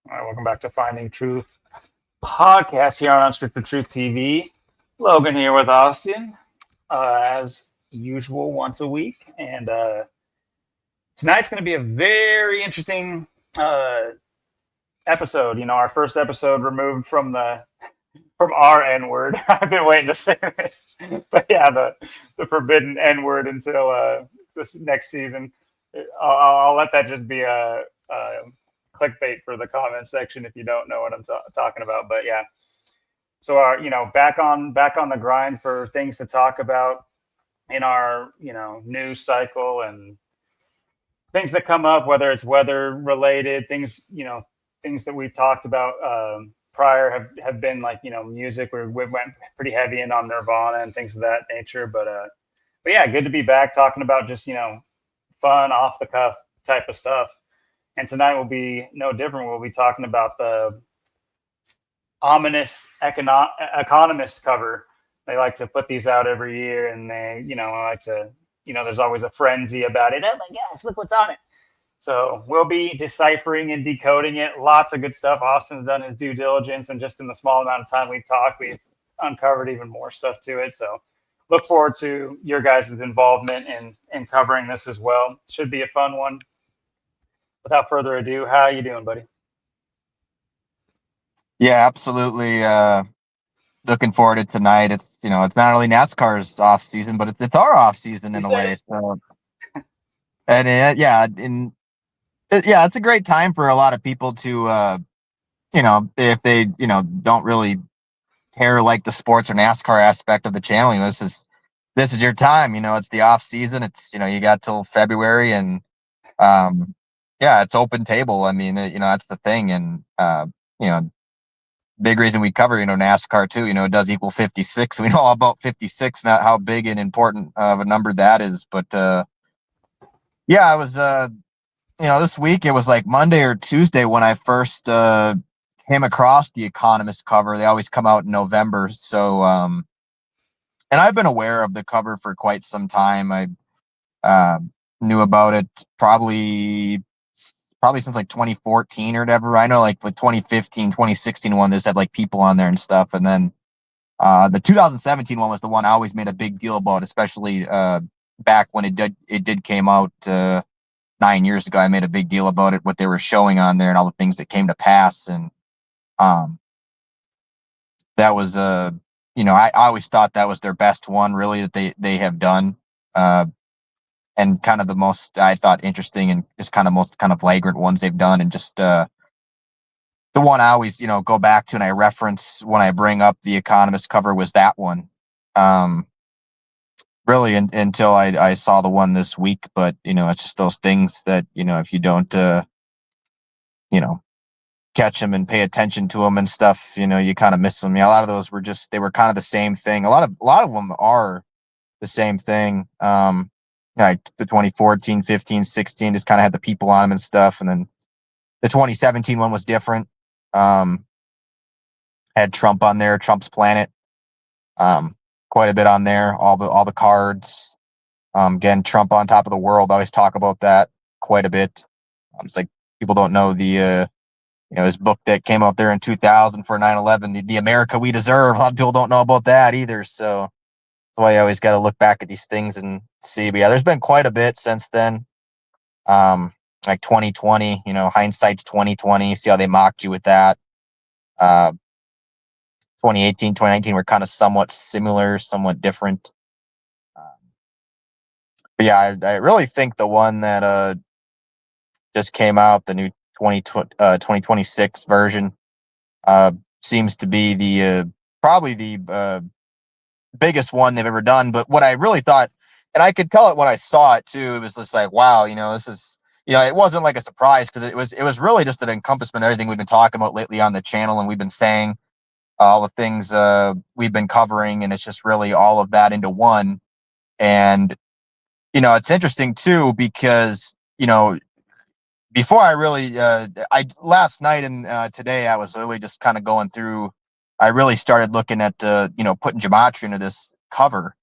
All right, welcome back to Finding Truth podcast here on Unscripted Truth TV. Logan here with Austin, as usual, once a week. And tonight's going to be a very interesting uh, episode. You know, our first episode removed from our N word. I've been waiting to say this, but yeah, the forbidden N word until this next season. I'll let that just be a clickbait for the comment section if you don't know what I'm talking about. But yeah, so back on the grind for things to talk about in our news cycle and things that come up, whether it's weather related things, things that we've talked about prior have been like music. We went pretty heavy in on Nirvana and things of that nature, but yeah, good to be back talking about just fun off the cuff type of stuff. And tonight will be no different. We'll be talking about the ominous economist cover. They like to put these out every year, and they like to there's always a frenzy about it. Oh my gosh, look what's on it. So we'll be deciphering and decoding it. Lots of good stuff. Austin's done his due diligence, and just in the small amount of time we've talked, we've uncovered even more stuff to it. So look forward to your guys' involvement in covering this as well. Should be a fun one. Without further ado, how you doing, buddy? Yeah, absolutely. Looking forward to tonight. It's not really NASCAR's off season, but it's our off season You in a said way. it. So, and yeah, it's a great time for a lot of people to, if they, don't really care like the sports or NASCAR aspect of the channel. This is your time. It's the off season. It's you got till February, and um, yeah, it's open table. I mean, that's the thing, and you know big reason we cover, NASCAR too. It does equal 56. We know all about 56, not how big and important of a number that is. But yeah, I was, this week, it was like Monday or Tuesday when I first came across the Economist cover. They always come out in November. So, and I've been aware of the cover for quite some time. I uh, knew about it probably since like 2014 or whatever. I know like the 2015, 2016 one, there's had like people on there and stuff. And then the 2017 one was the one I always made a big deal about, especially back when it did came out 9 years ago. I made a big deal about it, what they were showing on there, and all the things that came to pass. And um, that was I always thought that was their best one, really, that they have done, and kind of the most I thought interesting and just kind of most kind of flagrant ones they've done, and just the one I always go back to and I reference when I bring up the Economist cover was that one. Um, really until I saw the one this week. But it's just those things that if you don't you know catch them and pay attention to them and stuff, you kind of miss them. Yeah, a lot of those they were kind of the same thing. A lot of them are the same thing. Like the 2014, 15, 16 just kind of had the people on them and stuff, and then the 2017 one was different. Um, had Trump on there, Trump's Planet, um, quite a bit on there. All the cards. Again, Trump on top of the world. I always talk about that quite a bit. It's like people don't know his book that came out there in 2000 for 9/11, the America We Deserve. A lot of people don't know about that either. So that's why I always got to look back at these things and see. But yeah, there's been quite a bit since then. Like 2020, hindsight's 2020. See how they mocked you with that. Uh, 2018, 2019 were kind of somewhat similar, somewhat different. Um, but yeah, I really think the one that just came out, the new 2026 version, uh, seems to be the probably the biggest one they've ever done. But what I really thought, and I could tell it when I saw it too, it was just like, wow, this is, it wasn't like a surprise, because it was really just an encompassment of everything we've been talking about lately on the channel, and we've been saying all the things we've been covering, and it's just really all of that into one. And it's interesting too, because before I really, I last night and today, I was really just kind of going through. I really started looking at, putting gematria into this cover.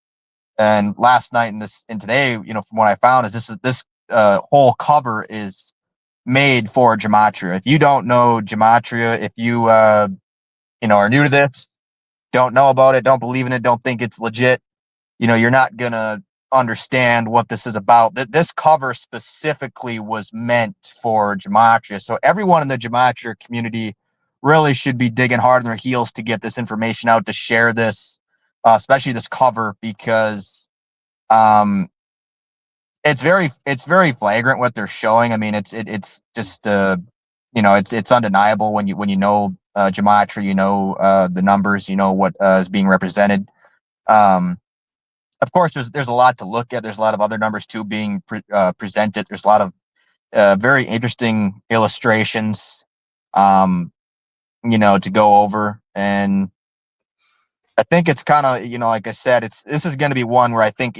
And last night and today, from what I found is this whole cover is made for gematria. If you don't know gematria, if you are new to this, don't know about it, don't believe in it, don't think it's legit, you're not gonna understand what this is about. This cover specifically was meant for gematria, so everyone in the gematria community really should be digging hard on their heels to get this information out, to share this, especially this cover, because it's very flagrant what they're showing. I mean, it's just it's undeniable when you know gematria, the numbers, what is being represented. Of course, there's a lot to look at. There's a lot of other numbers too being presented. There's a lot of very interesting illustrations, to go over. And I think it's kind of, like I said, this is going to be one where I think,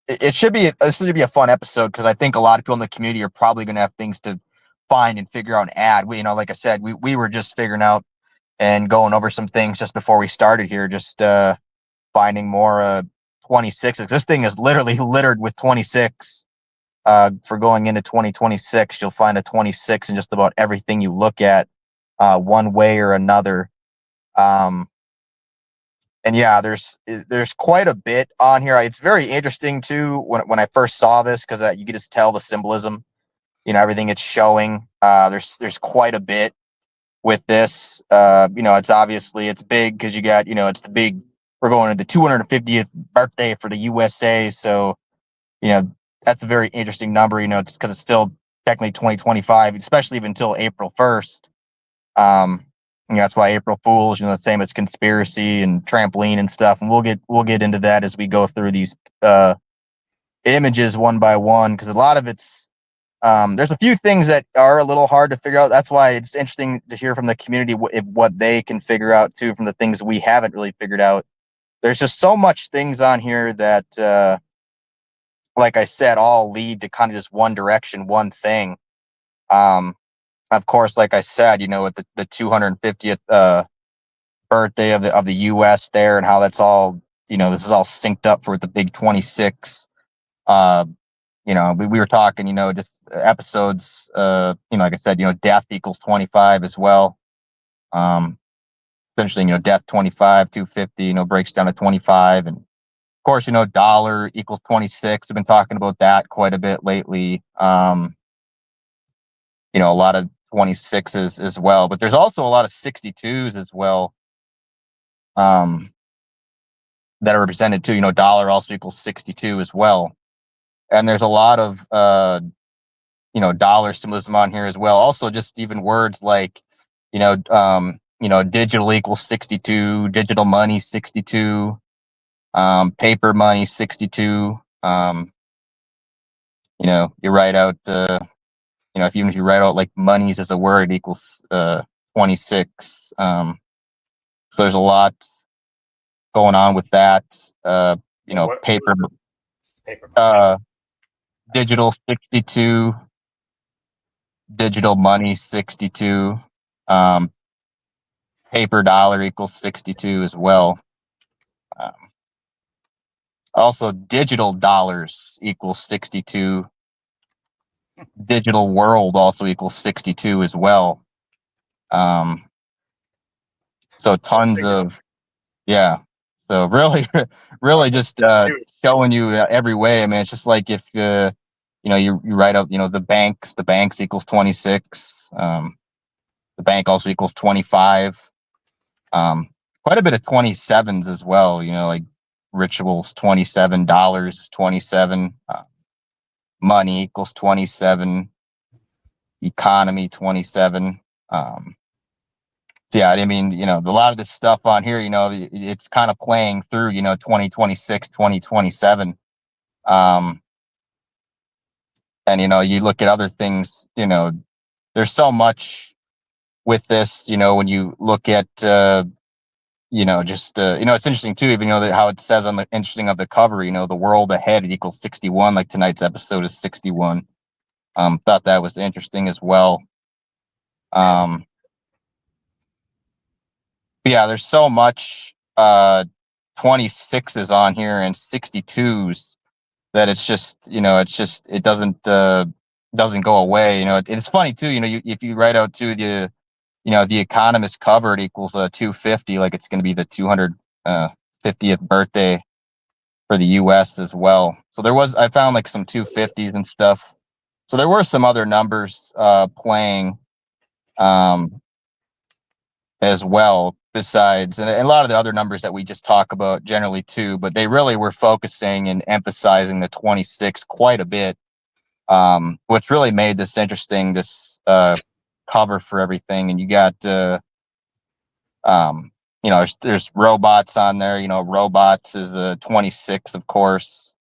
it should be, this should be a fun episode, because I think a lot of people in the community are probably going to have things to find and figure out and add. Like I said, we were just figuring out and going over some things just before we started here, just finding more 26s. This thing is literally littered with 26. For going into 2026, you'll find a 26 in just about everything you look at, one way or another. And yeah, there's quite a bit on here. It's very interesting too when I first saw this, because you can just tell the symbolism, everything it's showing. There's quite a bit with this. It's obviously it's big because you got, it's the big. We're going to the 250th birthday for the USA, so that's a very interesting number. Just because it's still technically 2025, especially even until April 1st. That's why April Fools, the same, it's conspiracy and trampoline and stuff. And we'll get into that as we go through these images one by one, because a lot of it's there's a few things that are a little hard to figure out. That's why it's interesting to hear from the community what they can figure out too, from the things we haven't really figured out. There's just so much things on here that, like I said, all lead to kind of just one direction, one thing. Of course, like I said, with the 250th birthday of the US there, and how that's all, this is all synced up for the big 26. We were talking, just episodes, like I said, death equals 25 as well. Essentially, death 25, 250, breaks down to 25. And of course, dollar equals 26. We've been talking about that quite a bit lately. A lot of 26s as well, but there's also a lot of 62s as well, that are represented too. Dollar also equals 62 as well. And there's a lot of, dollar symbolism on here as well. Also, just even words like, digital equals 62, digital money 62, paper money 62. You write out, if you write out like monies as a word, equals 26. So there's a lot going on with that. Paper, digital 62, digital money 62, paper dollar equals 62 as well. Also, digital dollars equals 62. Digital world also equals 62 as well. So tons of, yeah. So really just showing you every way. I mean, it's just like if you write out, the banks equals 26. The bank also equals 25. Quite a bit of 27s as well. Like rituals, $27 is 27. Money equals 27. Economy 27. So yeah, I mean, a lot of this stuff on here, it's kind of playing through, 2026, 2027. And you look at other things, there's so much with this, when you look at it's interesting too, even how it says on the interesting of the cover, the world ahead, it equals 61, like tonight's episode is 61. Thought that was interesting as well. Yeah, there's so much 26s on here and 62s that it's just, it doesn't doesn't go away. It's funny too. If you write out to the Economist cover, it equals 250. Like it's going to be the 250th birthday for the U.S. as well. So I found like some 250s and stuff. So there were some other numbers playing as well besides, and a lot of the other numbers that we just talk about generally too, but they really were focusing and emphasizing the 26 quite a bit, which really made this interesting, this cover for everything. And you got, there's robots on there. Robots is a 26, of course.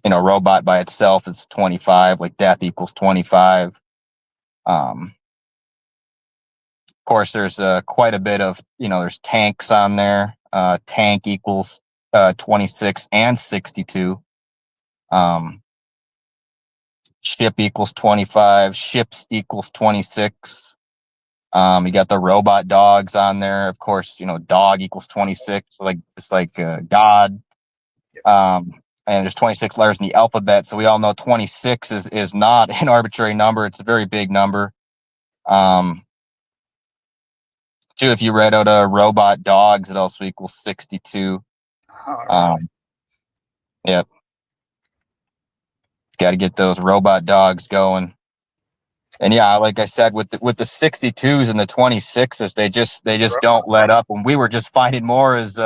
Robot by itself is 25, like death equals 25. Of course, there's quite a bit of, there's tanks on there. Tank equals 26 and 62. Ship equals 25. Ships equals 26. You got the robot dogs on there. Of course, dog equals 26. Like it's like God. And there's 26 letters in the alphabet, so we all know 26 is not an arbitrary number. It's a very big number. Too, if you read out robot dogs, it also equals 62. All right. Yep. Got to get those robot dogs going. And yeah, like I said, with the 62s and the 26s, they just don't let up. And we were just finding more as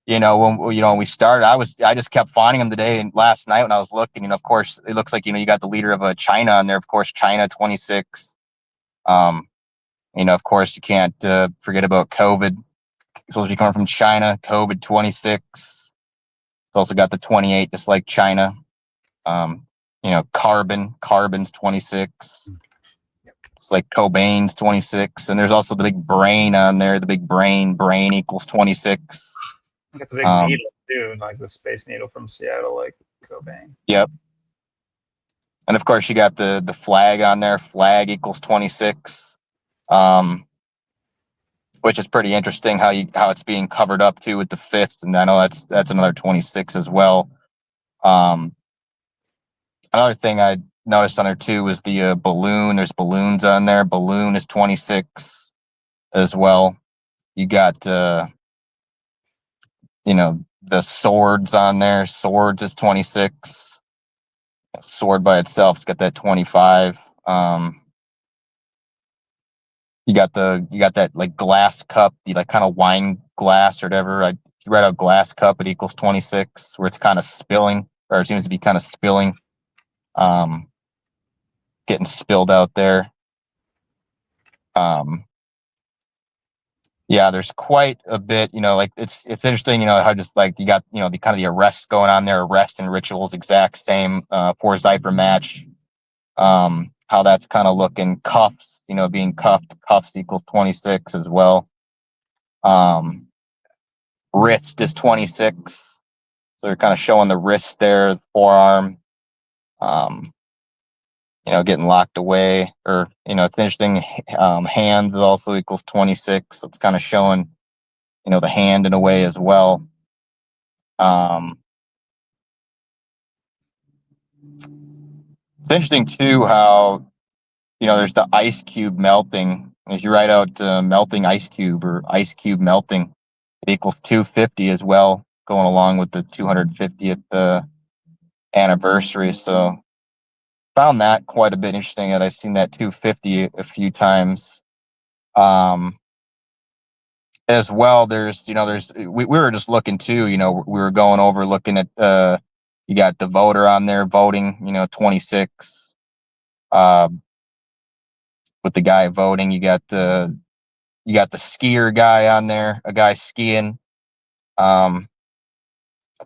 when we started. I just kept finding them today and last night when I was looking. Of course, it looks like you got the leader of China on there. Of course, China 26. Of course, you can't forget about COVID. It's supposed to be coming from China. COVID 26. It's also got the 28, just like China. Carbon's 26. It's like Cobain's 26. And there's also the big brain on there. The big brain equals 26. You got the big needle too, like the space needle from Seattle, like Cobain. Yep. And of course, you got the flag on there. Flag equals 26. Which is pretty interesting how it's being covered up too with the fist, and I know that's another 26 as well. Another thing I noticed on there too was the balloon. There's balloons on there. Balloon is 26 as well. You got the swords on there. Swords is 26. Sword by itself's got that 25. You got that like glass cup, the like kind of wine glass or whatever. If you write out glass cup, it equals 26, where it's kind of spilling, or it seems to be kind of spilling, getting spilled out there. Yeah, there's quite a bit, like it's interesting, how just like you got, the kind of the arrests going on there, arrest and rituals, exact same, for Zyper match. How that's kind of looking. Cuffs, being cuffs equals 26 as well. Wrist is 26. So they're kind of showing the wrist there, the forearm, getting locked away. Or, it's interesting. Hand also equals 26. So it's kind of showing, the hand in a way as well. It's interesting too how, there's the ice cube melting. If you write out melting ice cube or ice cube melting, it equals 250 as well, going along with the 250th anniversary. So found that quite a bit interesting. That I've seen that 250 a few times. As well, we were just looking too. We were going over looking at you got the voter on there voting. 26. With the guy voting, you got the skier guy on there, a guy skiing. I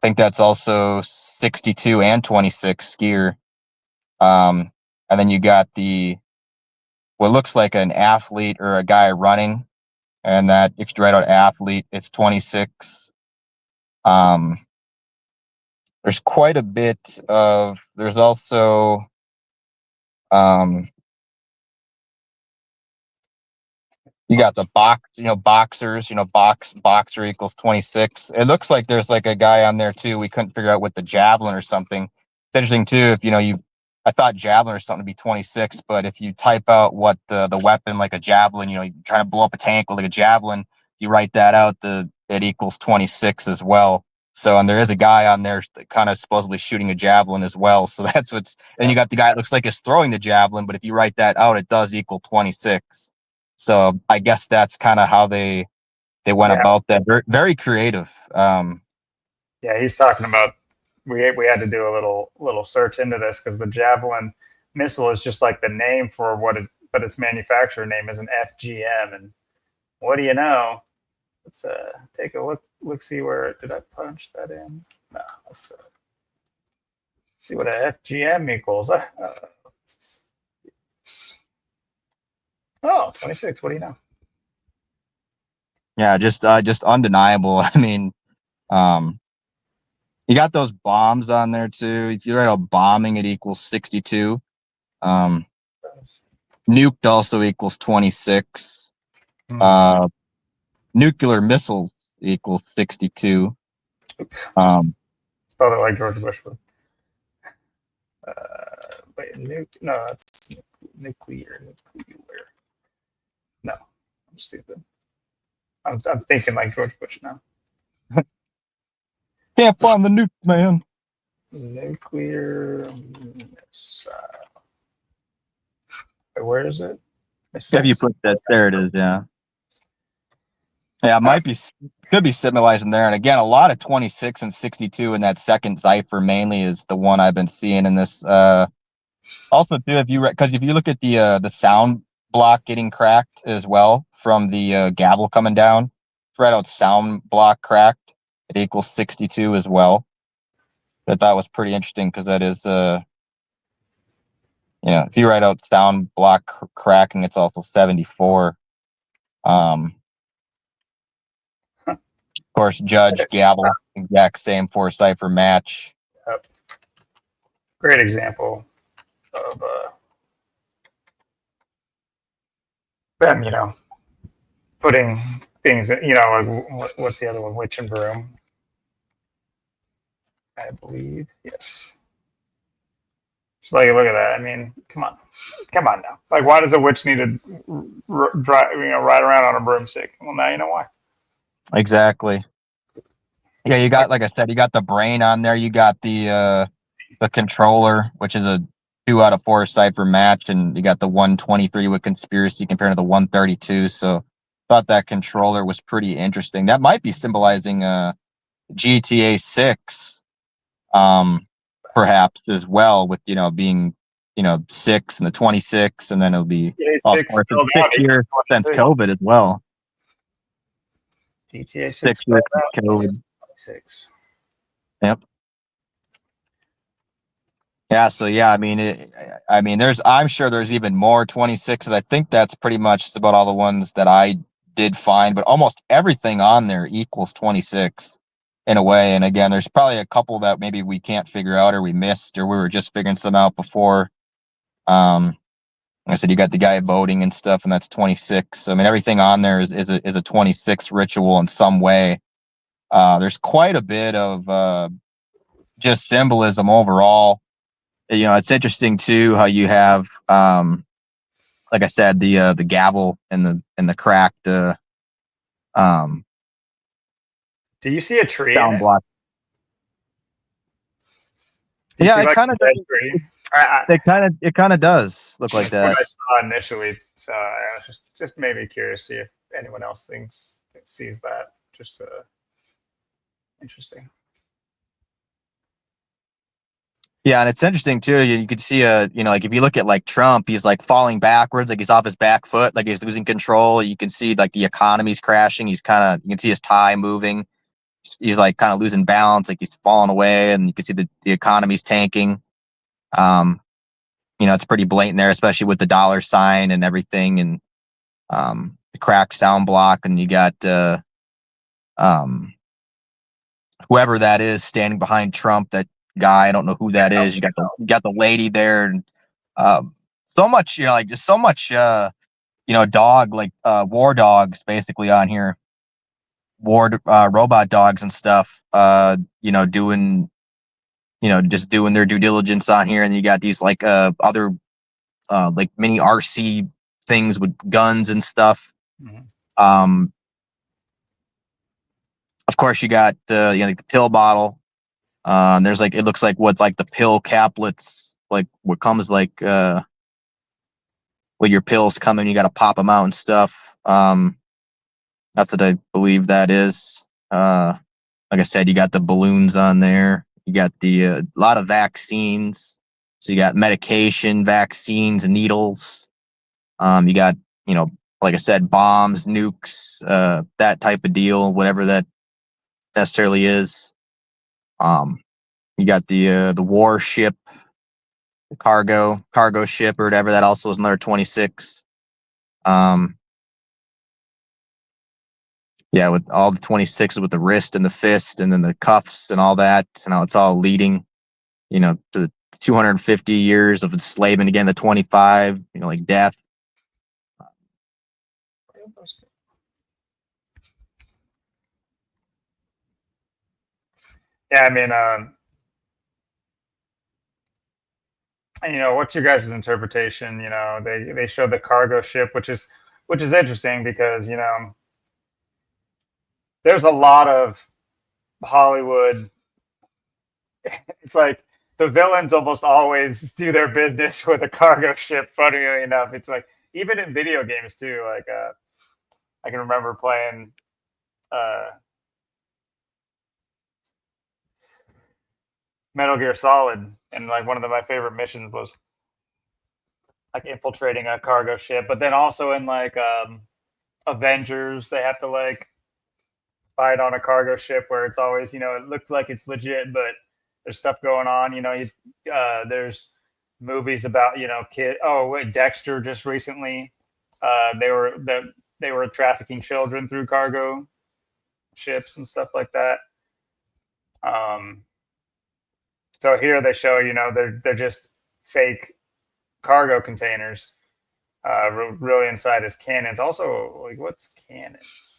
think that's also 62 and 26 skier. And then you got what looks like an athlete or a guy running, and that if you write out athlete, it's 26. There's quite a bit of. There's also you got the boxers, boxer equals 26. It looks like there's like a guy on there too. We couldn't figure out with the javelin or something. interesting too. If I thought javelin or something to be 26, but if you type out what the weapon, like a javelin, you're trying to blow up a tank with like a javelin, you write that out, it equals 26 as well. So, and there is a guy on there kind of supposedly shooting a javelin as well. So that's and you got the guy that looks like is throwing the javelin, but if you write that out, it does equal 26. So I guess that's kind of how they went about that. Very, very creative. Yeah, he's talking about we had to do a little search into this because the Javelin missile is just like the name for but its manufacturer name is an FGM. And what do you know? Let's take a look. See where did I punch that in? No, let's see what a FGM equals. Oh, 26. What do you know? Yeah, just undeniable. I mean, you got those bombs on there too. If you write out bombing, it equals 62. Nuked also equals 26. Nuclear missiles equals 62. Spelled it like George Bush would. Wait, no, that's nuclear. No, I'm stupid. I'm thinking like George Bush now. Can't find the nuke, man. Nuclear missile. Where is it? Have you put that? There it is. Yeah. Yeah, it could be symbolizing there. And again, a lot of 26 and 62 in that second cipher mainly is the one I've been seeing in this. Also, too, because if you look at the sound block getting cracked as well from the gavel coming down, right out sound block cracked, it equals 62 as well. I thought was pretty interesting because that is, if you write out sound block cracking, it's also 74. Of course, judge, gavel, exact same 4-cipher match. Yep. Great example of them, putting things, like what's the other one? Witch and Broom, I believe. Yes. Just like, look at that. I mean, come on now. Like, why does a witch need to ride around on a broomstick? Well, now you know why. Exactly. Yeah, you got, like I said, you got the brain on there. You got the controller, which is a 2 out of 4 cipher match, and you got the 123 with conspiracy compared to the 132. So, thought that controller was pretty interesting. That might be symbolizing GTA 6, perhaps as well, with being 6 and the 26, and then it'll be of course 6 years since COVID as well. GTA 6 6 years since COVID. 26. Yep. Yeah. So yeah, I'm sure there's even more 26s. I think that's pretty much about all the ones that I did find, but almost everything on there equals 26 in a way. And again, there's probably a couple that maybe we can't figure out or we missed or we were just figuring some out before. Like I said, you got the guy voting and stuff, and that's 26. I mean, everything on there is a 26 ritual in some way. There's quite a bit of just symbolism overall. It's interesting too how you have, like I said, the gavel and the cracked. Do you see a tree sound in it? block? Yeah, it kind of. It kind of does look like that. What I saw initially, so I was just maybe curious to see if anyone else sees that. Just interesting. Yeah, and it's interesting too. You could see like if you look at like Trump, he's like falling backwards, like he's off his back foot, like he's losing control. You can see like the economy's crashing. You can see his tie moving. He's like kind of losing balance, like he's falling away, and you can see the economy's tanking. It's pretty blatant there, especially with the dollar sign and everything, and the cracked sound block, and you got whoever that is standing behind Trump, that guy, I don't know who that is. You got the lady there, and so much, just so much dog, like war dogs basically on here. War robot dogs and stuff, doing just doing their due diligence on here, and you got these like other like mini RC things with guns and stuff. Mm-hmm. Of course, you got like the pill bottle. There's like, it looks like what like the pill caplets, like what comes like when your pills come in, you got to pop them out and stuff. That's what I believe that is. Like I said, you got the balloons on there. You got a lot of vaccines. So you got medication, vaccines, needles. You got, like I said, bombs, nukes, that type of deal, whatever that necessarily is. You got the warship, the cargo ship or whatever. That also is another 26. Yeah, with all the 26s with the wrist and the fist and then the cuffs and all that. And how it's all leading, to the 250 years of enslavement. Again, the 25, like death. Yeah, I mean, what's your guys' interpretation? They showed the cargo ship, which is interesting because there's a lot of Hollywood. It's like the villains almost always do their business with a cargo ship. Funnily enough, it's like even in video games too. Like I can remember playing Metal Gear Solid, and like one of my favorite missions was like infiltrating a cargo ship. But then also in like Avengers, they have to like fight on a cargo ship where it's always it looks like it's legit, but there's stuff going on. There's movies about kid. Oh wait, Dexter just recently. They were trafficking children through cargo ships and stuff like that. Um, so here they show they're just fake cargo containers. Really inside is cannons. Also, like what's cannons?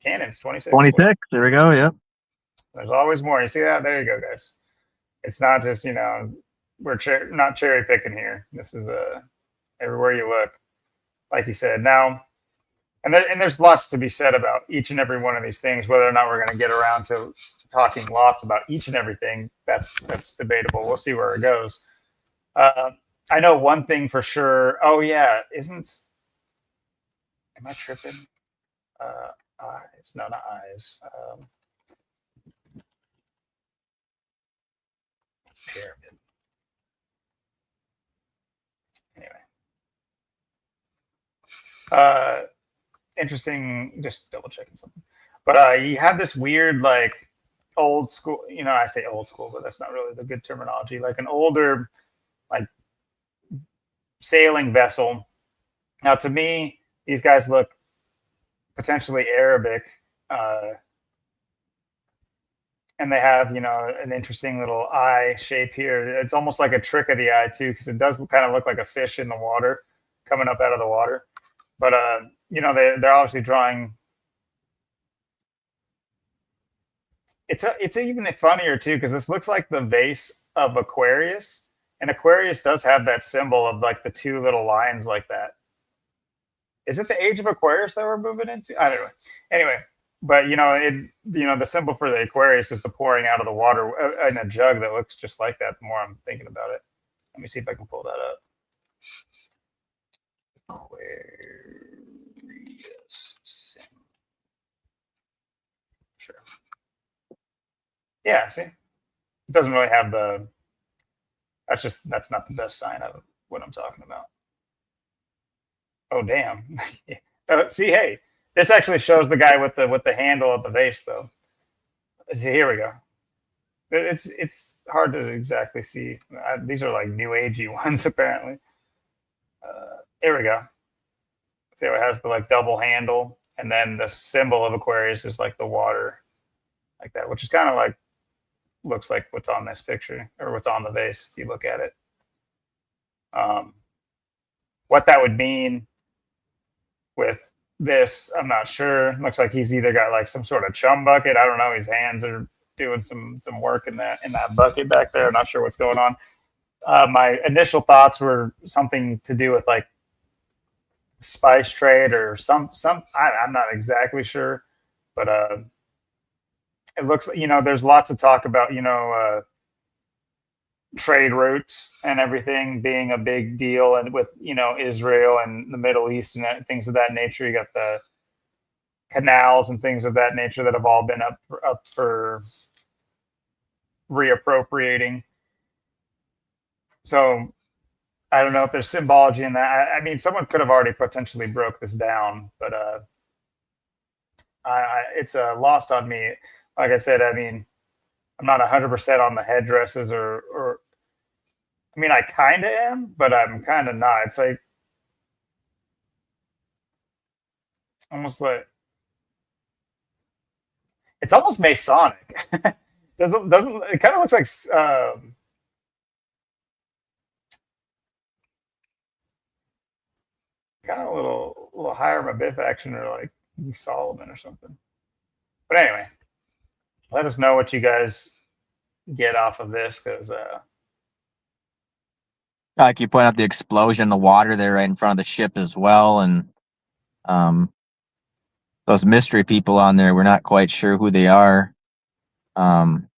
Cannons 26. 26. There we go. Yep. There's always more. You see that? There you go, guys. It's not just we're not cherry picking here. This is everywhere you look, like you said. Now, and there's lots to be said about each and every one of these things. Whether or not we're going to get around to talking lots about each and everything, that's debatable. We'll see where it goes. I know one thing for sure. Oh yeah, am I tripping? Eyes? No, not eyes. Pyramid. Anyway, interesting. Just double checking something. But you have this weird like old school. I say old school, but that's not really the good terminology. Like an older like sailing vessel. Now, to me, these guys look potentially Arabic, and they have an interesting little eye shape here. It's almost like a trick of the eye too, because it does kind of look like a fish in the water, coming up out of the water. But they're obviously drawing. It's even funnier too, because this looks like the vase of Aquarius, and Aquarius does have that symbol of like the two little lines like that. Is it the age of Aquarius that we're moving into? I don't know. Anyway, but the symbol for the Aquarius is the pouring out of the water in a jug that looks just like that. The more I'm thinking about it, let me see if I can pull that up. Aquarius symbol. Sure. Yeah. See, it doesn't really have the. That's not the best sign of what I'm talking about. Oh damn! See, hey, this actually shows the guy with the handle of the vase, though. See, here we go. It's hard to exactly see. These are like new agey ones, apparently. Here we go. See how it has the like double handle, and then the symbol of Aquarius is like the water, like that, which is kind of like looks like what's on this picture or what's on the vase if you look at it. What that would mean with this, I'm not sure. Looks like he's either got like some sort of chum bucket. I don't know. His hands are doing some work in that bucket back there. Not sure what's going on. My initial thoughts were something to do with like spice trade or some. I'm not exactly sure, but it looks, there's lots of talk about, trade routes and everything being a big deal, and with Israel and the Middle East and things of that nature. You got the canals and things of that nature that have all been up for reappropriating. So I don't know if there's symbology in that. I mean, someone could have already potentially broke this down, but it's lost on me. Like I said, I mean, I'm not 100% on the headdresses, or I mean, I kind of am, but I'm kind of not. It's like almost like it's almost Masonic. doesn't it kind of looks like kind of a little higher Mabith action, or like Solomon or something. But anyway, let us know what you guys get off of this, because Like you point out the explosion in the water there right in front of the ship as well, and those mystery people on there, we're not quite sure who they are. And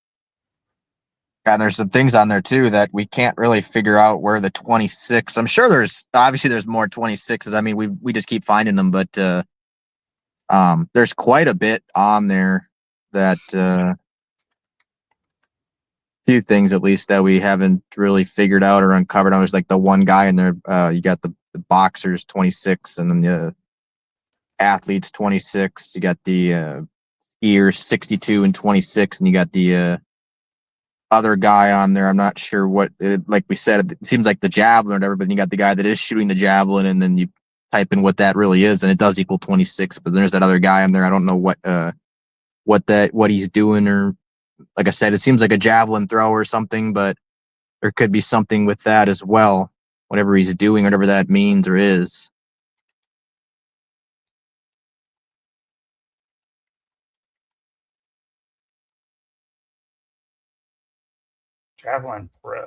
there's some things on there too that we can't really figure out where the 26. I'm sure there's more 26s. I mean, we just keep finding them, but there's quite a bit on there that few things at least that we haven't really figured out or uncovered. There's like the one guy in there. You got the boxers 26, and then the athletes 26. You got the skiers 62 and 26, and you got the other guy on there. I'm not sure what. Like we said, it seems like the javelin or whatever. But then you got the guy that is shooting the javelin, and then you type in what that really is, and it does equal 26. But there's that other guy on there. I don't know what he's doing, or like I said, it seems like a javelin throw or something, but there could be something with that as well. Whatever he's doing, whatever that means or is. Javelin Pro.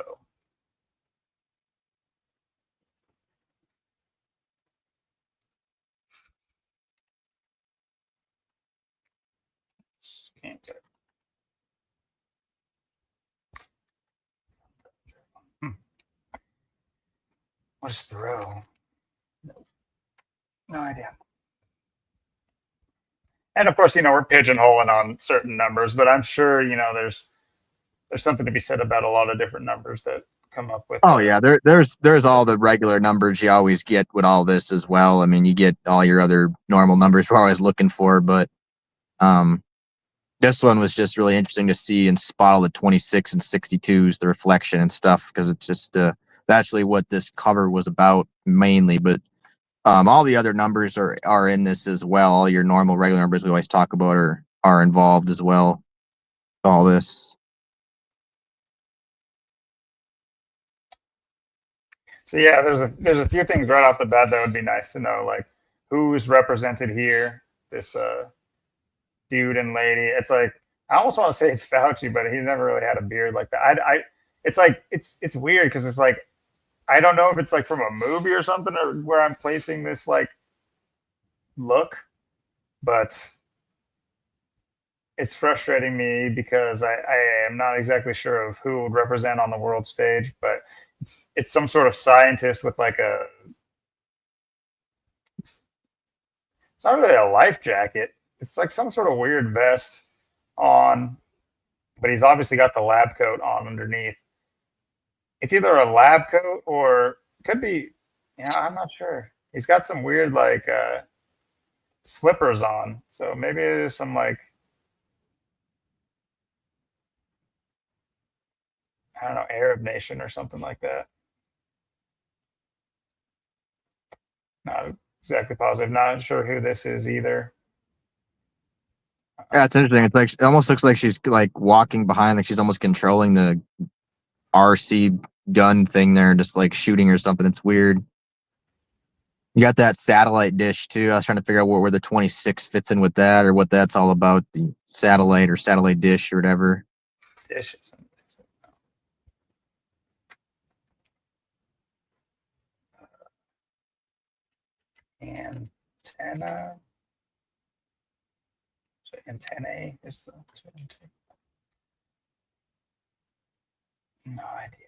Can't tell. What is throw? No idea. And of course, we're pigeonholing on certain numbers, but I'm sure there's something to be said about a lot of different numbers that come up with. Oh yeah, there's all the regular numbers you always get with all this as well. I mean, you get all your other normal numbers we're always looking for, but this one was just really interesting to see and spot all the 26 and 62s, the reflection and stuff, because it's just that's really what this cover was about mainly. But all the other numbers are in this as well. All your normal regular numbers we always talk about are involved as well. All this. So yeah, there's a few things right off the bat that would be nice to know, like who's represented here. This dude and lady. It's like I almost want to say it's Fauci, but he's never really had a beard like that. It's like it's weird, because it's like I don't know if it's like from a movie or something, or where I'm placing this like look, but it's frustrating me because I am not exactly sure of who would represent on the world stage, but it's some sort of scientist with like it's not really a life jacket. It's like some sort of weird vest on, but he's obviously got the lab coat on underneath. It's either a lab coat or could be, I'm not sure. He's got some weird like slippers on, so maybe there's some like, I don't know, Arab nation or something like that. Not exactly positive. Not sure who this is either. Yeah, it's interesting. It's like it almost looks like she's like walking behind, like she's almost controlling the RC gun thing there, just like shooting or something. It's weird. You got that satellite dish too. I was trying to figure out where the 26 fits in with that, or what that's all about. The satellite or satellite dish or whatever. Dishes. Antenna. So antennae is the. No idea.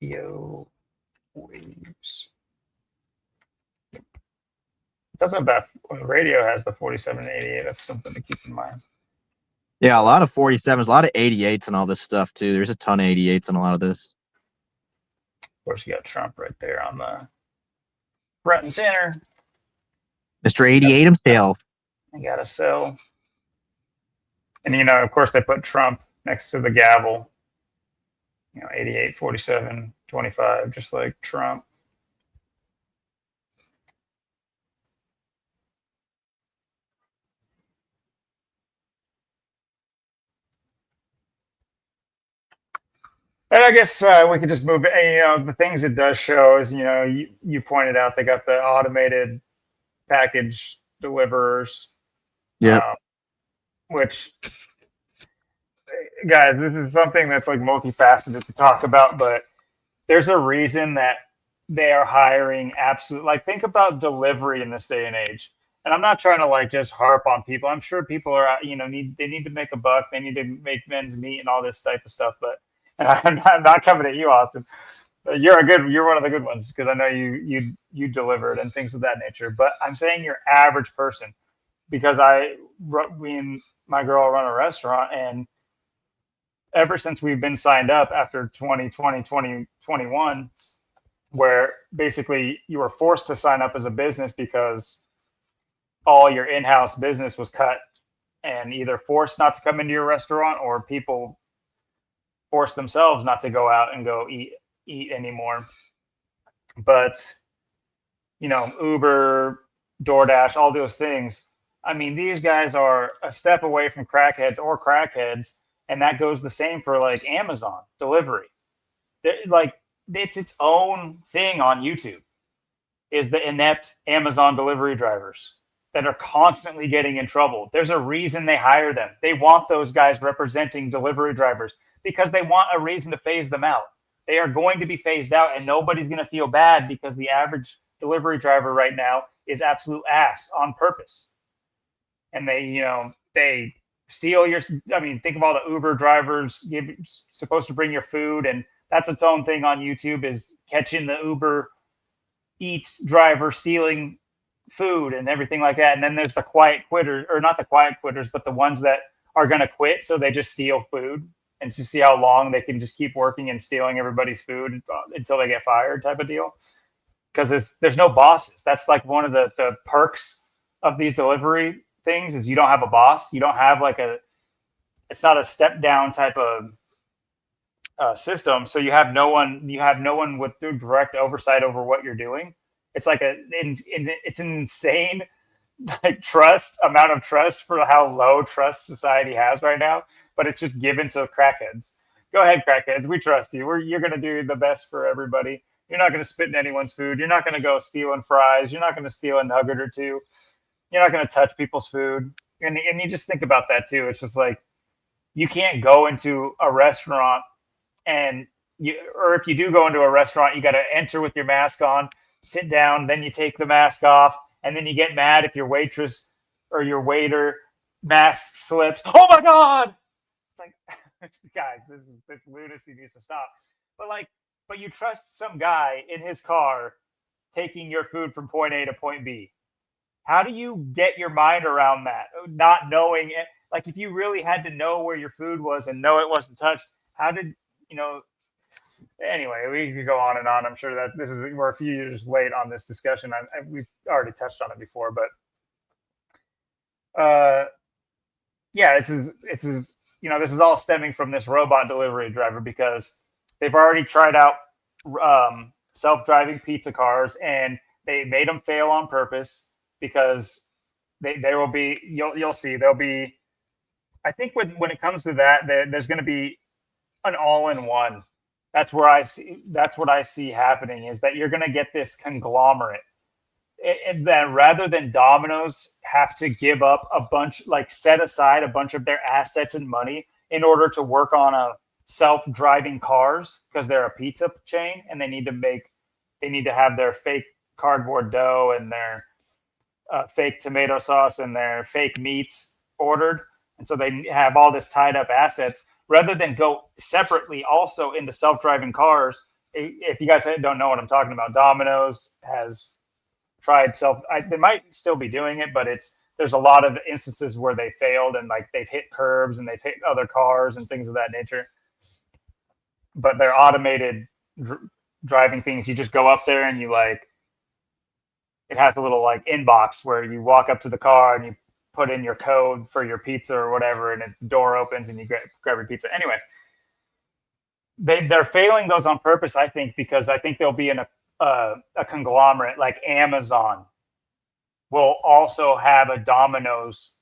Radio waves. It doesn't have radio has the 4788. That's something to keep in mind. Yeah, a lot of 47s, a lot of 88s and all this stuff too. There's a ton of 88s in a lot of this. Of course, you got Trump right there on the front and center. Mr. 88 himself. You got to sell. And, of course, they put Trump next to the gavel. 88, 47, 25, just like Trump. And I guess we could just move. The things it does show is, you pointed out they got the automated package deliverers. Yep. Which, guys, this is something that's like multifaceted to talk about, but there's a reason that they are hiring think about delivery in this day and age. And I'm not trying to just harp on people. I'm sure people are, they need to make a buck. They need to make ends meet and all this type of stuff. But and I'm not coming at you, Austin. You're one of the good ones because I know you delivered and things of that nature. But I'm saying your average person, because we and my girl run a restaurant, and ever since we've been signed up after 2020, 2021, where basically you were forced to sign up as a business because all your in-house business was cut and either forced not to come into your restaurant or people forced themselves not to go out and go eat anymore. But Uber, DoorDash, all those things, I mean, these guys are a step away from crackheads, and that goes the same for like Amazon delivery. It's its own thing on YouTube, is the inept Amazon delivery drivers that are constantly getting in trouble. There's a reason they hire them. They want those guys representing delivery drivers because they want a reason to phase them out. They are going to be phased out, and nobody's going to feel bad because the average delivery driver right now is absolute ass on purpose. And they steal your. I mean, think of all the Uber drivers supposed to bring your food, and that's its own thing on YouTube, is catching the Uber Eats driver stealing food and everything like that. And then there's the quiet quitters, or not the quiet quitters, but the ones that are going to quit, so they just steal food and to see how long they can just keep working and stealing everybody's food until they get fired, type of deal. Because there's no bosses. That's like one of the perks of these delivery things, is you don't have a boss. You don't have it's not a step down type of system. So you have no one with direct oversight over what you're doing. It's like it's an insane amount of trust for how low trust society has right now, but it's just given to crackheads. Go ahead, crackheads. We trust you. You're going to do the best for everybody. You're not going to spit in anyone's food. You're not going to go stealing fries. You're not going to steal a nugget or two. You're not going to touch people's food. And you just think about that too. It's just like, you can't go into a restaurant or if you do go into a restaurant, you got to enter with your mask on, sit down, then you take the mask off, and then you get mad if your waitress or your waiter mask slips. Oh my God! It's like, guys, this lunacy needs to stop. But you trust some guy in his car taking your food from point A to point B. How do you get your mind around that? Not knowing it. Like, if you really had to know where your food was and know it wasn't touched, how did anyway, we could go on and on. I'm sure that we're a few years late on this discussion. We've already touched on it before, but yeah, this is all stemming from this robot delivery driver, because they've already tried out self-driving pizza cars, and they made them fail on purpose, because there will be, you'll see, there'll be, I think when it comes to that, there's going to be an all-in-one. That's where I see. That's what I see happening is that you're going to get this conglomerate, and then rather than Domino's have to give up a bunch, like set aside a bunch of their assets and money in order to work on a self-driving cars because they're a pizza chain and they need to have their fake cardboard dough and their fake tomato sauce and their fake meats ordered, and so they have all this tied up assets rather than go separately also into self-driving cars. If you guys don't know what I'm talking about, Domino's has tried they might still be doing it, but there's a lot of instances where they failed and like they've hit curbs and they've hit other cars and things of that nature. But they're automated driving things. You just go up there and you like, it has a little like inbox where you walk up to the car and you put in your code for your pizza or whatever, and the door opens and you grab your pizza. Anyway, they're failing those on purpose, I think, because I think they'll be in a conglomerate like Amazon will also have a Domino's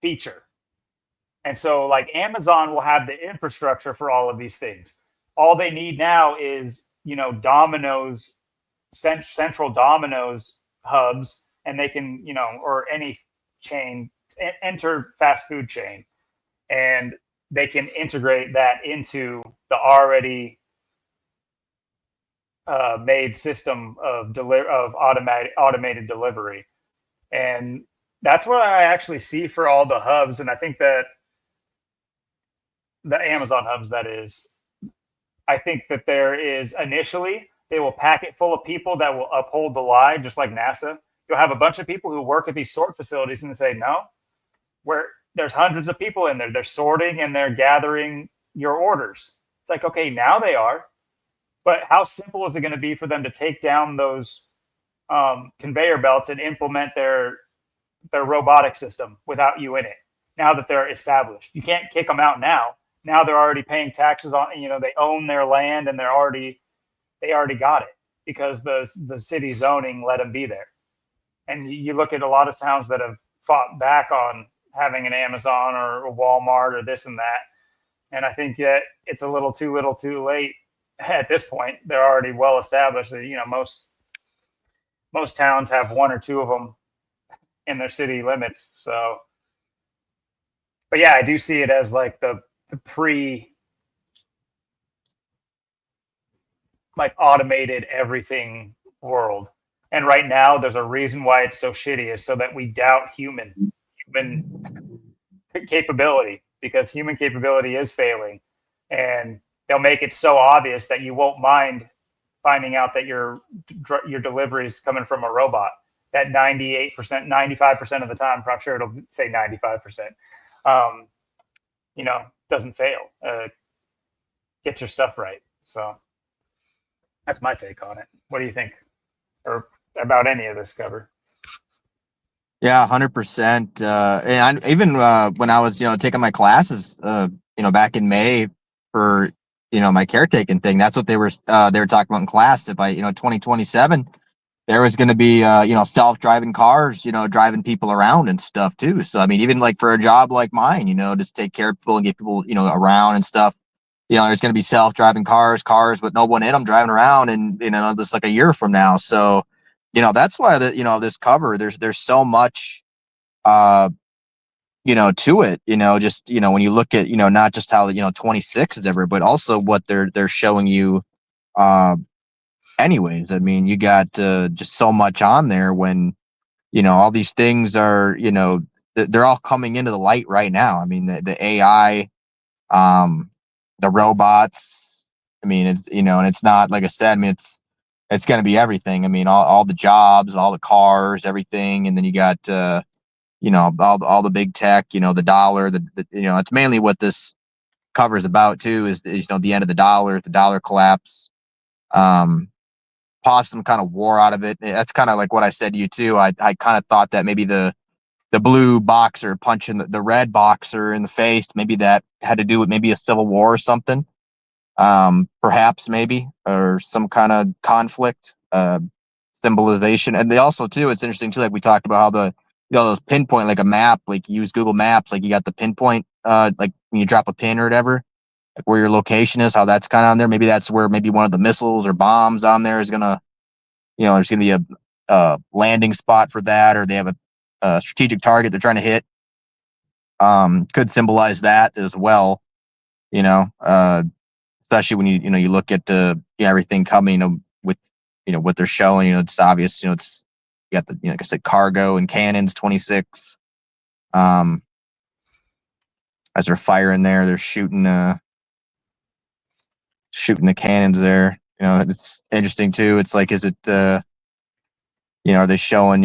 feature. And so like Amazon will have the infrastructure for all of these things. All they need now is, Domino's, central Domino's hubs, and they can, or any chain, enter fast food chain, and they can integrate that into the already made system of automated delivery. And that's what I actually see for all the hubs. And I think that the Amazon hubs, that is, I think that there is initially they will pack it full of people that will uphold the lie, just like NASA. You'll have a bunch of people who work at these sort facilities and they say, no, where there's hundreds of people in there. They're sorting and they're gathering your orders. It's like, okay, now they are. But how simple is it going to be for them to take down those conveyor belts and implement their robotic system without you in it? Now that they're established, you can't kick them out now. Now they're already paying taxes on. They own their land and they already got it because the city zoning let them be there. And you look at a lot of towns that have fought back on having an Amazon or a Walmart or this and that. And I think that it's a little too late at this point. They're already well established. Most towns have one or two of them in their city limits. So, but yeah, I do see it as like the pre, like automated everything world. And right now there's a reason why it's so shitty, is so that we doubt human capability, because human capability is failing, and they'll make it so obvious that you won't mind finding out that your delivery is coming from a robot. That 98%, 95% of the time, I'm sure it'll say 95%, doesn't fail. Get your stuff right. So that's my take on it. What do you think, or about any of this cover? Yeah, 100%. And even when I was, taking my classes, back in May for, my caretaking thing, that's what they were talking about in class. If 2027, there was going to be, self-driving cars, driving people around and stuff too. So, I mean, even like for a job like mine, just take care of people and get people, around and stuff. There's going to be self-driving cars with no one in them driving around, and, just like a year from now. So, that's why this cover, there's so much, to it, just, when you look at, not just how, 26 is ever, but also what they're showing you, anyways. I mean, you got, just so much on there when, all these things are, they're all coming into the light right now. I mean, the AI, the robots, I mean, it's, and it's not, like I said, I mean, it's going to be everything. I mean, all the jobs, all the cars, everything. And then you got, all the big tech, the dollar, it's mainly what this cover is about too, is the end of the dollar collapse, pause some kind of war out of it. That's kind of like what I said to you too. I kind of thought that maybe the blue boxer punching the red boxer in the face, maybe that had to do with maybe a civil war or something. Perhaps maybe, or some kind of conflict, symbolization. And they also too, it's interesting too, like we talked about how those pinpoint, like a map, like you use Google Maps, like you got the pinpoint, like when you drop a pin or whatever, like where your location is, how that's kind of on there. Maybe that's where maybe one of the missiles or bombs on there is gonna, there's gonna be a landing spot for that, or they have a strategic target they're trying to hit. Could symbolize that as well. You know, especially when you look at everything coming, with what they're showing. It's obvious. It's you got the like I said, cargo and cannons, 26. As they're firing there, they're shooting the cannons there. It's interesting too. It's like, is it are they showing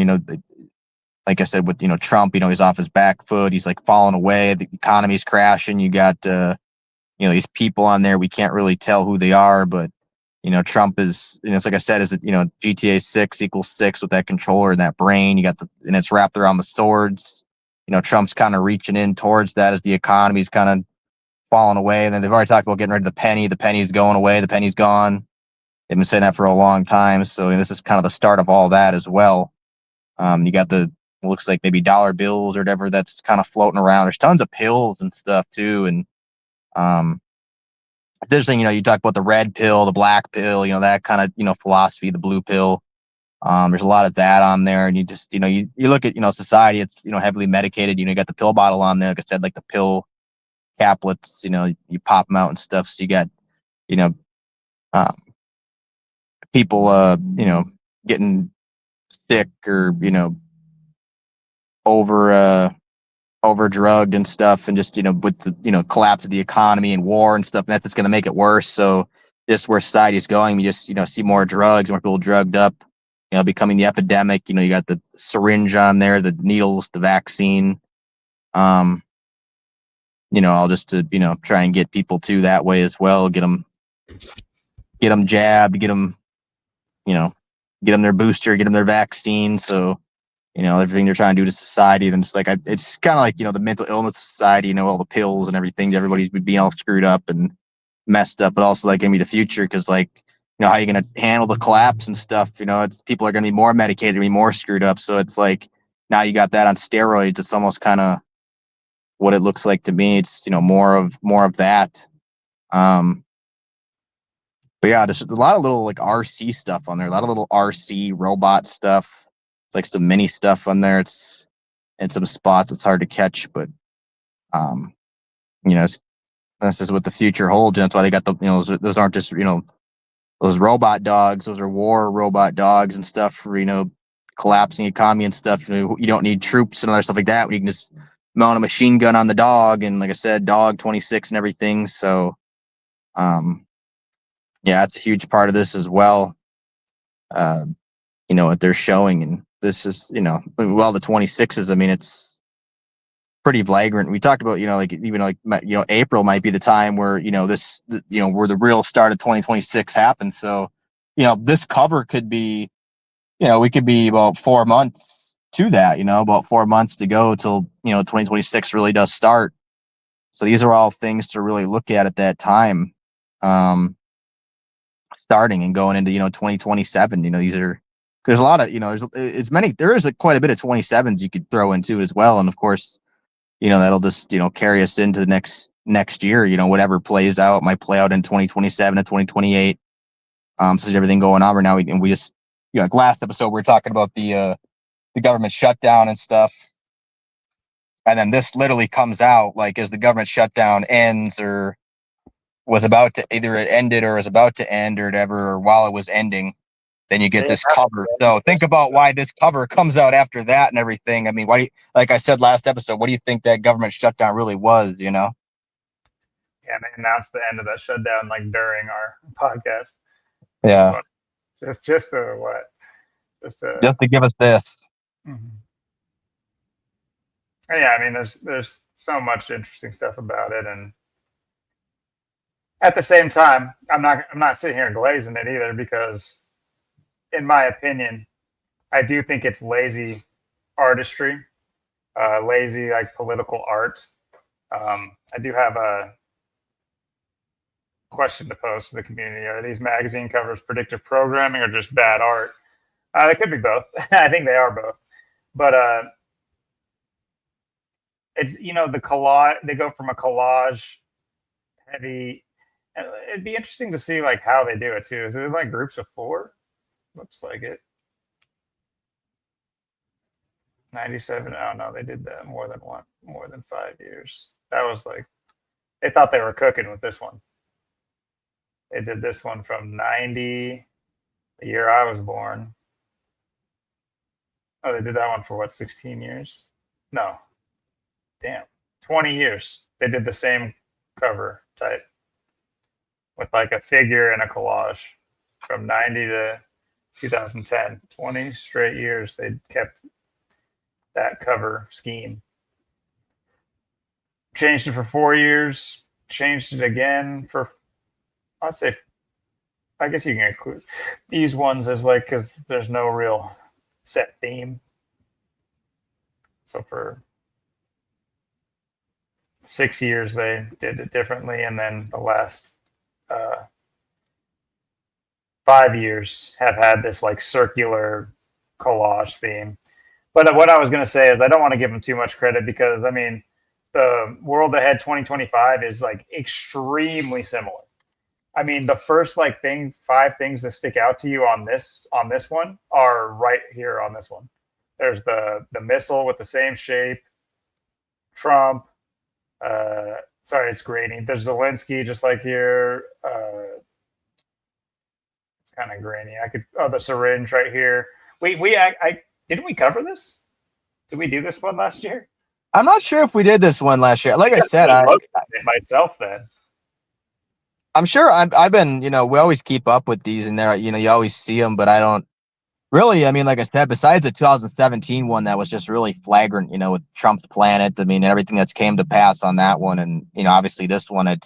like I said with Trump, he's off his back foot. He's like falling away. The economy's crashing. You got these people on there. We can't really tell who they are, but Trump is, it's like I said, is it, GTA 6 equals 6 with that controller and that brain. You got and it's wrapped around the swords. Trump's kind of reaching in towards that as the economy's kind of falling away. And then they've already talked about getting rid of the penny. The penny's going away. The penny's gone. They've been saying that for a long time. So this is kind of the start of all that as well. You got it looks like maybe dollar bills or whatever that's kind of floating around. There's tons of pills and stuff too. And this thing, you talk about the red pill, the black pill, that kind of, philosophy, the blue pill. There's a lot of that on there. And you just, you look at, society, it's, heavily medicated. You got the pill bottle on there. Like I said, like the pill caplets, you pop them out and stuff. So you got, you know, um, people, getting sick or, over drugged and stuff, and just with the collapse of the economy and war and stuff, that's going to make it worse. So just where society is going, we just see more drugs, more people drugged up, becoming the epidemic. You got the syringe on there, the needles, the vaccine. All just to try and get people to that way as well. Get them jabbed, get them their booster, get them their vaccine. So everything they're trying to do to society. Then it's like, it's kind of like, the mental illness of society, all the pills and everything, everybody's being all screwed up and messed up, but also like gonna be the future. Cause like, how you going to handle the collapse and stuff, it's people are going to be more medicated, be more screwed up. So it's like, now you got that on steroids. It's almost kind of what it looks like to me. It's, more of that. But yeah, there's a lot of little like RC stuff on there, a lot of little RC robot stuff, like some mini stuff on there. It's in some spots it's hard to catch, but this is what the future holds. And that's why they got those aren't just those robot dogs. Those are war robot dogs and stuff for collapsing economy and stuff. You don't need troops and other stuff like that. You can just mount a machine gun on the dog, and like I said, dog 26 and everything. So yeah, it's a huge part of this as well. What they're showing, and this is the 26s. I mean, it's pretty flagrant. We talked about like even like April might be the time where this where the real start of 2026 happens. So this cover could be we could be about 4 months to that. About 4 months to go till 2026 really does start. So these are all things to really look at that time. Starting and going into 2027. These are, there's a lot of there is quite a bit of 27s you could throw into it as well. And of course that'll just carry us into the next year. Whatever plays out might play out in 2027 to 2028. So there's everything going on right now. We just like last episode we were talking about the government shutdown and stuff, and then this literally comes out like as the government shutdown ends, or was about to, either it ended or was about to end or whatever, or while it was ending, then you get this cover. So think about why this cover comes out after that and everything. I mean, why do you, like I said last episode, what do you think that government shutdown really was? Yeah, they announced the end of that shutdown like during our podcast. Yeah, just to what? Just to give us this. Mm-hmm. Yeah, I mean, there's so much interesting stuff about it, and at the same time, I'm not sitting here glazing it either, because, in my opinion, I do think it's lazy artistry, lazy like political art. I do have a question to pose to the community: are these magazine covers predictive programming or just bad art? They could be both. I think they are both, but it's the collage. They go from a collage heavy. It'd be interesting to see like how they do it too. Is it like groups of 4? Looks like it. 97. Oh no, they did that more than 5 years. That was like they thought they were cooking with this one. They did this one from 90, the year I was born. Oh, they did that one for what, 16 years? No, damn, 20 years. They did the same cover type with like a figure and a collage from 90 to 2010. 20 straight years they kept that cover scheme. Changed it for 4 years, changed it again for, I'd say, I guess you can include these ones as like, because there's no real set theme. So for 6 years they did it differently, and then the last 5 years have had this like circular collage theme. But what I was going to say is I don't want to give them too much credit, because I mean the World Ahead 2025 is like extremely similar. I mean, the first like 5 things that stick out to you on this one are right here on this one. There's the missile with the same shape, Trump. Sorry, it's grainy. There's Zelensky just like here. It's kind of grainy. The syringe right here. I didn't we cover this? Did we do this one last year? I'm not sure if we did this one last year. Like I said, looked at it myself then. I'm sure I've been, we always keep up with these, and there, you always see them, but I don't really. I mean, like I said, besides the 2017 one that was just really flagrant, with Trump's planet. I mean, everything that's came to pass on that one, and obviously this one, it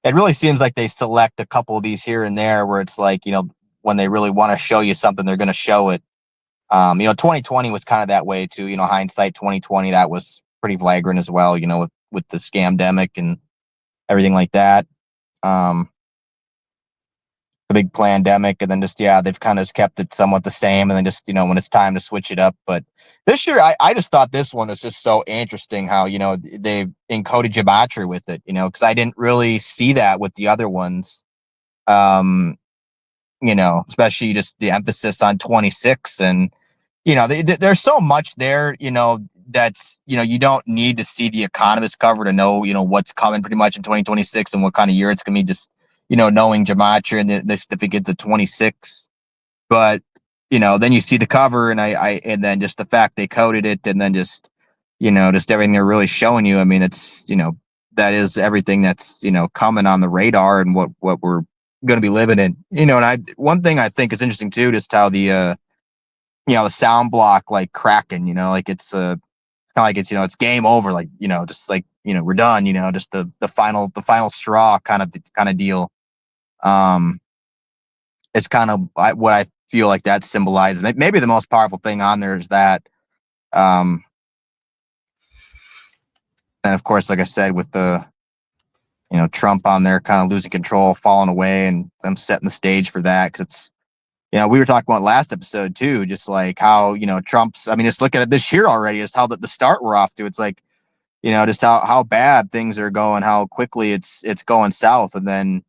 really seems like they select a couple of these here and there where it's like, when they really want to show you something, they're going to show it. 2020 was kind of that way too. Hindsight 2020, that was pretty flagrant as well. With the scamdemic and everything like that. The big pandemic, and then just they've kind of kept it somewhat the same, and then just when it's time to switch it up. But this year I just thought this one was just so interesting how they encoded gematria with it, because I didn't really see that with the other ones. Especially just the emphasis on 26, and there's so much there, that's you don't need to see the Economist cover to know what's coming pretty much in 2026 and what kind of year it's gonna be, just knowing gematria and the significance of 26. But then you see the cover, and and then just the fact they coded it, and then just just everything they're really showing you. I mean, it's that is everything that's coming on the radar, and what we're going to be living in. And one thing I think is interesting too, just how the the sound block like cracking, like it's kind of like it's game over, like just like we're done, just the final straw kind of deal. It's kind of what I feel like that symbolizes. Maybe the most powerful thing on there is that. And of course, like I said, with the Trump on there kind of losing control, falling away, and them setting the stage for that, because it's we were talking about last episode too, just like how Trump's. I mean, just look at it this year already, is how the start we're off to. It's like just how bad things are going, how quickly it's going south, and then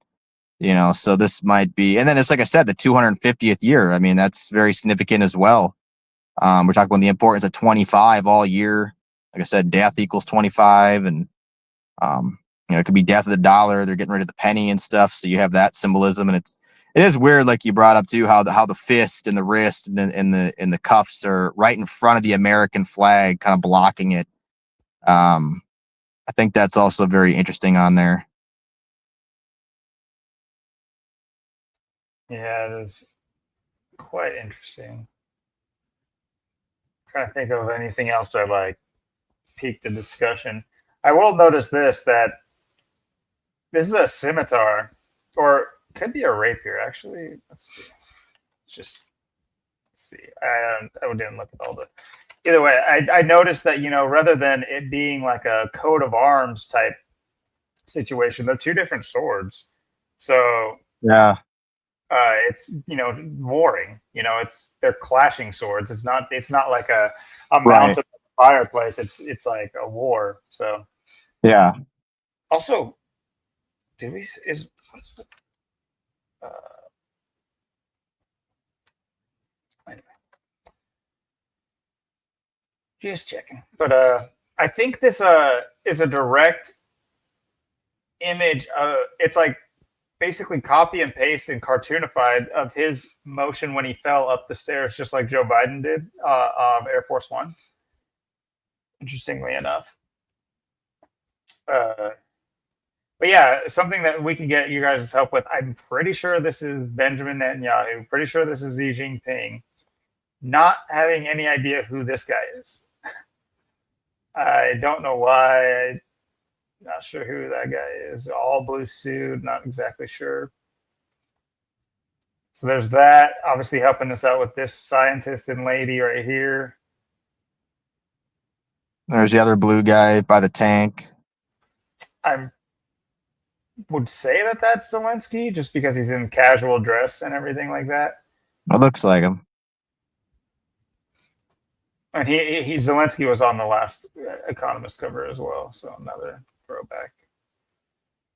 so this might be, and then it's like I said, the 250th year. I mean, that's very significant as well. We're talking about the importance of 25 all year. Like I said, death equals 25, and it could be death of the dollar. They're getting rid of the penny and stuff, so you have that symbolism, and it is weird, like you brought up too, how the fist and the wrist and the cuffs are right in front of the American flag, kind of blocking it. I think that's also very interesting on there. Yeah, it is quite interesting. I'm trying to think of anything else that like piqued a discussion. I will notice that this is a scimitar, or could be a rapier. Actually, let's see. Let's see. I didn't look at all the. Either way, I noticed that rather than it being like a coat of arms type situation, they're two different swords. So Yeah, it's warring. They're clashing swords. It's not like a right. mounted fireplace, it's like a war. So Yeah. also, did we is what's the, uh, anyway, just checking. But I think this is a direct image. It's like basically copy and paste and cartoonified of his motion when he fell up the stairs, just like Joe Biden did of Air Force One. Interestingly enough. Uh, but yeah, something that we can get you guys' help with. I'm pretty sure this is Benjamin Netanyahu. Pretty sure this is Xi Jinping. Not having any idea who this guy is. I don't know why. I'm not sure who that guy is. All blue suit. Not exactly sure. So there's that. Obviously helping us out with this scientist and lady right here. There's the other blue guy by the tank. I would say that that's Zelensky just because he's in casual dress and everything like that. It looks like him. And he Zelensky was on the last Economist cover as well. So another throwback.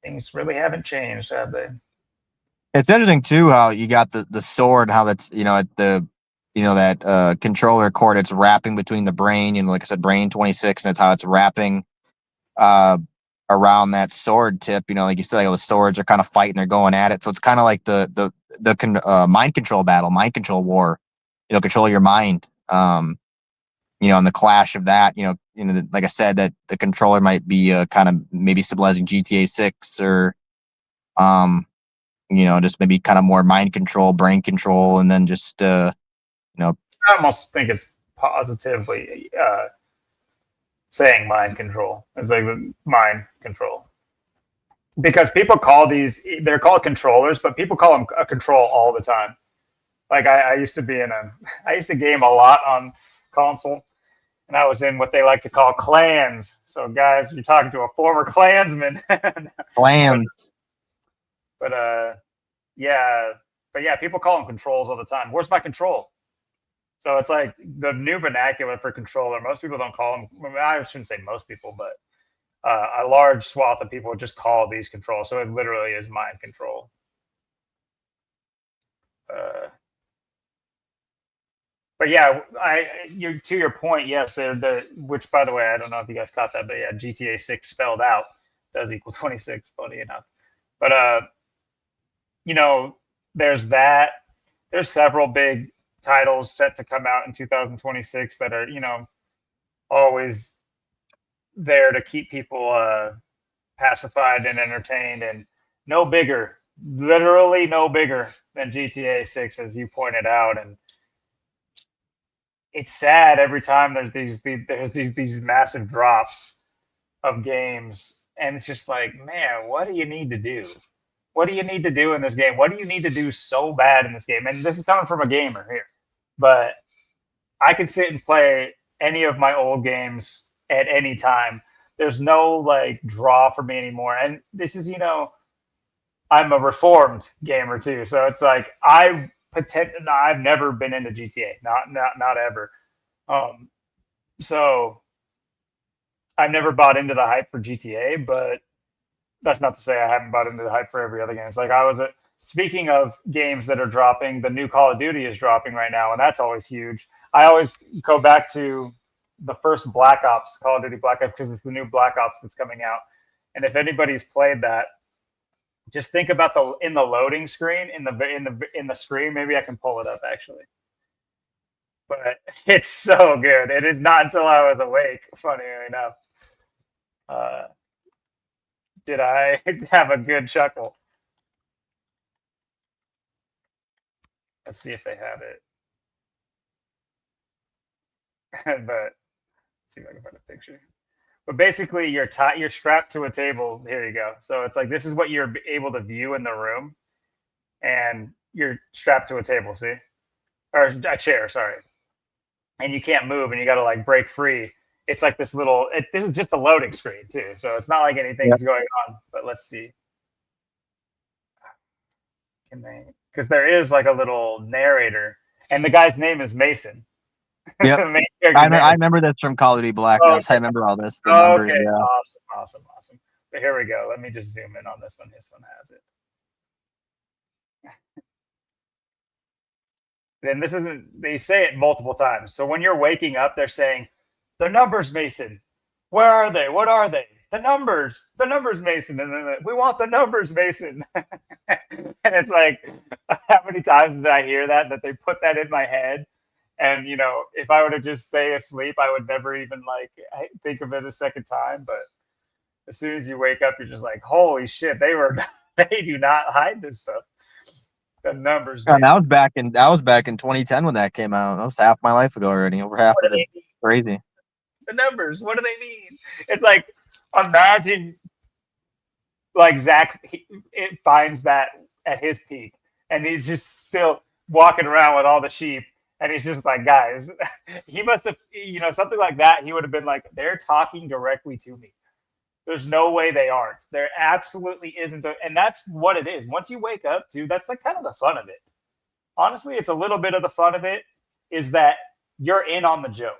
Things really haven't changed, have they? It's interesting too how you got the sword, how that's that controller cord, it's wrapping between the brain, like I said, brain 26, and that's how it's wrapping uh around that sword tip. Like you said, like the swords are kind of fighting, they're going at it. So it's kind of like the mind control battle, mind control war. Control your mind. And the clash of that. Like I said, that the controller might be kind of maybe symbolizing GTA 6 or just maybe kind of more mind control, brain control, and then just I almost think it's positively saying mind control. It's like mind control. Because people call they're called controllers, but people call them a control all the time. Like I used to be I used to game a lot on console, and I was in what they like to call clans. So guys, you're talking to a former clansman. plans. But yeah, people call them controls all the time. Where's my control? So it's like the new vernacular for controller. Most people don't call them. I shouldn't say most people, but a large swath of people just call these controls. So it literally is mind control. But yeah, to your point, yes, they're which by the way, I don't know if you guys caught that, but yeah, GTA 6 spelled out does equal 26, funny enough. But there's that. There's several big titles set to come out in 2026 that are, always there to keep people pacified and entertained, and no bigger, literally no bigger than GTA 6, as you pointed out. And it's sad every time there's these massive drops of games, and it's just like, man, what do you need to do? What do you need to do in this game? What do you need to do so bad in this game? And this is coming from a gamer here, but I can sit and play any of my old games at any time. There's no like draw for me anymore. And this is, I'm a reformed gamer too, so it's like I've never been into GTA, not ever. So I've never bought into the hype for GTA, but that's not to say I haven't bought into the hype for every other game. It's like speaking of games that are dropping, the new Call of Duty is dropping right now, and that's always huge. I always go back to the first Black Ops, Call of Duty Black Ops, because it's the new Black Ops that's coming out. And if anybody's played that, just think about in the loading screen in the screen. Maybe I can pull it up actually, but it's so good. It is not until I was awake. Funny enough, did I have a good chuckle? Let's see if they have it. But let's see if I can find a picture. But basically, you're strapped to a table. Here you go. So it's like this is what you're able to view in the room, and you're strapped to a table. See, or a chair. Sorry, and you can't move, and you got to like break free. It's like this little. This is just a loading screen too, so it's not like anything's going on. But let's see. Can they? Because there is like a little narrator, and the guy's name is Mason. Yep. The main character's name I is. remember this from Call of Duty Black Oh, Ops. I remember all this. The numbers. okay, Yeah. awesome. But here we go. Let me just zoom in on this one. This one has it. Then this isn't. They say it multiple times. So when you're waking up, they're saying, "The numbers, Mason. Where are they? What are they? The numbers, Mason. And then we want the numbers, Mason." And it's like, how many times did I hear that they put that in my head? And if I were to just stay asleep, I would never even like think of it a second time. But as soon as you wake up, you're just like, holy shit, they do not hide this stuff. The numbers, And Mason. that was back in 2010 when that came out. That was half my life ago already. Over half What do of it. they mean? Crazy. The numbers, what do they mean? It's like, imagine like Zach, it finds that at his peak, and he's just still walking around with all the sheep, and he's just like, guys, he must have, something like that. He would have been like, they're talking directly to me. There's no way they aren't. There absolutely isn't, and that's what it is. Once you wake up, too, that's like kind of the fun of it. Honestly, it's a little bit of the fun of it is that you're in on the joke.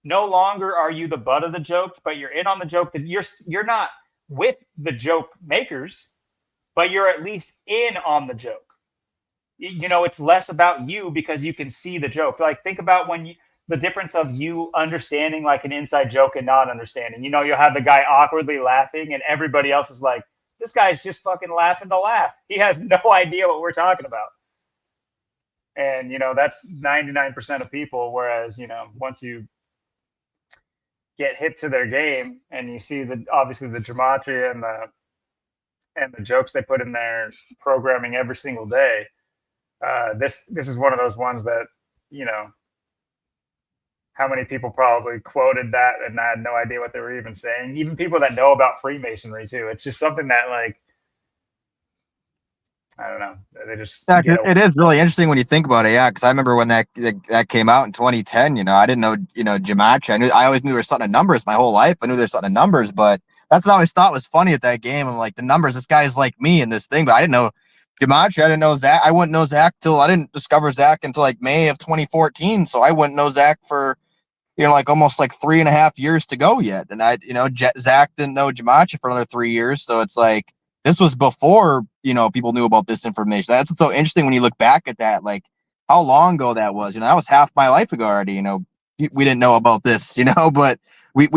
No longer are you the butt of the joke, but you're in on the joke. That you're not with the joke makers, but you're at least in on the joke. It's less about you because you can see the joke. Like think about the difference of you understanding like an inside joke and not understanding. You'll have the guy awkwardly laughing and everybody else is like, this guy's just fucking laughing to laugh. He has no idea what we're talking about. And that's 99% of people. Whereas once you get hit to their game and you see obviously the gematria and the jokes they put in their programming every single day. This is one of those ones that how many people probably quoted that and I had no idea what they were even saying. Even people that know about Freemasonry too. It's just something that like I don't know. They just Yeah, get away. it is really interesting when you think about it. Yeah, because I remember when that came out in 2010. I didn't know gematria. I always knew there was something in numbers my whole life. I knew there's something in numbers, but that's what I always thought was funny at that game. I'm like the numbers. This guy's like me in this thing, but I didn't know gematria. I didn't know Zach. I wouldn't know Zach till I didn't discover Zach until like May of 2014. So I wouldn't know Zach for like almost like 3.5 years to go yet. And Zach didn't know gematria for another 3 years. So it's like, this was before, people knew about this information. That's so interesting when you look back at that, like how long ago that was, that was half my life ago already, we didn't know about this, but we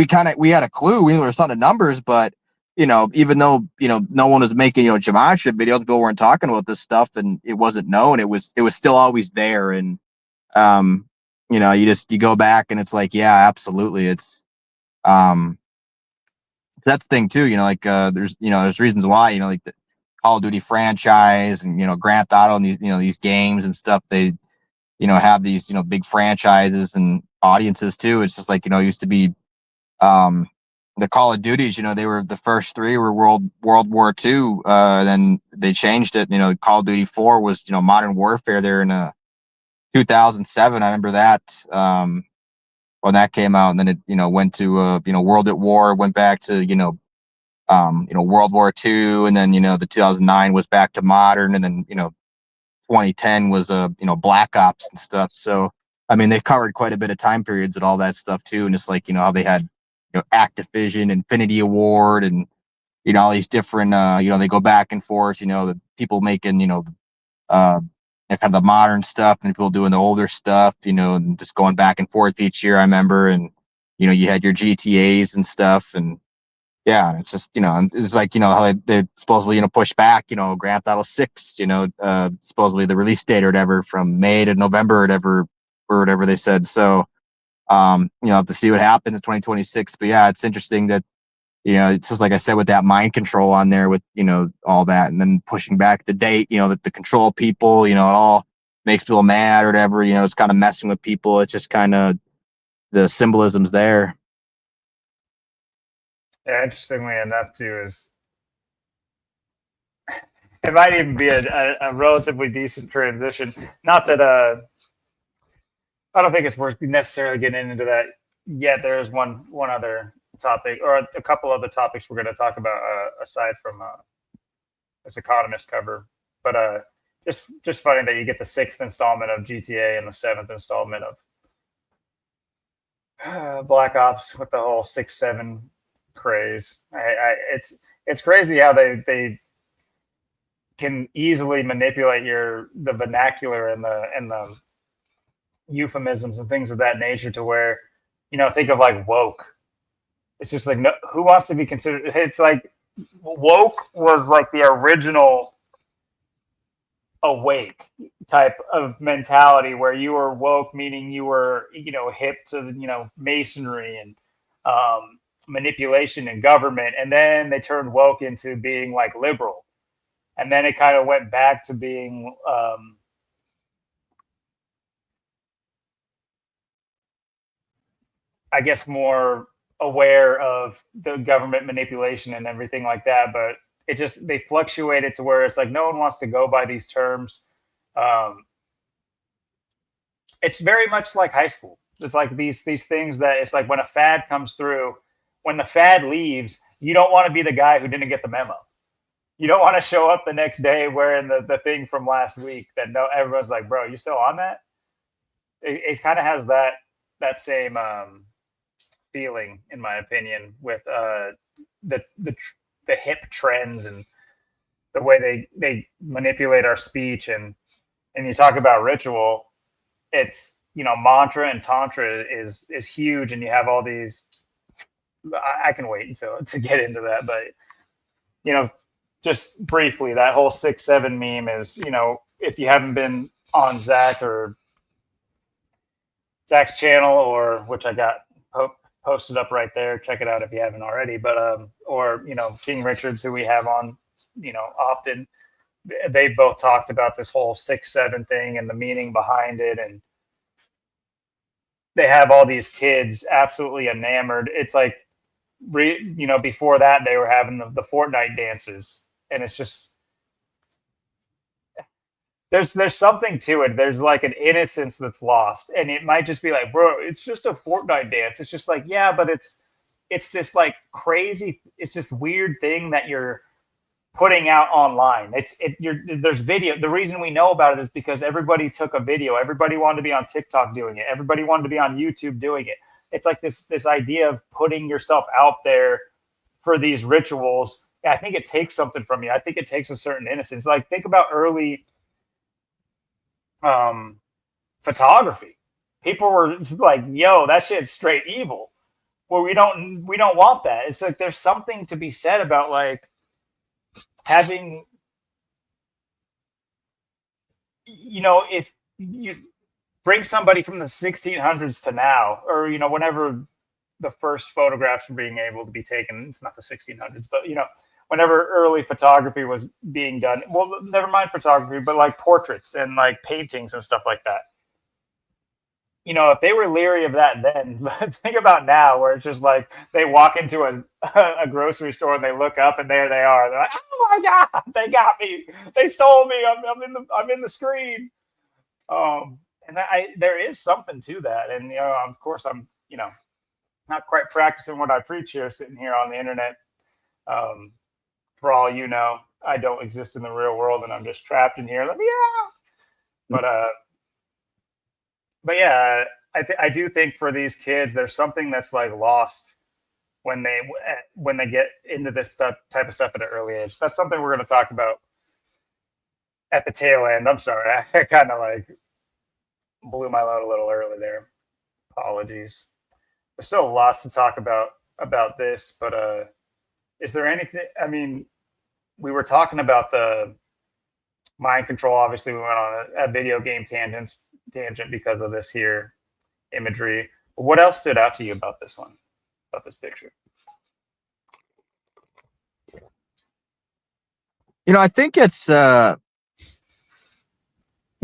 had a clue. We knew there was something numbers, but, even though, no one was making, gematria videos, people weren't talking about this stuff and it wasn't known. It was still always there. And, um, you go back and it's like, yeah, absolutely. It's, that's the thing too, like, there's reasons why, like the Call of Duty franchise and, Grand Theft Auto and these games and stuff, they, have these, big franchises and audiences too. It's just like, it used to be, the Call of Duties, they were the first three were World War II. Then they changed it. Call of Duty 4 was, Modern Warfare there in 2007. I remember that. When that came out, and then it went to World at War, went back to World War II, and then the 2009 was back to modern, and then 2010 was Black Ops and stuff. So I mean, they covered quite a bit of time periods and all that stuff too, and just like how they had Activision, Infinity Award, and all these different they go back and forth. The people making uh, kind of the modern stuff and people doing the older stuff, and just going back and forth each year. I remember, and you had your GTAs and stuff, and yeah, it's just it's like how they supposedly push back Grand Theft Auto 6, supposedly the release date or whatever from May to November or whatever they said. So have to see what happens in 2026. But yeah, it's interesting that it's just like I said with that mind control on there with, all that and then pushing back the date, that the control people, it all makes people mad or whatever, it's kind of messing with people. It's just kind of the symbolism's there. Yeah, interestingly enough, too, is it might even be a relatively decent transition. Not that I don't think it's worth necessarily getting into that yet. There is one other topic or a couple other topics we're going to talk about aside from this Economist cover. But just funny that you get the 6th installment of GTA and the 7th installment of Black Ops with the whole 6-7 craze. It's crazy how they can easily manipulate the vernacular and the euphemisms and things of that nature to where, think of like woke. It's just like, no, who wants to be considered? It's like woke was like the original awake type of mentality where you were woke, meaning you were, hip to, masonry and manipulation and government. And then they turned woke into being like liberal. And then it kind of went back to being, I guess, more aware of the government manipulation and everything like that. But they fluctuated to where it's like no one wants to go by these terms. It's very much like high school. It's like these things that it's like when a fad comes through, when the fad leaves, you don't want to be the guy who didn't get the memo. You don't want to show up the next day wearing the thing from last week that everyone's like, bro, you still on that? It kind of has that same feeling, in my opinion, with the hip trends and the way they manipulate our speech. And you talk about ritual, it's, mantra and tantra is huge, and you have all these. I can wait until to get into that, but just briefly, that whole 6-7 meme is, if you haven't been on Zach's channel, or which I got posted up right there, check it out if you haven't already. But or King Richards, who we have on, often, they both talked about this whole 6-7 thing and the meaning behind it, and they have all these kids absolutely enamored. It's like, before that they were having the Fortnite dances, and it's just there's something to it. There's like an innocence that's lost, and it might just be like, bro, it's just a Fortnite dance. It's just like, yeah, but it's this like crazy, it's this weird thing that you're putting out online. There's video. The reason we know about it is because everybody took a video. Everybody wanted to be on TikTok doing it. Everybody wanted to be on YouTube doing it. It's like this idea of putting yourself out there for these rituals. I think it takes something from you. I think it takes a certain innocence. Like, think about early photography. People were like, yo, that shit's straight evil. Well, we don't want that. It's like there's something to be said about like having, if you bring somebody from the 1600s to now, or whenever the first photographs were being able to be taken, it's not the 1600s, but whenever early photography was being done, well, never mind photography, but like portraits and like paintings and stuff like that. If they were leery of that then, think about now, where it's just like they walk into a grocery store and they look up and there they are. They're like, oh my God, they got me. They stole me. I'm in the screen. And there is something to that. And, of course I'm, not quite practicing what I preach here, sitting here on the internet. For all you know, I don't exist in the real world, and I'm just trapped in here. Let me out. But yeah, I do think for these kids, there's something that's like lost when they get into this type of stuff at an early age. That's something we're going to talk about at the tail end. I'm sorry, I kind of like blew my load a little early there. Apologies. There's still lots to talk about this, but is there anything? I mean, we were talking about the mind control. Obviously, we went on a video game tangent because of this here imagery. What else stood out to you about this one, about this picture? I think it's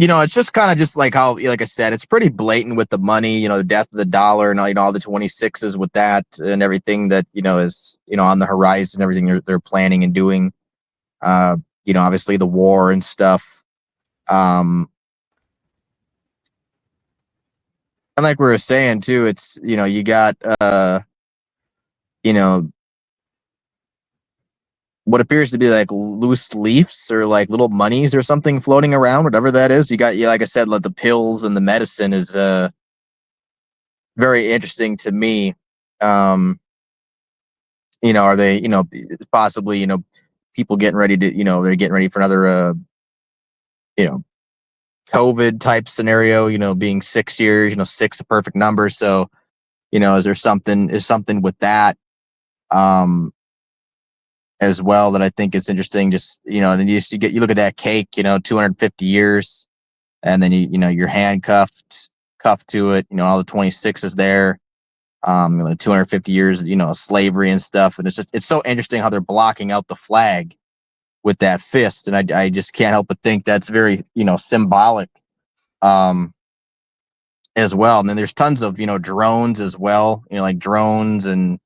it's just kind of just like how, like I said, it's pretty blatant with the money, the death of the dollar and all the 26s with that and everything that, is, on the horizon, everything they're planning and doing. Obviously the war and stuff. And like we were saying too, it's, you got, what appears to be like loose leaves or like little monies or something floating around, whatever that is. You got, like I said, like the pills and the medicine is very interesting to me. Are they, possibly, people getting ready to, they're getting ready for another, you know, COVID type scenario, being 6 years, six a perfect number. So, is something with that, um, as well that I think is interesting. Just, then you look at that cake, 250 years, and then you're cuffed to it, all the 26 is there. 250 years, of slavery and stuff. And it's so interesting how they're blocking out the flag with that fist. And I just can't help but think that's very, symbolic, as well. And then there's tons of, drones as well, like drones and,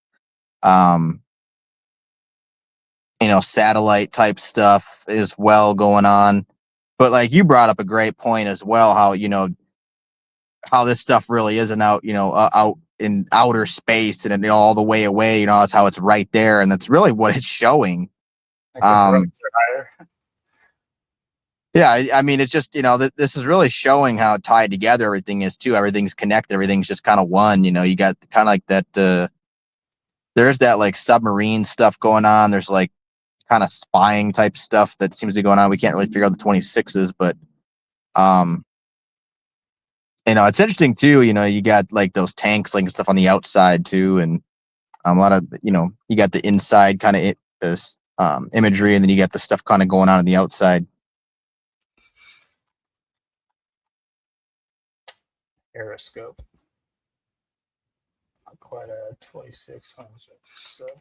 um, satellite type stuff as well going on. But like you brought up a great point as well, how this stuff really isn't out in outer space and all the way away. That's how it's right there, and that's really what it's showing. Like the drones are higher. Yeah, I mean, it's just this is really showing how tied together everything is too. Everything's connected. Everything's just kind of one. You got kind of like that. There's that like submarine stuff going on. There's like kind of spying type stuff that seems to be going on. We can't really figure out the 26s, but um, it's interesting too. You got like those tanks like and stuff on the outside too, and a lot of you got the inside kind of this imagery, and then you got the stuff kind of going on the outside. Periscope. Not quite a 26 submarine.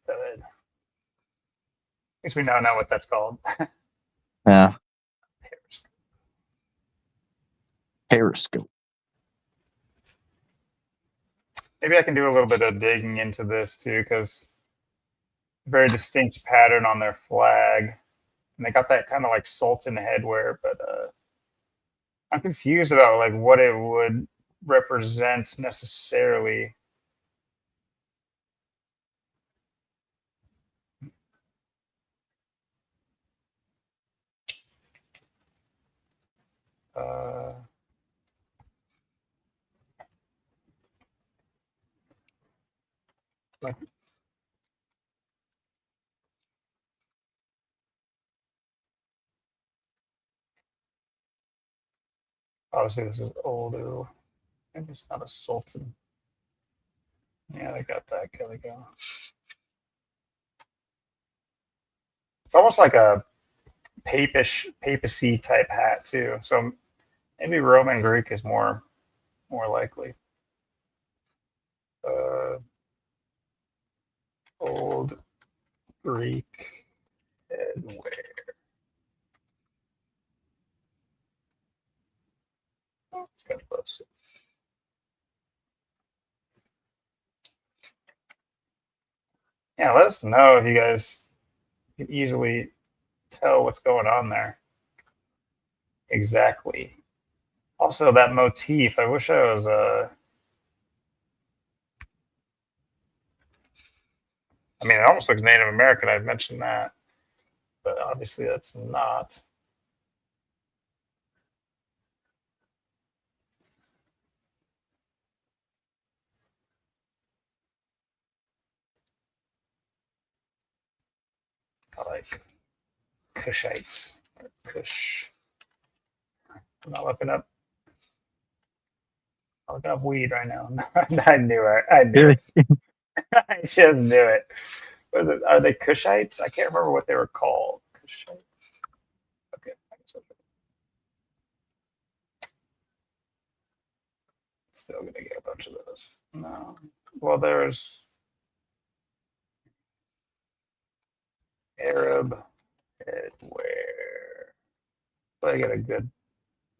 At least we now know what that's called. Yeah, Periscope. periscope. Maybe I can do a little bit of digging into this too, because very distinct pattern on their flag, and they got that kind of like Sultan headwear, but I'm confused about like what it would represent necessarily. Uh, like obviously this is older. Maybe it's not a Sultan. Yeah, they got that. There we go. It's almost like a papacy type hat too. So maybe Roman Greek is more likely. Uh, Old Greek headwear. Oh, it's kind of close. Yeah, let us know if you guys can easily tell what's going on there. Exactly. Also, that motif. I wish I was. I mean, it almost looks Native American. I've mentioned that, but obviously that's not. I like Kushites or Kush. I'm not looking up. I'm looking up weed right now. I knew it. I knew it. I just knew it. Was it? Are they Kushites? I can't remember what they were called. Kushite. Okay. Still gonna get a bunch of those. No. Well, there's Arab headwear. But I get a good.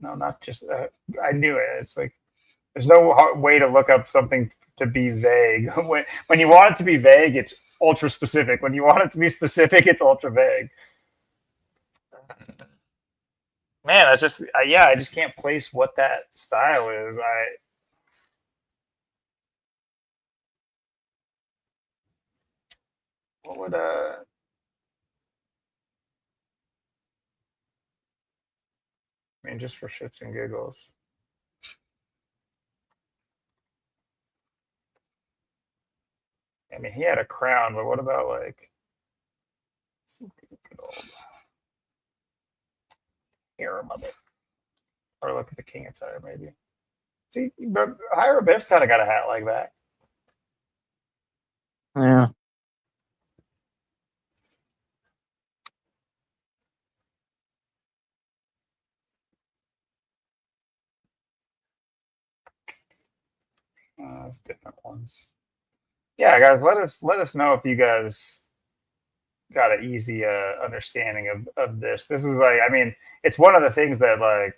No, not just that. I knew it. It's like there's no way to look up something to be vague. When you want it to be vague, it's ultra specific. When you want it to be specific, it's ultra vague. Man, that's just yeah. I just can't place what that style is. What would I mean, just for shits and giggles. I mean, he had a crown, but what about like good old harem of it? Or look at the king attire, maybe. See, but Hiram Biff's kind of got a hat like that. Yeah. Different ones. Yeah, guys, let us know if you guys got an easy understanding of this. This is like, I mean, it's one of the things that like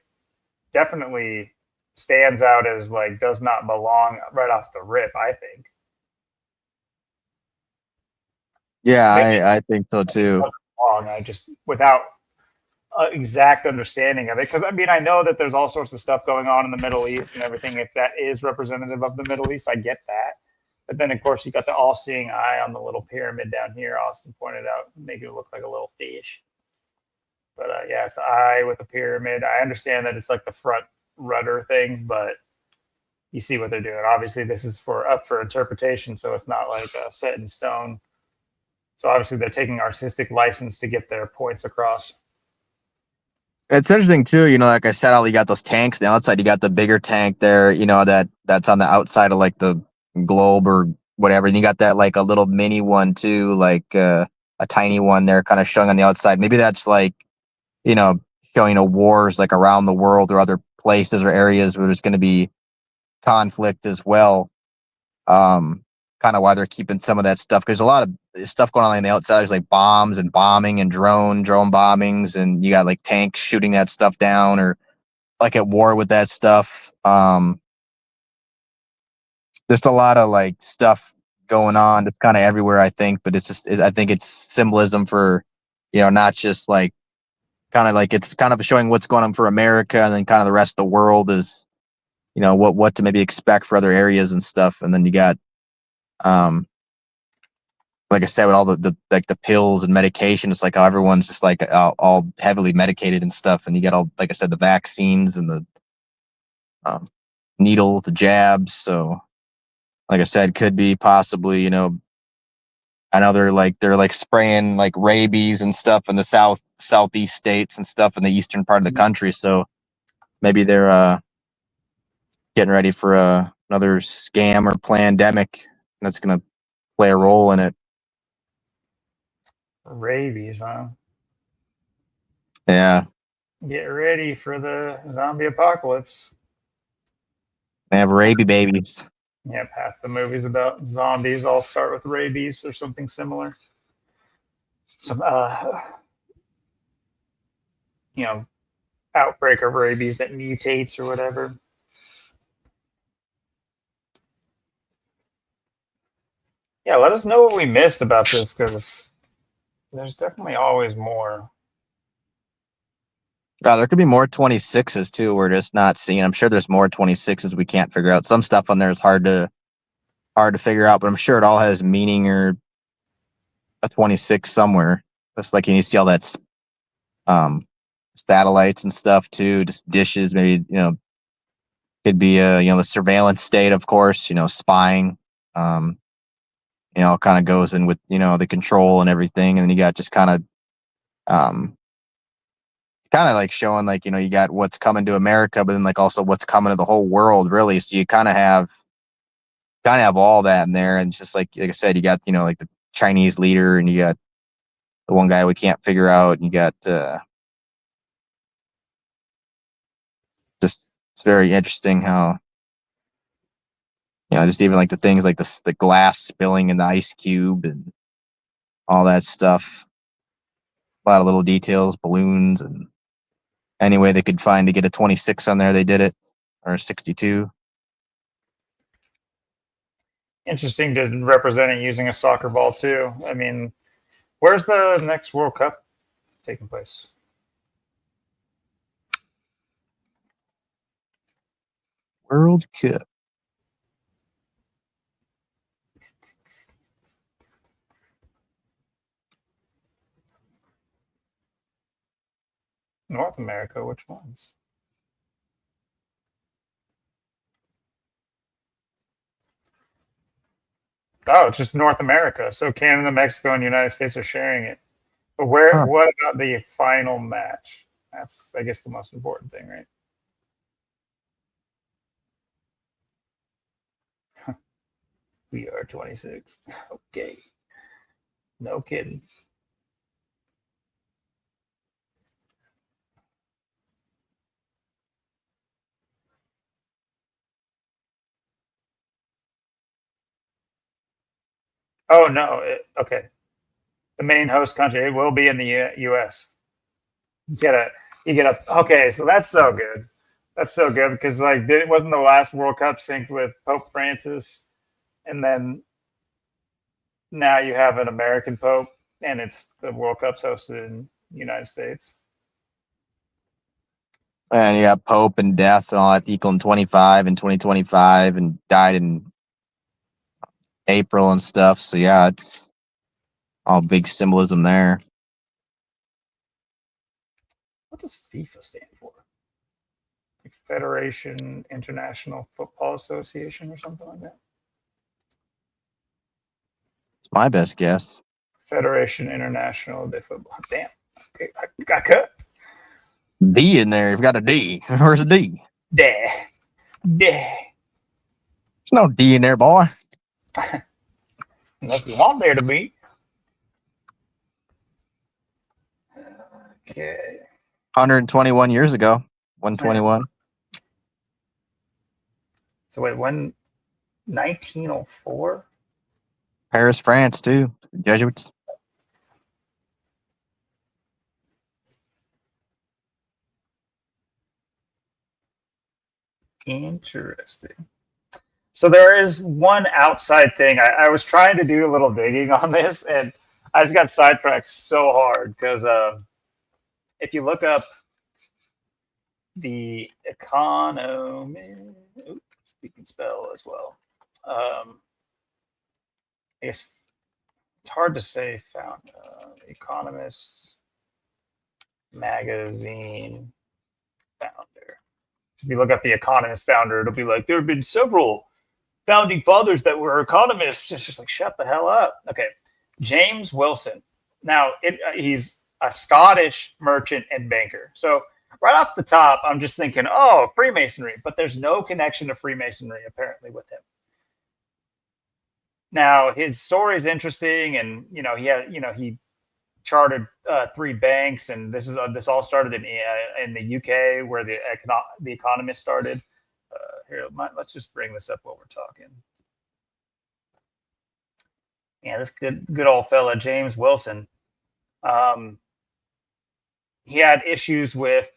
definitely stands out as like does not belong right off the rip. I think. Yeah, Maybe I think so it too. doesn't belong. I just without exact understanding of it, because I mean, I know that there's all sorts of stuff going on in the Middle East and everything. If that is representative of the Middle East, I get that. But then, of course, you got the all-seeing eye on the little pyramid down here. Austin pointed out, make it look like a little fish. But yeah, it's an eye with a pyramid. I understand that it's like the front rudder thing, but you see what they're doing. Obviously, this is for up for interpretation, so it's not like set in stone. So obviously, they're taking artistic license to get their points across. It's interesting too, like I said, how you got those tanks on the outside. You got the bigger tank there, that's on the outside of like the globe or whatever. And you got that like a little mini one too, like a tiny one there kind of showing on the outside. Maybe that's like, showing wars like around the world or other places or areas where there's going to be conflict as well. Um, Kind of why they're keeping some of that stuff, because there's a lot of stuff going on the outside. There's like bombs and bombing and drone bombings, and you got like tanks shooting that stuff down or like at war with that stuff. Just a lot of like stuff going on. It's kind of everywhere, I think, but I think it's symbolism for, not just like kind of like it's kind of showing what's going on for America, and then kind of the rest of the world is, what to maybe expect for other areas and stuff. And then you got, um, like I said, with all the like the pills and medication, it's like how everyone's just like all heavily medicated and stuff. And you get all, like I said, the vaccines and the um, needle, the jabs. So, like I said, could be possibly, I know they're like spraying like rabies and stuff in the southeast states and stuff in the eastern part of the country. So maybe they're getting ready for another scam or pandemic that's gonna play a role in it. Rabies, huh? Yeah, Get ready for the zombie apocalypse. they have rabies babies. Yep, half the movies about zombies all start with rabies or something similar. Some, you know, outbreak of rabies that mutates or whatever. Yeah, let us know what we missed about this because there's definitely always more. There could be more 26s too. We're just not seeing. I'm sure there's more 26s we can't figure out. Some stuff on there is hard to figure out, but I'm sure it all has meaning or a 26 somewhere. Just like you see all that um satellites and stuff too, just dishes, maybe, could be the surveillance state, of course, spying. Um, kind of goes in with, the control and everything. And then you got just um kind of like showing like, you got what's coming to America, but then like also what's coming to the whole world, really. So you kind of have all that in there. And it's just like I said, you got, like the Chinese leader, and you got the one guy we can't figure out, and you got just, it's very interesting how, just even like the things like the glass spilling in the ice cube and all that stuff. A lot of little details, balloons, and any way they could find to get a 26 on there, they did it, or a 62. Interesting to represent it using a soccer ball too. I mean, where's the next World Cup taking place? World Cup. North America, which ones? Oh, it's just North America. So Canada, Mexico, and the United States are sharing it. But where? Huh. What about the final match? That's, I guess, the most important thing, right? We are 26. Okay. No kidding. Oh no. Okay. The main host country, it will be in the U.S. You get a, you get a. Okay, so that's so good. That's so good because like, wasn't the last World Cup synced with Pope Francis, and then now you have an American Pope, and it's the World Cup's hosted in the United States. And you got Pope and death and all that equal in 25 and 2025 and died in April and stuff. So yeah, it's all big symbolism there. What does FIFA stand for? Like Federation International Football Association or something like that. It's my best guess. Federation International de Football. Damn. Okay, I got cut. D in there. You've got a D. Where's a D? Dah. Dah. There's no D in there, boy. Unless you want there to be. Okay. 121 years ago. 121. So wait, when 1904? Paris, France, too. Jesuits. Interesting. So there is one outside thing. I was trying to do a little digging on this, and I just got sidetracked so hard because if you look up the economy, oops, we can spell as well. I guess it's hard to say. Found Economist magazine founder. So if you look up the Economist founder, it'll be like there have been several founding fathers that were economists. It's just like shut the hell up. Okay, James Wilson. Now he's a Scottish merchant and banker. So right off the top, I'm just thinking, oh, Freemasonry, but there's no connection to Freemasonry apparently with him. Now his story is interesting, and he chartered three banks, and this all started in the UK where the Economist started. Here, let's just bring this up while we're talking. Yeah, this good old fella James Wilson. He had issues with.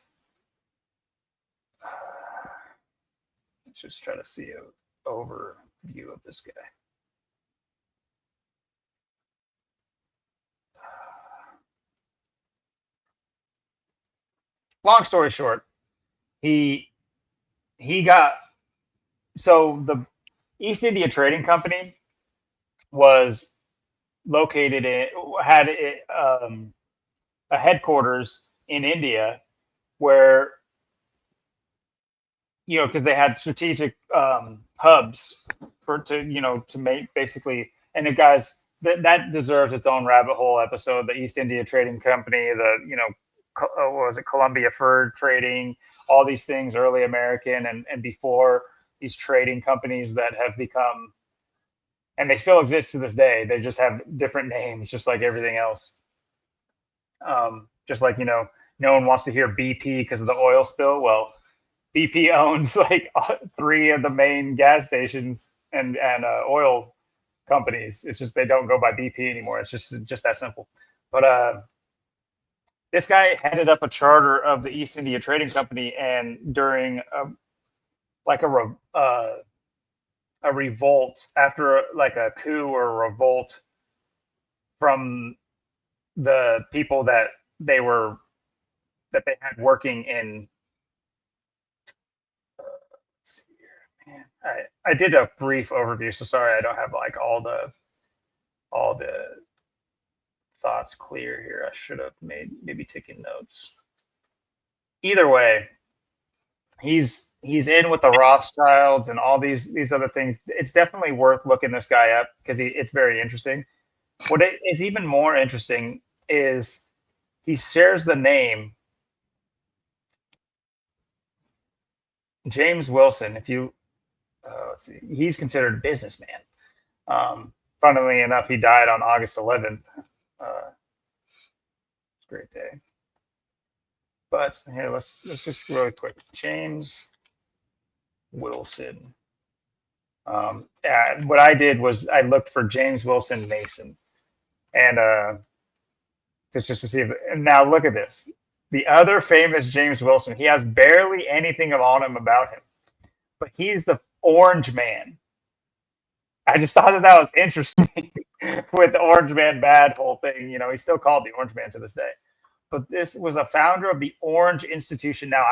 Let's just try to see an overview of this guy. Long story short, he got the East India Trading Company was located had a headquarters in India where because they had strategic hubs to make basically, and the guys that deserves its own rabbit hole episode. The East India Trading Company, what was it, Columbia Fur Trading, all these things, early American and before, these trading companies that have become, and they still exist to this day. They just have different names, just like everything else. Just like no one wants to hear BP because of the oil spill. Well, BP owns like three of the main gas stations and oil companies. It's just they don't go by BP anymore. It's just that simple. But this guy headed up a charter of the East India Trading Company, and during a revolt, after like a coup or a revolt from the people that they had working in. Let's see here, man. I did a brief overview, so sorry I don't have like all the thoughts clear here. I should have maybe taken notes. Either way, he's in with the Rothschilds and all these other things. It's definitely worth looking this guy up because it's very interesting. What is even more interesting is he shares the name James Wilson. If you let's see, he's considered a businessman. Funnily enough, he died on August 11th. It's a great day. But here, let's just really quick. James Wilson. And what I did was I looked for James Wilson Mason, and just to see if. And now look at this. The other famous James Wilson. He has barely anything on him about him, but he's the Orange Man. I just thought that was interesting with the Orange Man bad whole thing. You know, he's still called the Orange Man to this day. But this was a founder of the Orange Institution. Now,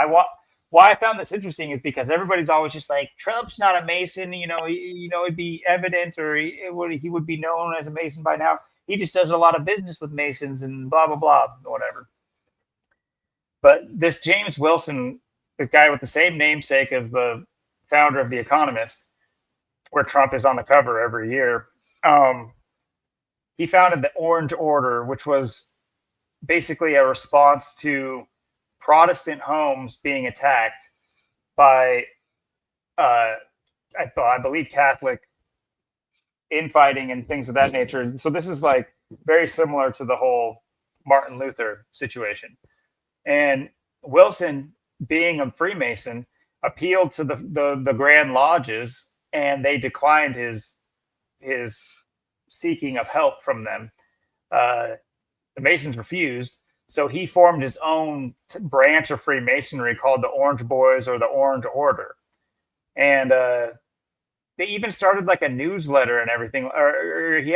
why I found this interesting is because everybody's always just like, Trump's not a Mason. It'd be evident, or he would be known as a Mason by now. He just does a lot of business with Masons and blah blah blah, whatever. But this James Wilson, the guy with the same namesake as the founder of The Economist, where Trump is on the cover every year, he founded the Orange Order, which was basically a response to Protestant homes being attacked by, I believe, Catholic infighting and things of that nature. So this is like very similar to the whole Martin Luther situation. And Wilson, being a Freemason, appealed to the Grand Lodges, and they declined his seeking of help from them. The Masons refused, so he formed his own branch of Freemasonry called the Orange Boys or the Orange Order, and they even started like a newsletter and everything. Or he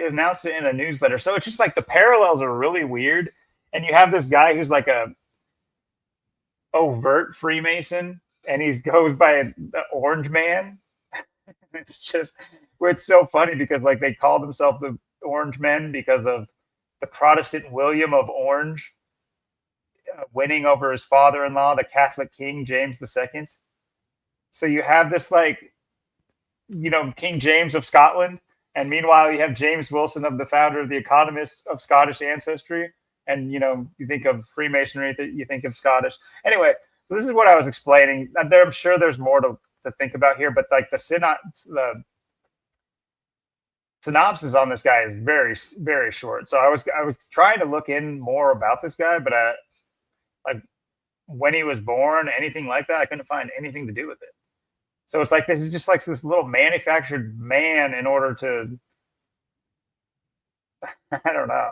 announced it in a newsletter. So it's just like the parallels are really weird. And you have this guy who's like a overt Freemason, and he goes by the Orange Man. It's so funny because like they call themselves the Orange Men because of the Protestant William of Orange winning over his father-in-law, the Catholic King James II. So you have this like, King James of Scotland, and meanwhile you have James Wilson, of the founder of The Economist, of Scottish ancestry. And you think of Freemasonry, you think of Scottish. Anyway, so this is what I was explaining. I'm sure there's more to think about here, but like the synopsis on this guy is very, very short. So I was trying to look in more about this guy, but like when he was born, anything like that, I couldn't find anything to do with it. So it's like there's just like this little manufactured man in order to, I don't know.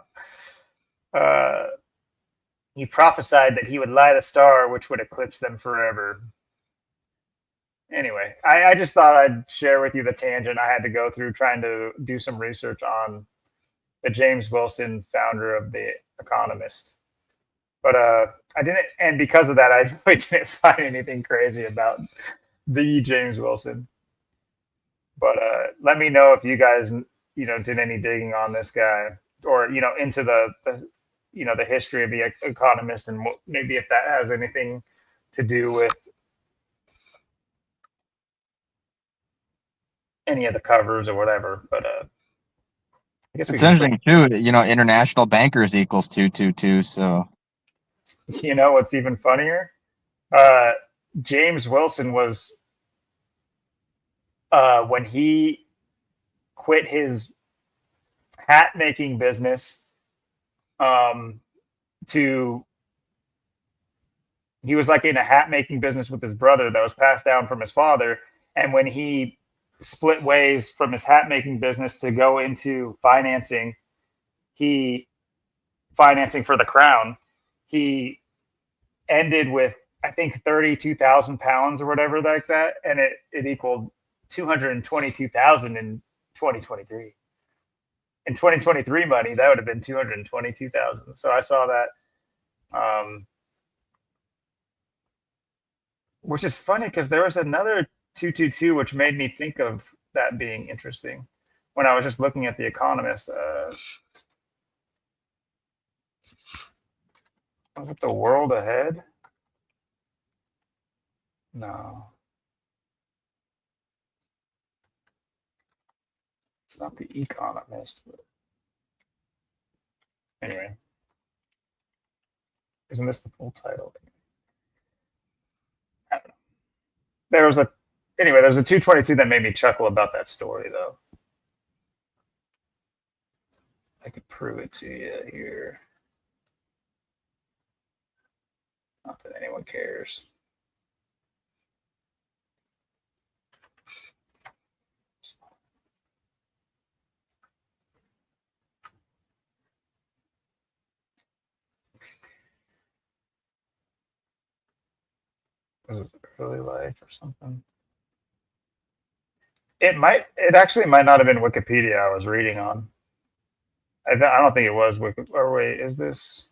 He prophesied that he would light a star which would eclipse them forever. Anyway, I just thought I'd share with you the tangent I had to go through trying to do some research on the James Wilson, founder of The Economist. But I didn't, and because of that, I really didn't find anything crazy about the James Wilson. But let me know if you guys, did any digging on this guy, or into the history of The Economist, and maybe if that has anything to do with any of the covers or whatever. But I guess it's interesting too. International bankers equals 222. So what's even funnier? James Wilson was when he quit his hat making business. He was like in a hat making business with his brother that was passed down from his father, and when he split ways from his hat making business to go into financing for the crown, he ended with, I think, 32,000 pounds or whatever like that, and it equaled 222,000 in 2023. In 2023 money, that would have been 222,000. So I saw that, which is funny because there was another 222, which made me think of that being interesting when I was just looking at The Economist. Was it The World Ahead? No, it's not the Economist. But anyway, isn't this the full title? I don't know. There was a anyway. There's a 222 that made me chuckle about that story, though. I could prove it to you here. Not that anyone cares. Was it early life or something? It might. It actually might not have been Wikipedia I was reading on. I don't think it was Wiki. Or wait, is this?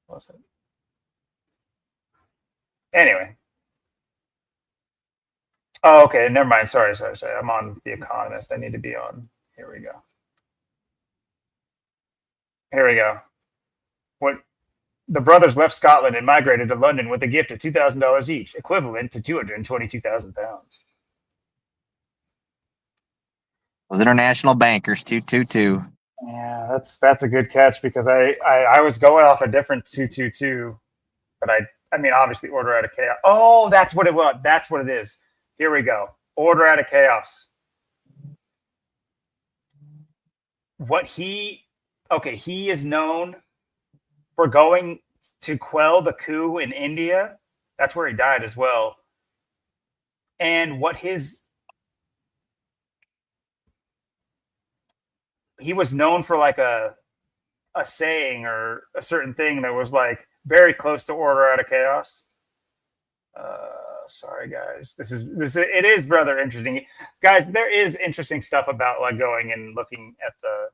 Was it? Anyway. Oh, okay. Never mind. Sorry. I'm on The Economist. I need to be on. Here we go. Here we go. What the brothers left Scotland and migrated to London with a gift of $2,000 each, equivalent to 222,000 pounds. Those international bankers, 222. Yeah, that's a good catch because I was going off a different 222, but I mean obviously order out of chaos. Oh, that's what it was. That's what it is. Here we go. Order out of chaos. What he okay, he is known for going to quell the coup in India. That's where he died as well. And what he was known for like a saying or a certain thing that was like very close to order out of chaos. Sorry guys, this it is rather interesting, guys. There is interesting stuff about like going and looking at the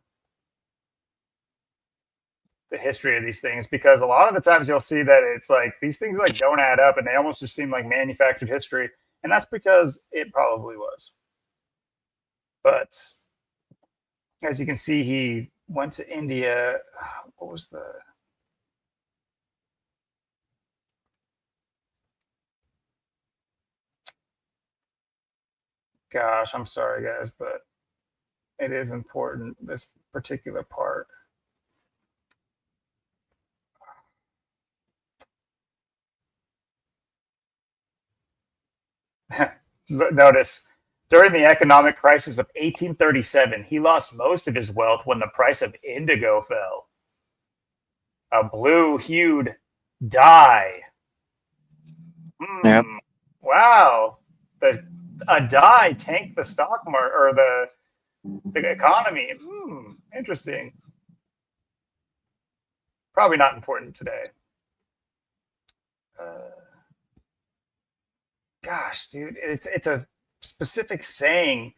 history of these things because a lot of the times you'll see that it's like these things like don't add up and they almost just seem like manufactured history, and that's because it probably was. But as you can see, he went to India. What was the gosh, I'm sorry guys, but it is important, this particular part. Notice, during the economic crisis of 1837, he lost most of his wealth when the price of indigo fell. A blue hued dye. Yep. Wow. A dye tanked the stock market or the economy. Interesting. Probably not important today. Gosh, dude, it's a specific saying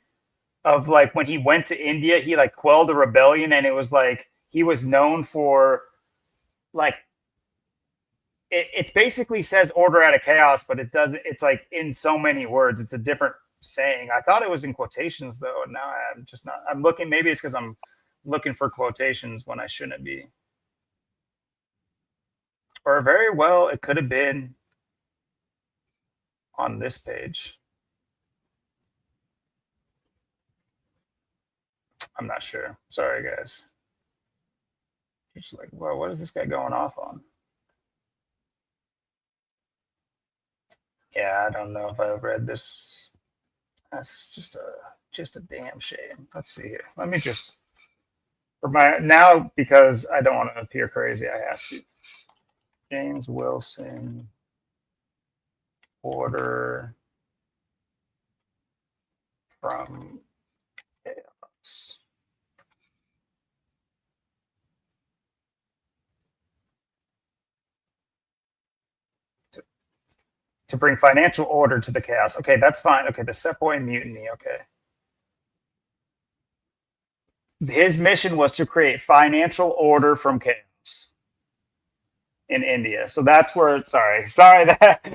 of like when he went to India, he like quelled a rebellion, and it was like he was known for like it's basically says order out of chaos, but it doesn't. It's like in so many words, it's a different saying. I thought it was in quotations though, and now I'm just not. I'm looking. Maybe it's because I'm looking for quotations when I shouldn't be. Or very well, it could have been on this page. I'm not sure. Sorry, guys. It's like, well, what is this guy going off on? Yeah, I don't know if I've read this. That's just a damn shame. Let's see here. Let me just for my now because I don't want to appear crazy. I have to. James Wilson order from chaos. To bring financial order to the chaos. Okay, that's fine. Okay, the Sepoy Mutiny. Okay. His mission was to create financial order from chaos in India. So that's where. Sorry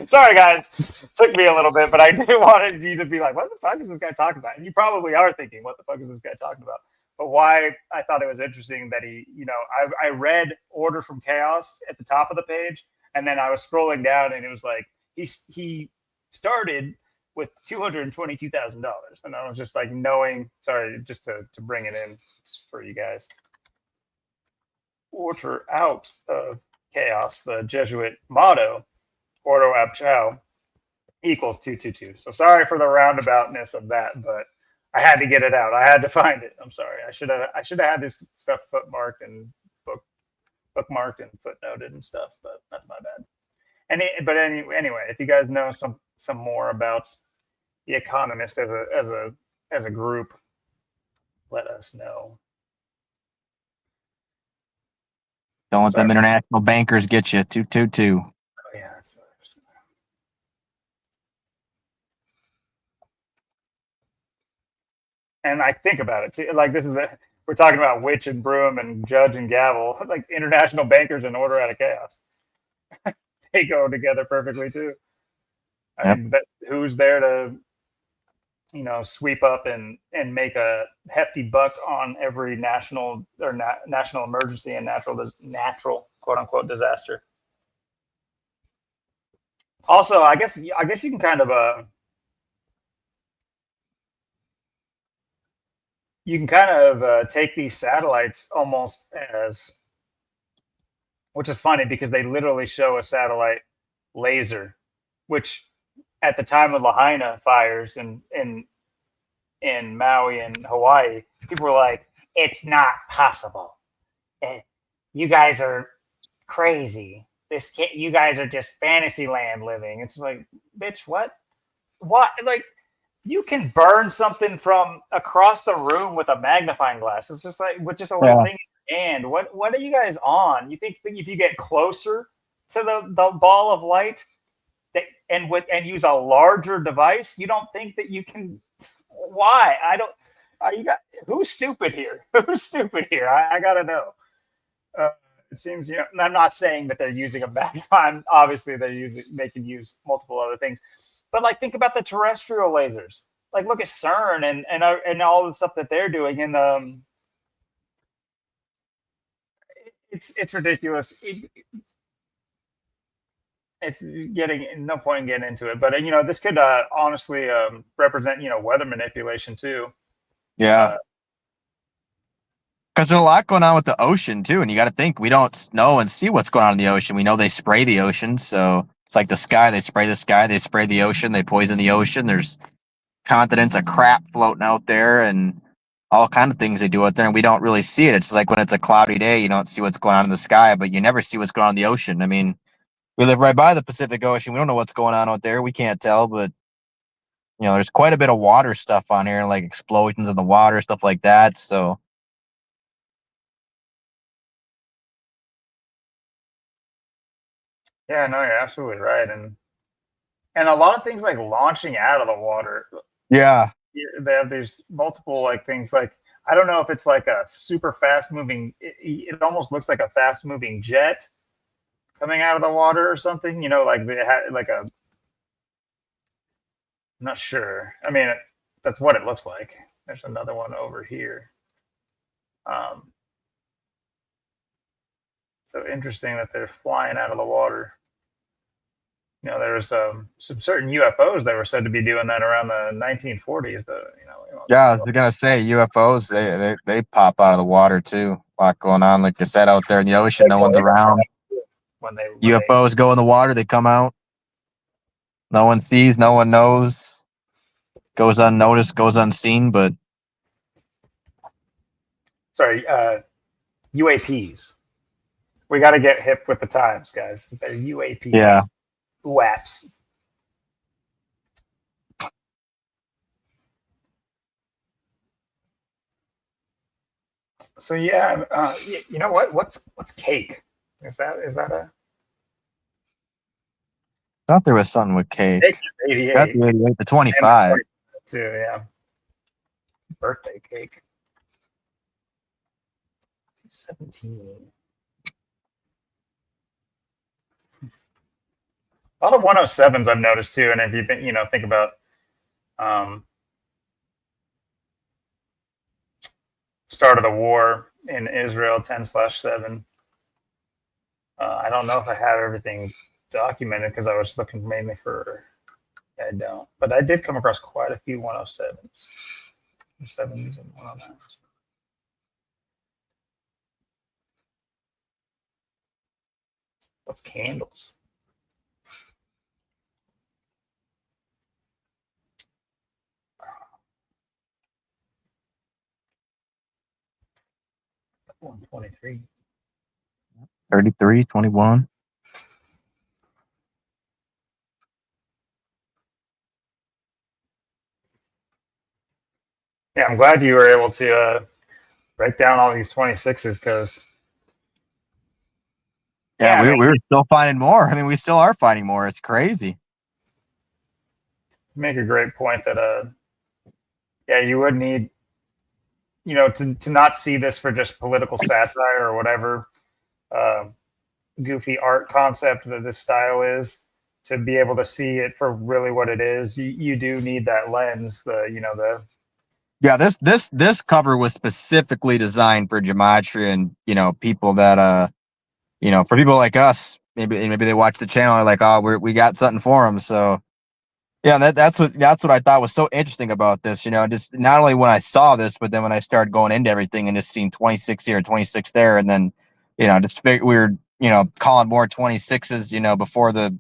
guys. Took me a little bit, but I do want you to be like, what the fuck is this guy talking about? And you probably are thinking, what the fuck is this guy talking about? But why I thought it was interesting that he, I read Order from Chaos at the top of the page, and then I was scrolling down, and it was like he started with $222,000, and I was just like knowing. Sorry, just to bring it in for you guys. Order out of chaos. The Jesuit motto, "Ordo ab chao," equals 222. So sorry for the roundaboutness of that, but I had to get it out. I had to find it. I'm sorry. I should have had this stuff footmarked and bookmarked and footnoted and stuff, but that's my bad. Anyway, if you guys know some more about the Economist as a group, let us know. Don't let them international bankers get you. 222. Oh yeah, that's what I was saying. And I think about it too. Like we're talking about witch and broom and judge and gavel, like international bankers and order out of chaos. They go together perfectly too. I mean, who's there to sweep up and make a hefty buck on every national or national emergency and natural quote unquote disaster? Also, I guess you can kind of take these satellites almost as, which is funny because they literally show a satellite laser, which at the time of Lahaina fires in Maui and Hawaii, people were like, "It's not possible. You guys are crazy. You guys are just fantasy land living." It's like, bitch, what? What? Like, you can burn something from across the room with a magnifying glass. It's just like with just a little thing in your hand. What are you guys on? You think if you get closer to the ball of light and use a larger device, you don't think that you can? Why? I don't. Who's stupid here? Who's stupid here? I gotta know. It seems I'm not saying that they're using a magnifying. Obviously, they can use multiple other things. But like, think about the terrestrial lasers. Like, look at CERN and all the stuff that they're doing. And it's ridiculous. It's getting no point in getting into it. But this could honestly represent weather manipulation too. Yeah. Because there's a lot going on with the ocean too, and you got to think we don't know and see what's going on in the ocean. We know they spray the ocean, so it's like the sky. They spray the sky, they spray the ocean, they poison the ocean. There's continents of crap floating out there, and all kind of things they do out there, and we don't really see it. It's like when it's a cloudy day, you don't see what's going on in the sky, but you never see what's going on in the ocean. I mean, we live right by the Pacific Ocean. We don't know what's going on out there. We can't tell, but there's quite a bit of water stuff on here, like explosions in the water, stuff like that. So. Yeah, no, you're absolutely right, and a lot of things like launching out of the water. Yeah. They have these multiple like things. Like, I don't know if it's like a super fast moving. It almost looks like a fast moving jet coming out of the water or something. Like they had like a. I'm not sure. I mean, that's what it looks like. There's another one over here. So interesting that they're flying out of the water. There was some certain UFOs that were said to be doing that around the 1940s. But yeah, I was gonna say UFOs. They pop out of the water too. A lot going on, like you said, out there in the ocean. No one's around. When UFOs go in the water, they come out. No one sees, no one knows. Goes unnoticed, goes unseen. But sorry, UAPs. We got to get hip with the times, guys. They're UAPs. Yeah. UAPs. So yeah, you know what? What's cake? Is that a? I thought there was something with cake. Cake is 88. Got the 88, the 25. Too, yeah. Birthday cake. 17. A lot of 107s I've noticed too, and if you think about start of the war in Israel 10/7. I don't know if I have everything documented because I was looking mainly for. I don't, but I did come across quite a few 107s, 70s, and 109s. What's candles? $123. 33, 21. Yeah, I'm glad you were able to break down all these 26s because, Yeah, yeah, I we mean, we were still finding more. I mean, we still are finding more. It's crazy. you make a great point that, yeah, you would need, to not see this for just political satire or whatever uh, goofy art concept that this style is. To be able to see it for really what it is, you do need that lens. The Yeah, this cover was specifically designed for gematria and people that for people like us. Maybe they watch the channel and are like, oh, we got something for them. So yeah, that's what I thought was so interesting about this. Just not only when I saw this, but then when I started going into everything and just seeing 26 here, 26 there, and then we were calling more 26s before the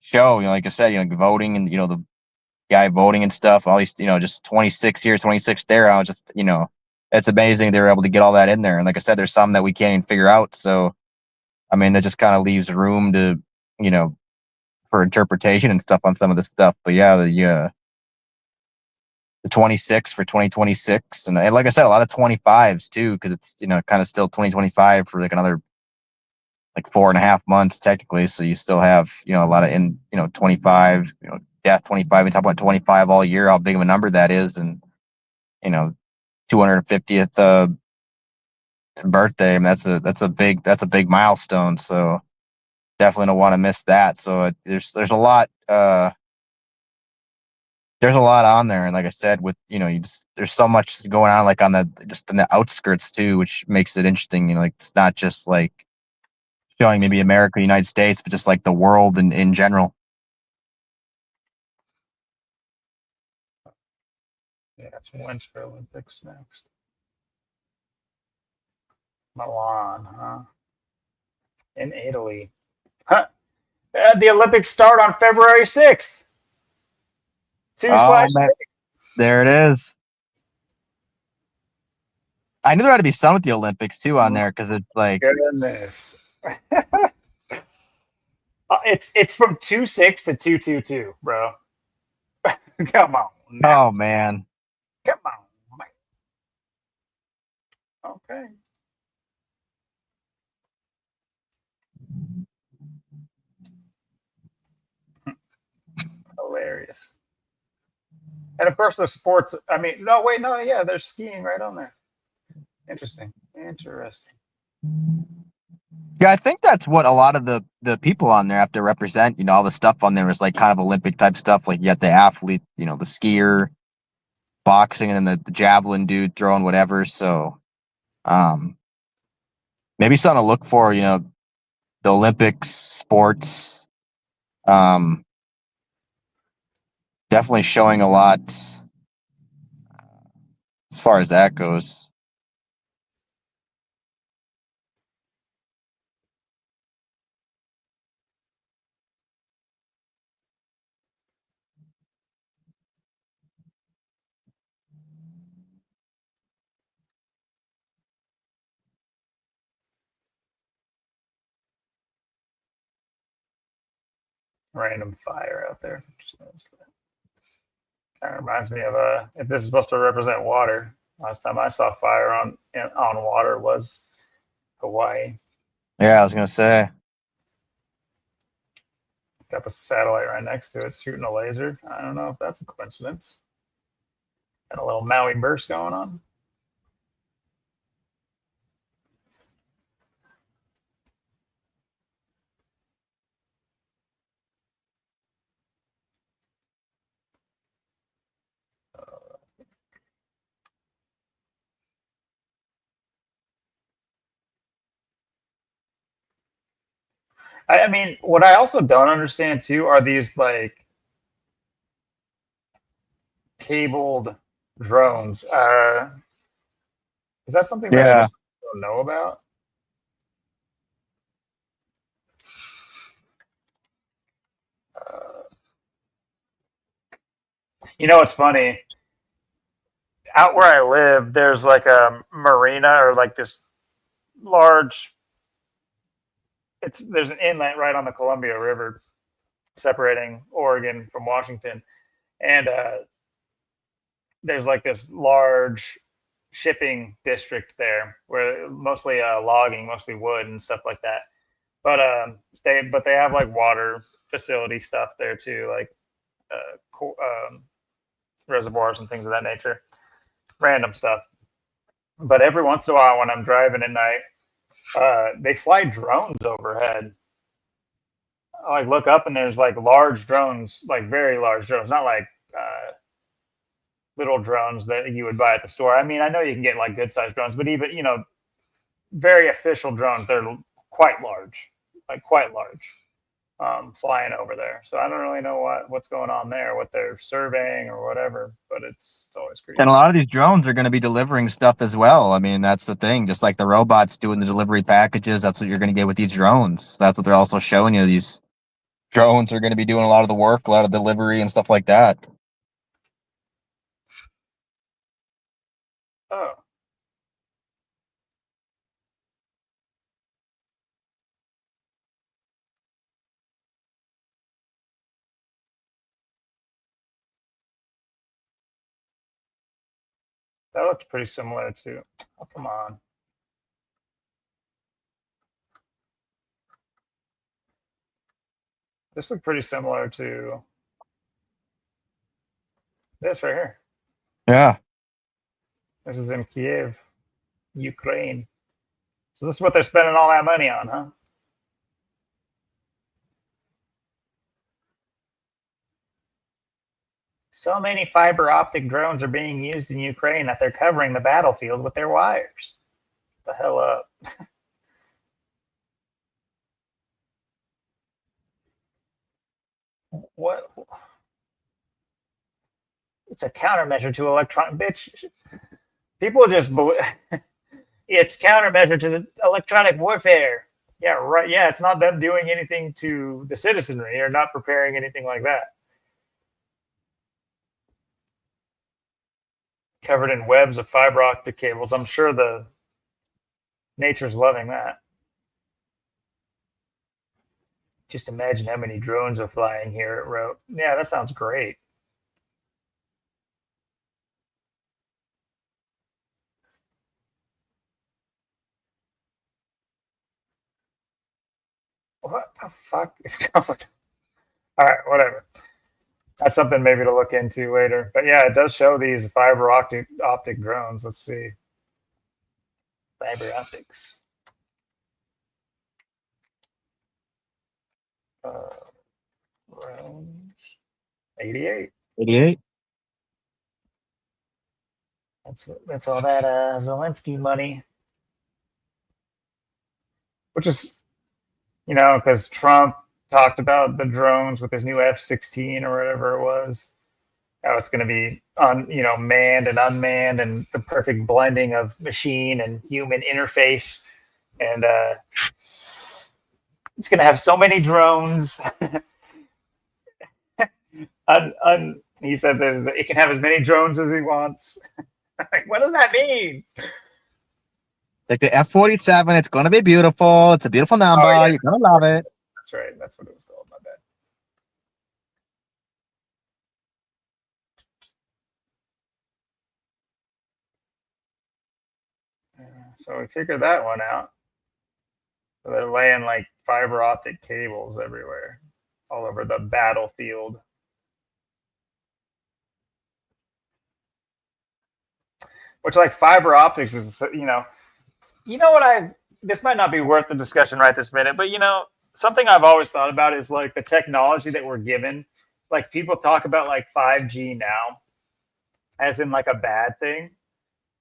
show. Like I said, like voting and the guy voting and stuff. All these just 26 here, 26 there. I was just it's amazing they were able to get all that in there. And like I said, there's some that we can't even figure out. So I mean, that just kind of leaves room to you know for interpretation and stuff on some of this stuff. But yeah, the 26 for 2026. And like I said, a lot of 25s too, because it's, kind of still 2025 for like another like 4.5 months technically. So you still have, a lot of 25, 25, we talk about 25 all year, how big of a number that is. And, you know, 250th birthday. I mean, that's a big milestone. So definitely don't want to miss that. So there's a lot, there's a lot on there, and like I said, with there's so much going on, like on the outskirts too, which makes it interesting. Like it's not just like showing maybe America, United States, but just like the world in general. yeah, it's Winter Olympics next. Milan, huh? In Italy. Huh. The Olympics start on February 6th. 2 Oh slash man, 6. there it is. I knew there had to be some with the Olympics too on there because it's like, Goodness. It's from 2/6 to 2/22, bro. Come on now. oh man, Come on. Man. Okay. Hilarious. And of course, the sports. I mean, no, wait, no, yeah, there's skiing right on there. Interesting. Interesting. yeah, I think that's what a lot of the people on there have to represent. All the stuff on there is like kind of Olympic type stuff. Like you got the athlete, the skier, boxing, and then the javelin dude throwing whatever. So um maybe something to look for, the Olympics, sports, um, definitely showing a lot as far as that goes. Random fire out there. Just noticed that. Kind of reminds me of if this is supposed to represent water. Last time I saw fire on water was Hawaii. Yeah, I was gonna say. Got a satellite right next to it shooting a laser. I don't know if that's a coincidence. Got a little Maui burst going on. I mean, what I also don't understand too are these like cabled drones. Is that something that I Yeah. just don't know about? Uh, you know, what's funny. Out where I live, there's like a marina or like this large. There's an inlet right on the Columbia River separating Oregon from Washington, and there's like this large shipping district there where mostly logging, mostly wood and stuff like that. But they have like water facility stuff there too, like reservoirs and things of that nature, random stuff. But every once in a while, when I'm driving at night, they fly drones overhead. I like look up and there's like large drones, like very large drones, not like little drones that you would buy at the store. I mean, I know you can get like good sized drones, but even very official drones, they're quite large, like quite large, flying over there. So I don't really know what's going on there, what they're surveying or whatever, but it's always And a creepy. lot of these drones are going to be delivering stuff as well. I mean, that's the thing. Just like the robots doing the delivery packages, that's what you're going to get with these drones. That's what they're also showing you. These drones are going to be doing a lot of the work, a lot of delivery and stuff like that. Oh, that looks pretty similar to. Oh, come on. This looked pretty similar to this right here. Yeah. This is in Kiev, Ukraine. So this is what they're spending all that money on, huh? So many fiber optic drones are being used in Ukraine that they're covering the battlefield with their wires. The hell up. What? It's a countermeasure to electron. Bitch, people just believe it's countermeasure to the electronic warfare. Yeah, right. Yeah, it's not them doing anything to the citizenry or not preparing anything like that. Covered in webs of fiber optic cables. I'm sure the nature's loving that. Just imagine how many drones are flying here at Rote. Yeah, that sounds great. What the fuck is going? All right, whatever. That's something maybe to look into later. But yeah, it does show these fiber optic drones. Let's see, fiber optics. Uh, drones. 88. 88. That's all that Zelensky money, which is because Trump talked about the drones with his new F-16 or whatever it was. How it's going to be manned and unmanned and the perfect blending of machine and human interface, and it's going to have so many drones. He said that it can have as many drones as he wants. Like, what does that mean? Like the F-47, it's going to be beautiful. It's a beautiful number. Oh yeah, You're going to love it. that's right. That's what it was called. My bad. So we figured that one out. So they're laying like fiber optic cables everywhere, all over the battlefield. Which like fiber optics is, what this might not be worth the discussion right this minute, but something I've always thought about is like the technology that we're given. Like people talk about like 5G now as in like a bad thing,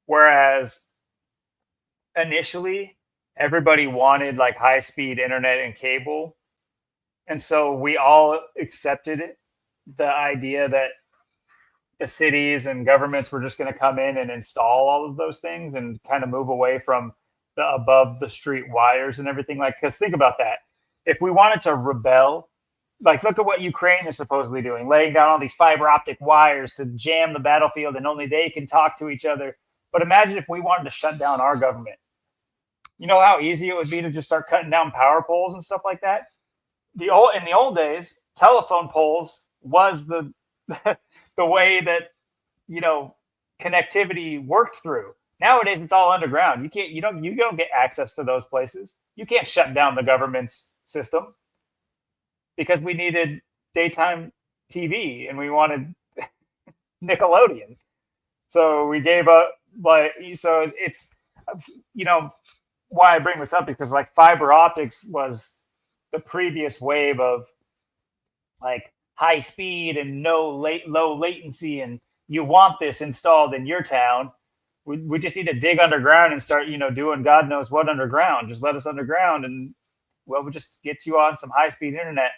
whereas initially everybody wanted like high speed internet and cable And so we all accepted the idea that the cities and governments were just going to come in and install all of those things and kind of move away from the above the street wires and everything. Like, because think about that. If we wanted to rebel, like, look at what Ukraine is supposedly doing, laying down all these fiber optic wires to jam the battlefield and only they can talk to each other. But imagine if we wanted to shut down our government. You know how easy it would be to just start cutting down power poles and stuff like that? In the old days, telephone poles was the the way that, you know, connectivity worked through. Nowadays it's all underground. You don't get access to those places. You can't shut down the government's system because we needed daytime TV and we wanted Nickelodeon. So we gave up, but so it's, you know, why I bring this up because like fiber optics was the previous wave of like high speed and low latency, and you want this installed in your town. We just need to dig underground and start, you know, doing God knows what underground. Just let us underground, and well, we'll just get you on some high speed internet.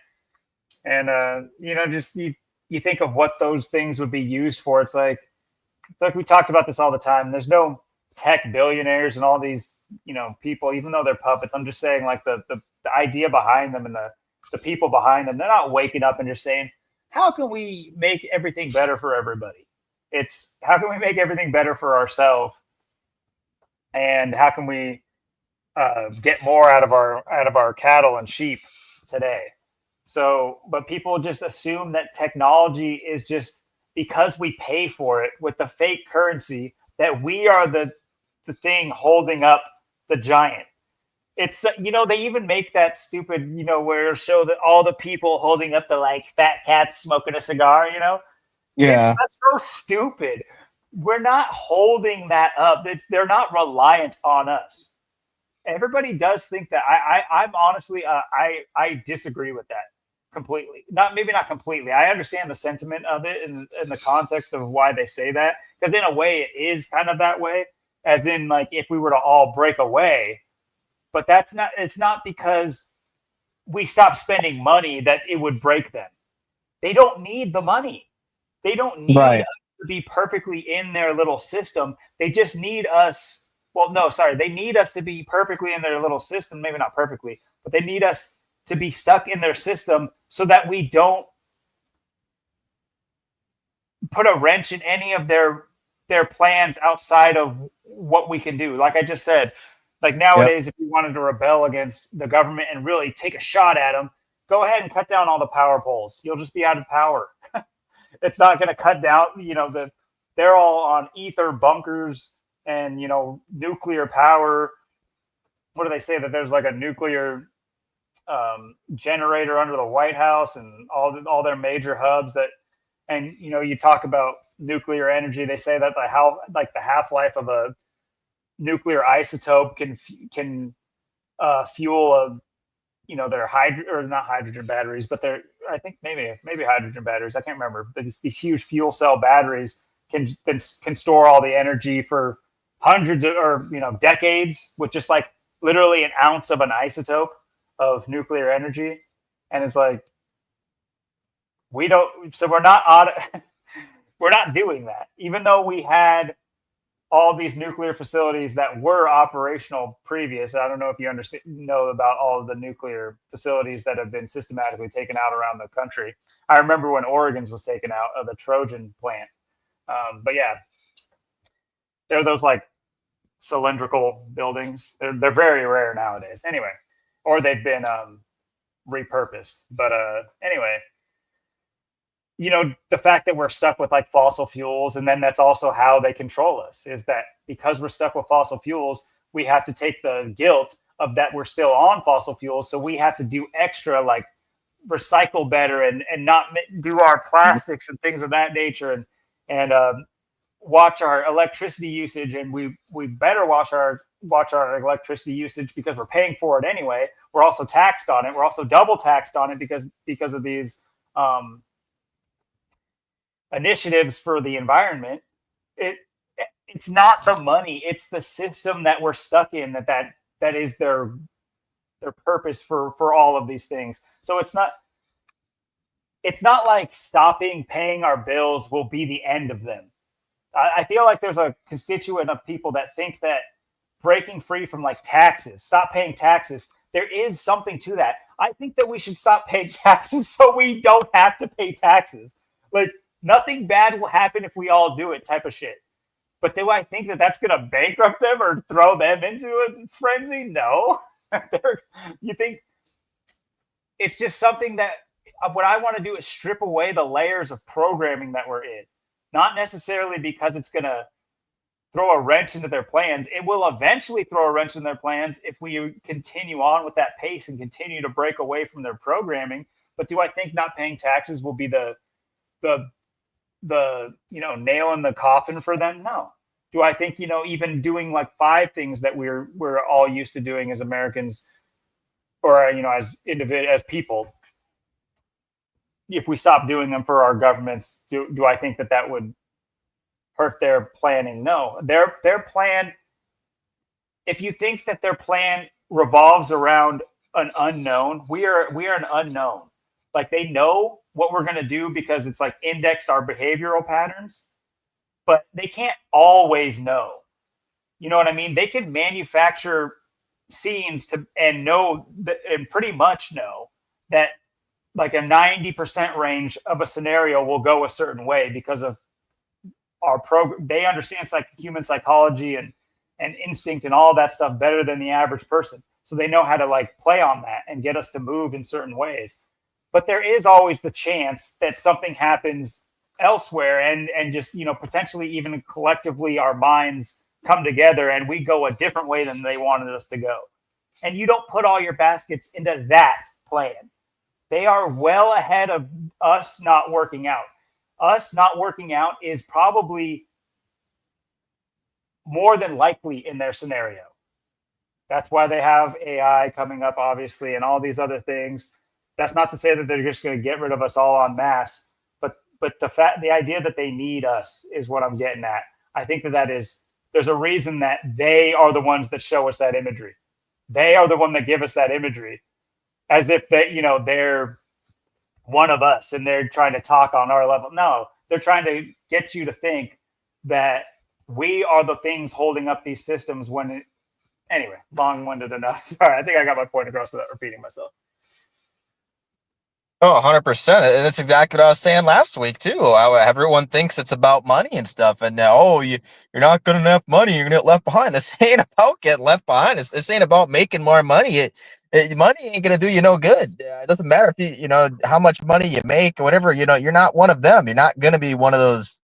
And you know, just you think of what those things would be used for. It's like we talked about this all the time. There's no tech billionaires and all these, you know, people, even though they're puppets. I'm just saying, like the idea behind them and the people behind them, they're not waking up and just saying, how can we make everything better for everybody? It's how can we make everything better for ourselves, and how can we get more out of our cattle and sheep today? So, but people just assume that technology is just because we pay for it with the fake currency that we are the thing holding up the giant. It's, you know, they even make that stupid, you know, where show that all the people holding up the like fat cats smoking a cigar, you know. Yeah. That's so stupid. We're not holding that up. They're not reliant on us. Everybody does think that. I'm honestly, I disagree with that completely. Maybe not completely. I understand the sentiment of it in the context of why they say that, because in a way it is kind of that way. As in, like, if we were to all break away, but that's not. It's not because we stop spending money that it would break them. They don't need the money. They don't need Right. us to be perfectly in their little system. They just need us. Well, no, sorry. They need us to be perfectly in their little system. Maybe not perfectly, but they need us to be stuck in their system so that we don't put a wrench in any of their plans outside of what we can do. Like I just said, like Yep. nowadays, if you wanted to rebel against the government and really take a shot at them, go ahead and cut down all the power poles. You'll just be out of power. It's not going to cut down, you know, they're all on ether bunkers and, you know, nuclear power. What do they say, that there's like a nuclear generator under the White House and all their major hubs that, and, you know, you talk about nuclear energy. They say that the half life of a nuclear isotope can fuel a, you know, their or not hydrogen batteries, but they're, I think maybe hydrogen batteries. I can't remember. But these huge fuel cell batteries can store all the energy for hundreds of, or, you know, decades with just like literally an ounce of an isotope of nuclear energy. And it's like, we don't. So we're not doing that, even though we had all these nuclear facilities that were operational previous. I don't know if you know about all of the nuclear facilities that have been systematically taken out around the country. I remember when Oregon's was taken out of the Trojan plant. But yeah, they're those like cylindrical buildings. They're very rare nowadays. Anyway, or they've been repurposed. But anyway, you know, the fact that we're stuck with like fossil fuels, and then that's also how they control us, is that because we're stuck with fossil fuels, we have to take the guilt of that we're still on fossil fuels. So we have to do extra, like recycle better and not do our plastics and things of that nature, and watch our electricity usage. And we better watch our electricity usage because we're paying for it anyway. We're also taxed on it. We're also double taxed on it because of these initiatives for the environment. It's not the money, it's the system that we're stuck in that is their purpose for all of these things. So it's not like stopping paying our bills will be the end of them. I feel like there's a constituent of people that think that breaking free from like taxes, stop paying taxes, there is something to that. I think that we should stop paying taxes so we don't have to pay taxes. Like, nothing bad will happen if we all do it, type of shit. But do I think that that's going to bankrupt them or throw them into a frenzy? No. You think it's just something that what I want to do is strip away the layers of programming that we're in. Not necessarily because it's going to throw a wrench into their plans. It will eventually throw a wrench in their plans if we continue on with that pace and continue to break away from their programming. But do I think not paying taxes will be the nail in the coffin for them? No. Do I think even doing like 5 things that we're all used to doing as Americans, or as people, if we stop doing them for our governments, do I think that would hurt their planning? No. Their plan, if you think that their plan revolves around an unknown, we are an unknown. Like, they know what we're going to do because it's like indexed our behavioral patterns, but they can't always know. You know what I mean? They can manufacture scenes and pretty much know that like a 90% range of a scenario will go a certain way because of our program. They understand human psychology and instinct and all that stuff better than the average person. So they know how to like play on that and get us to move in certain ways. But there is always the chance that something happens elsewhere and just, potentially even collectively our minds come together and we go a different way than they wanted us to go. And you don't put all your baskets into that plan. They are well ahead of us not working out. Us not working out is probably more than likely in their scenario. That's why they have AI coming up, obviously, and all these other things. That's not to say that they're just going to get rid of us all en masse, but the idea that they need us is what I'm getting at. I think there's a reason that they are the ones that show us that imagery. They are the one that give us that imagery, as if they're one of us and they're trying to talk on our level. No, they're trying to get you to think that we are the things holding up these systems anyway, long-winded enough. Sorry, I think I got my point across without repeating myself. Oh, 100%. And that's exactly what I was saying last week, too. Everyone thinks it's about money and stuff. And now, you're not good enough money. You're going to get left behind. This ain't about getting left behind. This ain't about making more money. Money ain't going to do you no good. It doesn't matter if how much money you make or whatever. You're not one of them. You're not going to be one of those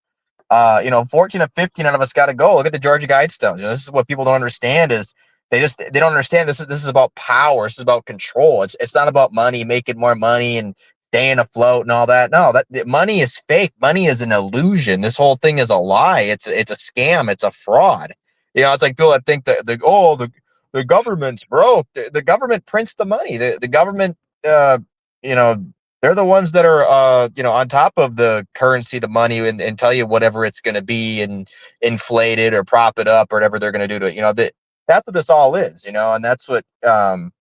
14 or 15 out of us got to go. Look at the Georgia Guidestones. This is what people don't understand is they don't understand this is about power. This is about control. It's not about money, making more money and staying afloat and all that. No, that money is fake. Money is an illusion. This whole thing is a lie. It's a scam. It's a fraud. It's like people that think that the government's broke. The government prints the money. The government they're the ones that are on top of the currency, the money, and tell you whatever it's going to be and inflate it or prop it up or whatever they're going to do to it. That's what this all is, and that's what and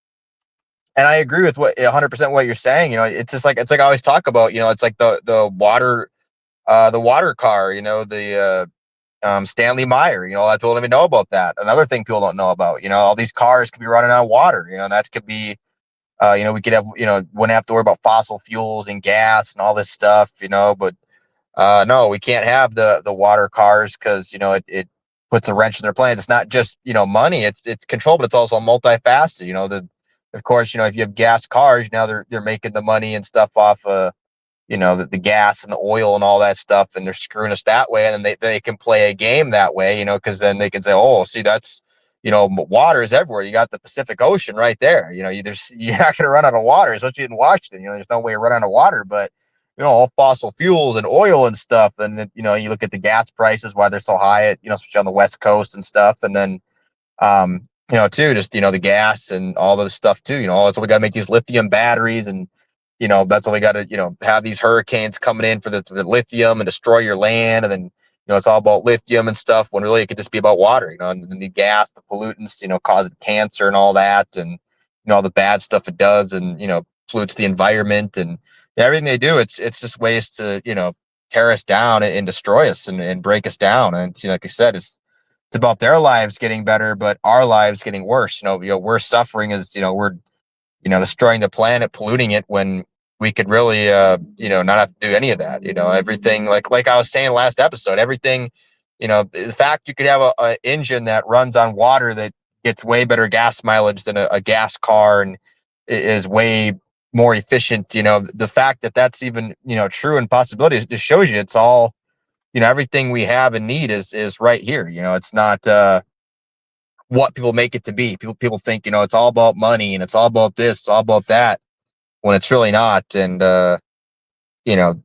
I agree with 100% what you're saying. It's just like I always talk about. It's like the water car. The Stanley Meyer. A lot of people don't even know about that. Another thing people don't know about. All these cars could be running on water. That could be. We could have. Wouldn't have to worry about fossil fuels and gas and all this stuff. But no, we can't have the water cars because it puts a wrench in their plans. It's not just money. It's control, but it's also multifaceted. Of course, if you have gas cars, now they're making the money and stuff off the gas and the oil and all that stuff, and they're screwing us that way, and then they can play a game that way, because then they can say, oh, see, that's water is everywhere. You got the Pacific Ocean right there. You're not going to run out of water, especially in Washington. There's no way to run out of water, but all fossil fuels and oil and stuff. And then, you look at the gas prices, why they're so high at, especially on the West Coast and stuff. And then, too, just, the gas and all this stuff too, that's why we got to make these lithium batteries. And, that's why we got to, have these hurricanes coming in for the lithium and destroy your land. And then, it's all about lithium and stuff when really it could just be about water, and the gas, the pollutants, causing cancer and all that. And, all the bad stuff it does, and pollutes the environment and everything they do. It's just ways to tear us down and destroy us and break us down. And like I said, it's about their lives getting better, but our lives getting worse. We're suffering as we're destroying the planet, polluting it, when we could really not have to do any of that. Everything, like I was saying last episode, everything, the fact you could have a engine that runs on water that gets way better gas mileage than a gas car and is way more efficient. The fact that that's even true and possibility just shows you it's all everything we have and need is right here. It's not what people make it to be. People think it's all about money and it's all about this, it's all about that, when it's really not. And you know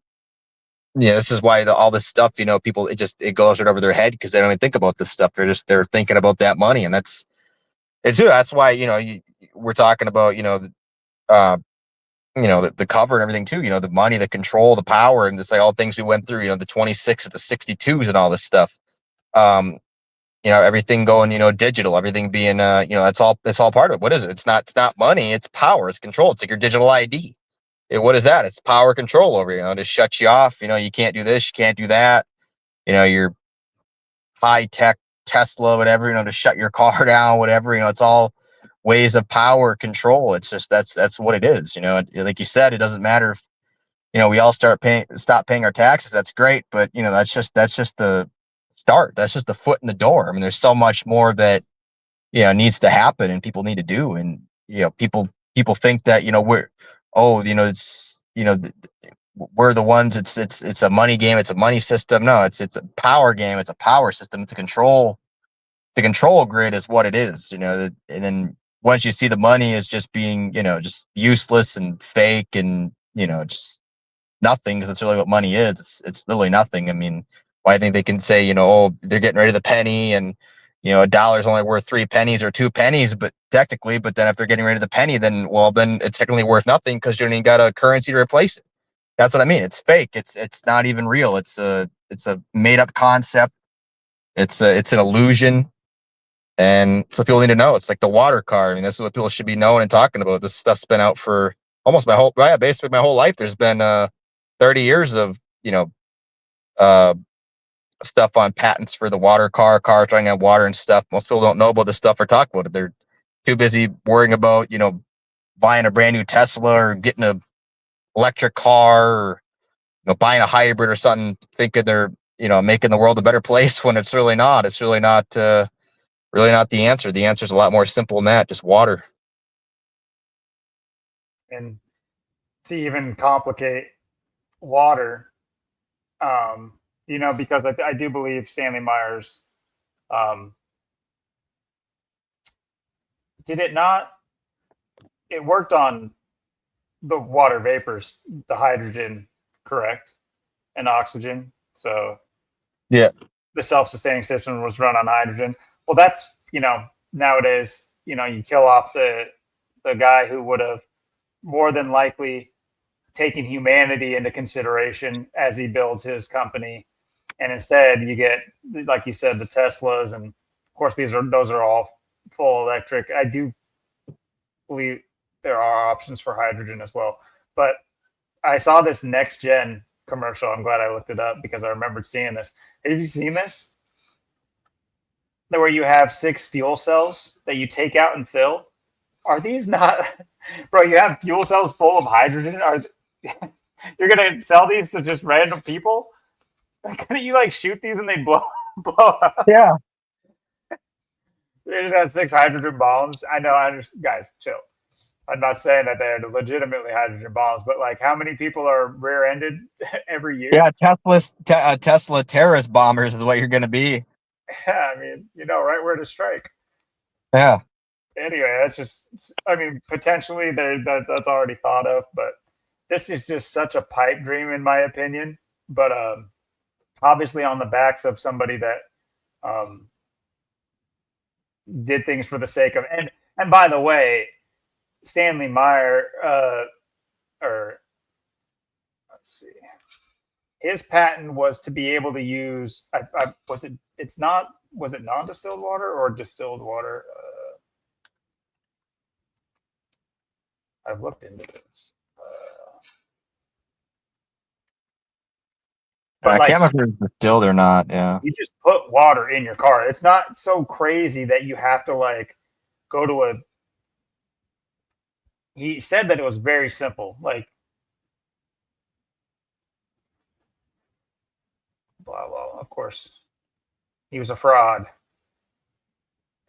this is why all this stuff, people, it goes right over their head because they don't even think about this stuff. They're thinking about that money, and that's why we're talking about uh the cover and everything too. The money, the control, the power, and just like all things we went through. The 26 to the 62s and all this stuff. Um, everything going digital, everything being that's all part of it. What is it? It's not money, it's power, it's control. It's like your digital ID. What is that? It's power, control over to shut you off. You can't do this, you can't do that. Your high tech Tesla, whatever, to shut your car down, whatever. It's all ways of power control. It's just that's what it is. Like you said, it doesn't matter if we all stop paying our taxes. That's great, but that's just the start. That's just the foot in the door. I mean, there's so much more that needs to happen and people need to do. And people think that it's we're the ones. It's a money game. It's a money system. No, it's a power game. It's a power system. It's a control. The control grid is what it is. And then once you see the money is just being just useless and fake and just nothing, because it's really what money is. It's literally nothing. I mean, why I think they can say, oh, they're getting rid of the penny and a dollar's only worth 3 pennies or 2 pennies, but technically, but then if they're getting rid of the penny, then it's technically worth nothing because you don't even got a currency to replace it. That's what I mean. It's fake. It's not even real. It's a made up concept. It's an illusion. And so people need to know. It's like the water car. I mean, this is what people should be knowing and talking about. This stuff's been out for almost basically my whole life. There's been 30 years of uh stuff on patents for the water car running on water and stuff. Most people don't know about this stuff or talk about it. They're too busy worrying about buying a brand new Tesla or getting a electric car, or buying a hybrid or something, thinking they're making the world a better place, when it's really not. It's really not the answer. The answer is a lot more simple than that. Just water. And to even complicate water, because I do believe Stanley Myers, did it not? It worked on the water vapors, the hydrogen, correct, and oxygen. So Yeah. the self-sustaining system was run on hydrogen. Well, that's nowadays, you kill off the guy who would have more than likely taken humanity into consideration as he builds his company, and instead you get, like you said, the Teslas, and of course those are all full electric. I do believe there are options for hydrogen as well, but I saw this next gen commercial. I'm glad I looked it up because I remembered seeing this. Have you seen this? Where you have 6 fuel cells that you take out and fill. Are these not, bro? You have fuel cells full of hydrogen. Are you're gonna sell these to just random people? Couldn't you shoot these and they blow up? Yeah. They just had 6 hydrogen bombs. I know. I understand. Guys, chill. I'm not saying that they're legitimately hydrogen bombs, but how many people are rear-ended every year? Yeah, Tesla terrorist bombers is what you're going to be. Yeah, I mean, right where to strike. Yeah. Anyway, that's just, potentially that's already thought of, but this is just such a pipe dream in my opinion. But obviously on the backs of somebody that did things for the sake of, and by the way, Stanley Meyer, or let's see, his patent was to be able to use, was it non-distilled water or distilled water? I've looked into this. But I like, can't remember if it's distilled or not. Yeah. you just put water in your car. It's not so crazy that you have to like go to a. He said that it was very simple. Like, blah blah. Of course, he was a fraud.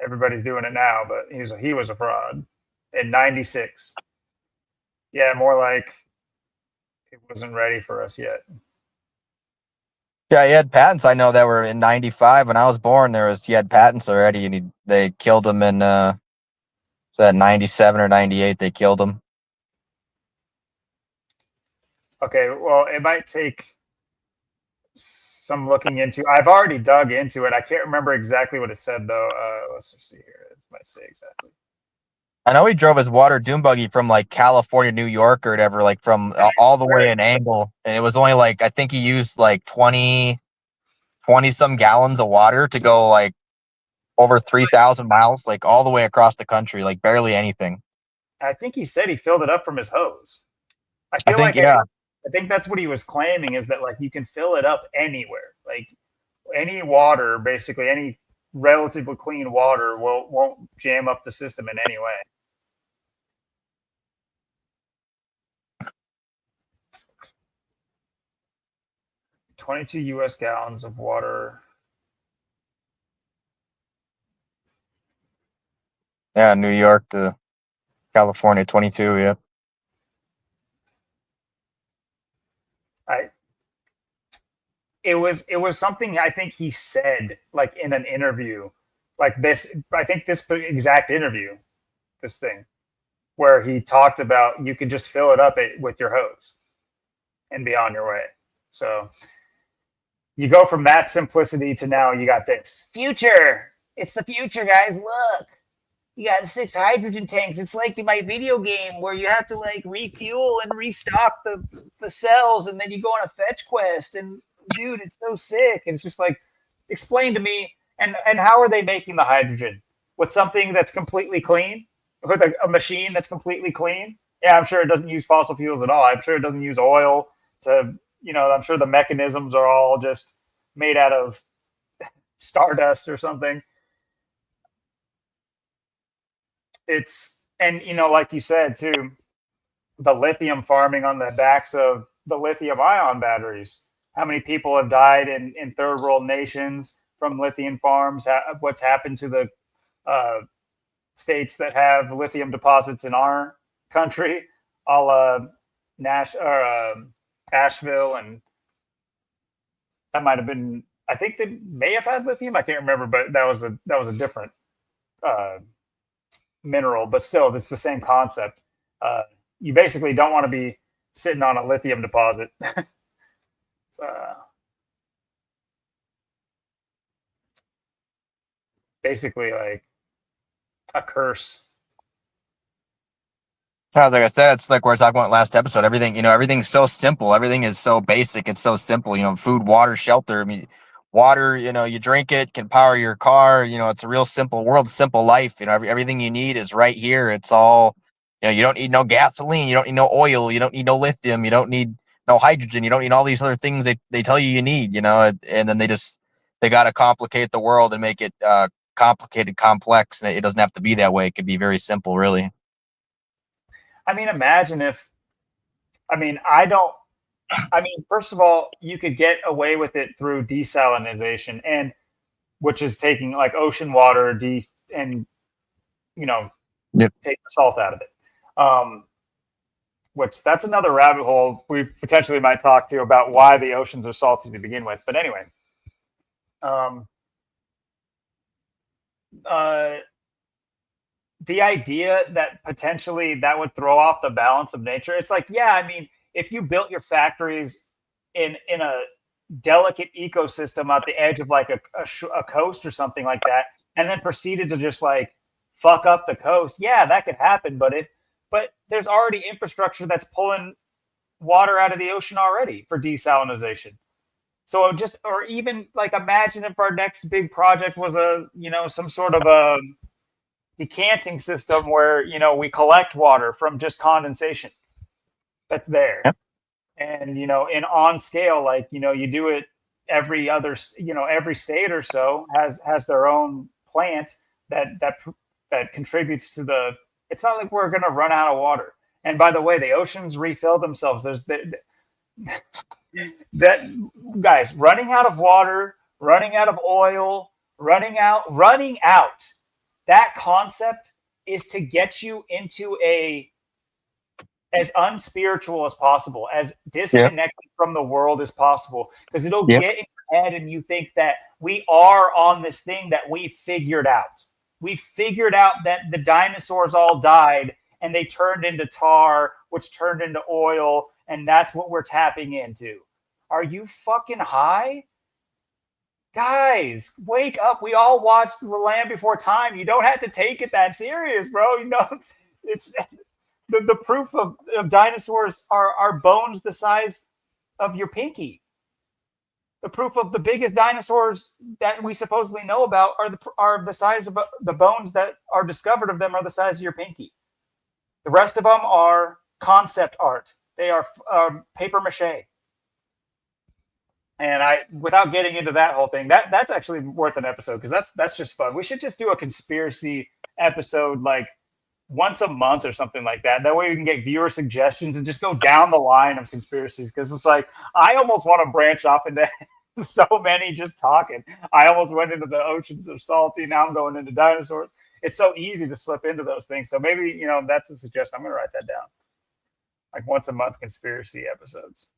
Everybody's doing it now, but he was a fraud in '96. Yeah, more like it wasn't ready for us yet. Yeah, he had patents. I know that were in '95 when I was born. He had patents already, and they killed him in so that '97 or '98. They killed him. Okay, well, it might take some looking into. I've already dug into it. I can't remember exactly what it said though. Let's just see here. It might say exactly. I know he drove his water dune buggy from like California, New York, or whatever, like from all the way in Angle, and it was only like I think he used like 20 some gallons of water to go like over 3,000 miles, like all the way across the country, like barely anything. I think he said he filled it up from his hose. I I feel think, like yeah. I think that's what he was claiming is that like you can fill it up anywhere. Like any water, basically any relatively clean water won't jam up the system in any way. 22 US gallons of water. Yeah, New York to California, 22. Yeah. I it was something I think he said like in an interview, like this. I think this exact interview, this thing where he talked about you could just fill it up with your hose and be on your way. So you go from that simplicity to now you got this future. It's the future, guys. Look, you got 6 hydrogen tanks. It's like in my video game where you have to like refuel and restock the cells, and then you go on a fetch quest. And dude, it's so sick. And it's just like, explain to me. And how are they making the hydrogen with something that's completely clean, with a machine that's completely clean? Yeah, I'm sure it doesn't use fossil fuels at all. I'm sure it doesn't use oil to, I'm sure the mechanisms are all just made out of stardust or something. It's, and like you said too, the lithium farming on the backs of the lithium ion batteries. How many people have died in third world nations from lithium farms? What's happened to the uh, states that have lithium deposits in our country, a la Nash or Asheville, and that might have been. I think they may have had lithium. I can't remember, but that was a different uh, mineral, but still, it's the same concept. Uh, you basically don't want to be sitting on a lithium deposit. So, basically, like a curse. Like I said, it's like we were talking about last episode. Everything, everything's so simple. Everything is so basic. It's so simple. Food, water, shelter. I mean, water. You drink it, can power your car. It's a real simple world, simple life. Everything you need is right here. It's all. You don't need no gasoline. You don't need no oil. You don't need no lithium. You don't need no hydrogen. You don't need all these other things they tell you need. And then they got to complicate the world and make it complicated, complex. And it doesn't have to be that way. It could be very simple, really. I mean, imagine if. I mean, I don't. I mean, first of all, you could get away with it through desalination, and which is taking like ocean water and you know Yep. take the salt out of it. Which that's another rabbit hole we potentially might talk to about why the oceans are salty to begin with. But anyway, um, uh, the idea that potentially that would throw off the balance of nature. It's like, yeah, I mean, if you built your factories in a delicate ecosystem at the edge of like a coast or something like that, and then proceeded to just like fuck up the coast, yeah, that could happen. But there's already infrastructure that's pulling water out of the ocean already for desalination. So just, or even like imagine if our next big project was some sort of a decanting system where, we collect water from just condensation that's there. Yep. And, in on scale, like, you do it every other, every state or so has their own plant that contributes to it's not like we're going to run out of water. And by the way, the oceans refill themselves. There's that guys, running out of water, running out of oil, running out. That concept is to get you into as unspiritual as possible, as disconnected from the world as possible, because it'll get in your head and you think that we are on this thing that we figured out. We figured out that the dinosaurs all died and they turned into tar, which turned into oil, and that's what we're tapping into. Are you fucking high? Guys, wake up. We all watched The Land Before Time. You don't have to take it that serious, bro. It's the proof of dinosaurs are bones the size of your pinky. The proof of the biggest dinosaurs that we supposedly know about are the size of the bones that are discovered of them are the size of your pinky. The rest of them are concept art. They are paper mache. And without getting into that whole thing, that's actually worth an episode because that's just fun. We should just do a conspiracy episode like once a month or something like that. That way we can get viewer suggestions and just go down the line of conspiracies. Because it's like I almost want to branch off into so many just talking. I almost went into the oceans are salty. Now I'm going into dinosaurs. It's so easy to slip into those things. So maybe that's a suggestion. I'm going to write that down. Like once a month conspiracy episodes.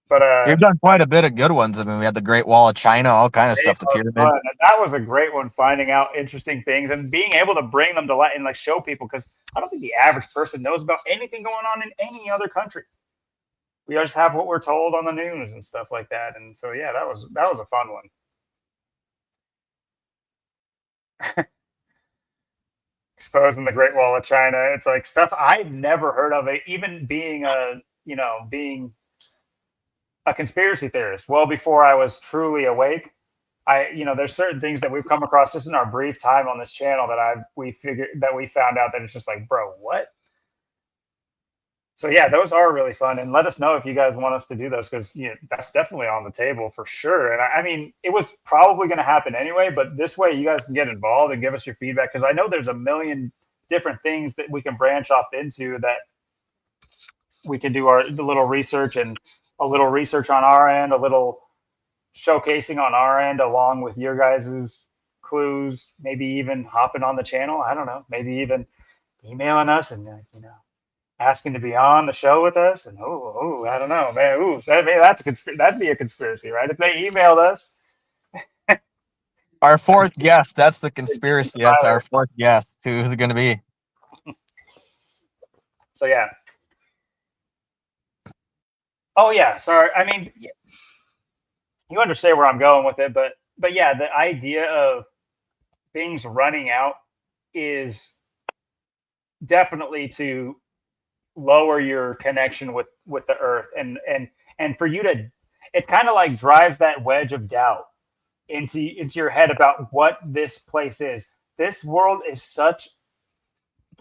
But you've done quite a bit of good ones. I mean, we had the Great Wall of China, all kind of stuff. The pyramid. That was a great one. Finding out interesting things and being able to bring them to light and like show people, because I don't think the average person knows about anything going on in any other country. We just have what we're told on the news and stuff like that. And so yeah, that was a fun one. Exposing the Great Wall of China. It's like stuff I've never heard of. It even being a conspiracy theorist well before I was truly awake. There's certain things that we've come across just in our brief time on this channel that we found out that it's just like, bro, what? So yeah, those are really fun, and let us know if you guys want us to do those, because that's definitely on the table for sure. And I mean, it was probably going to happen anyway, but this way you guys can get involved and give us your feedback, because I know there's a million different things that we can branch off into that we can do the little research and a little research on our end, a little showcasing on our end, along with your guys's clues, maybe even hopping on the channel. I don't know, maybe even emailing us and, asking to be on the show with us. And, I don't know, man. That'd be a conspiracy, right? If they emailed us. Our fourth guest, that's the conspiracy. That's our fourth guest. Who's it going to be? So, yeah. Oh yeah, sorry. I mean, you understand where I'm going with it, but yeah, the idea of things running out is definitely to lower your connection with the earth, and for you to, it kind of like drives that wedge of doubt into your head about what this place is. This world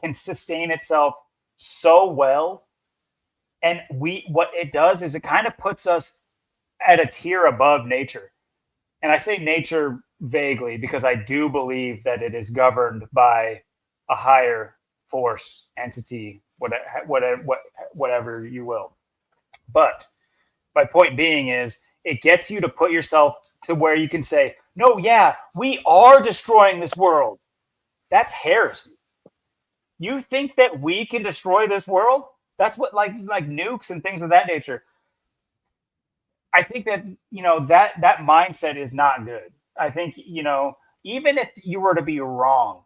can sustain itself so well. And what it does is it kind of puts us at a tier above nature. And I say nature vaguely because I do believe that it is governed by a higher force, entity, whatever you will. But my point being is it gets you to put yourself to where you can say, no, yeah, we are destroying this world. That's heresy. You think that we can destroy this world? That's what like nukes and things of that nature. I think that, that mindset is not good. I think, even if you were to be wrong,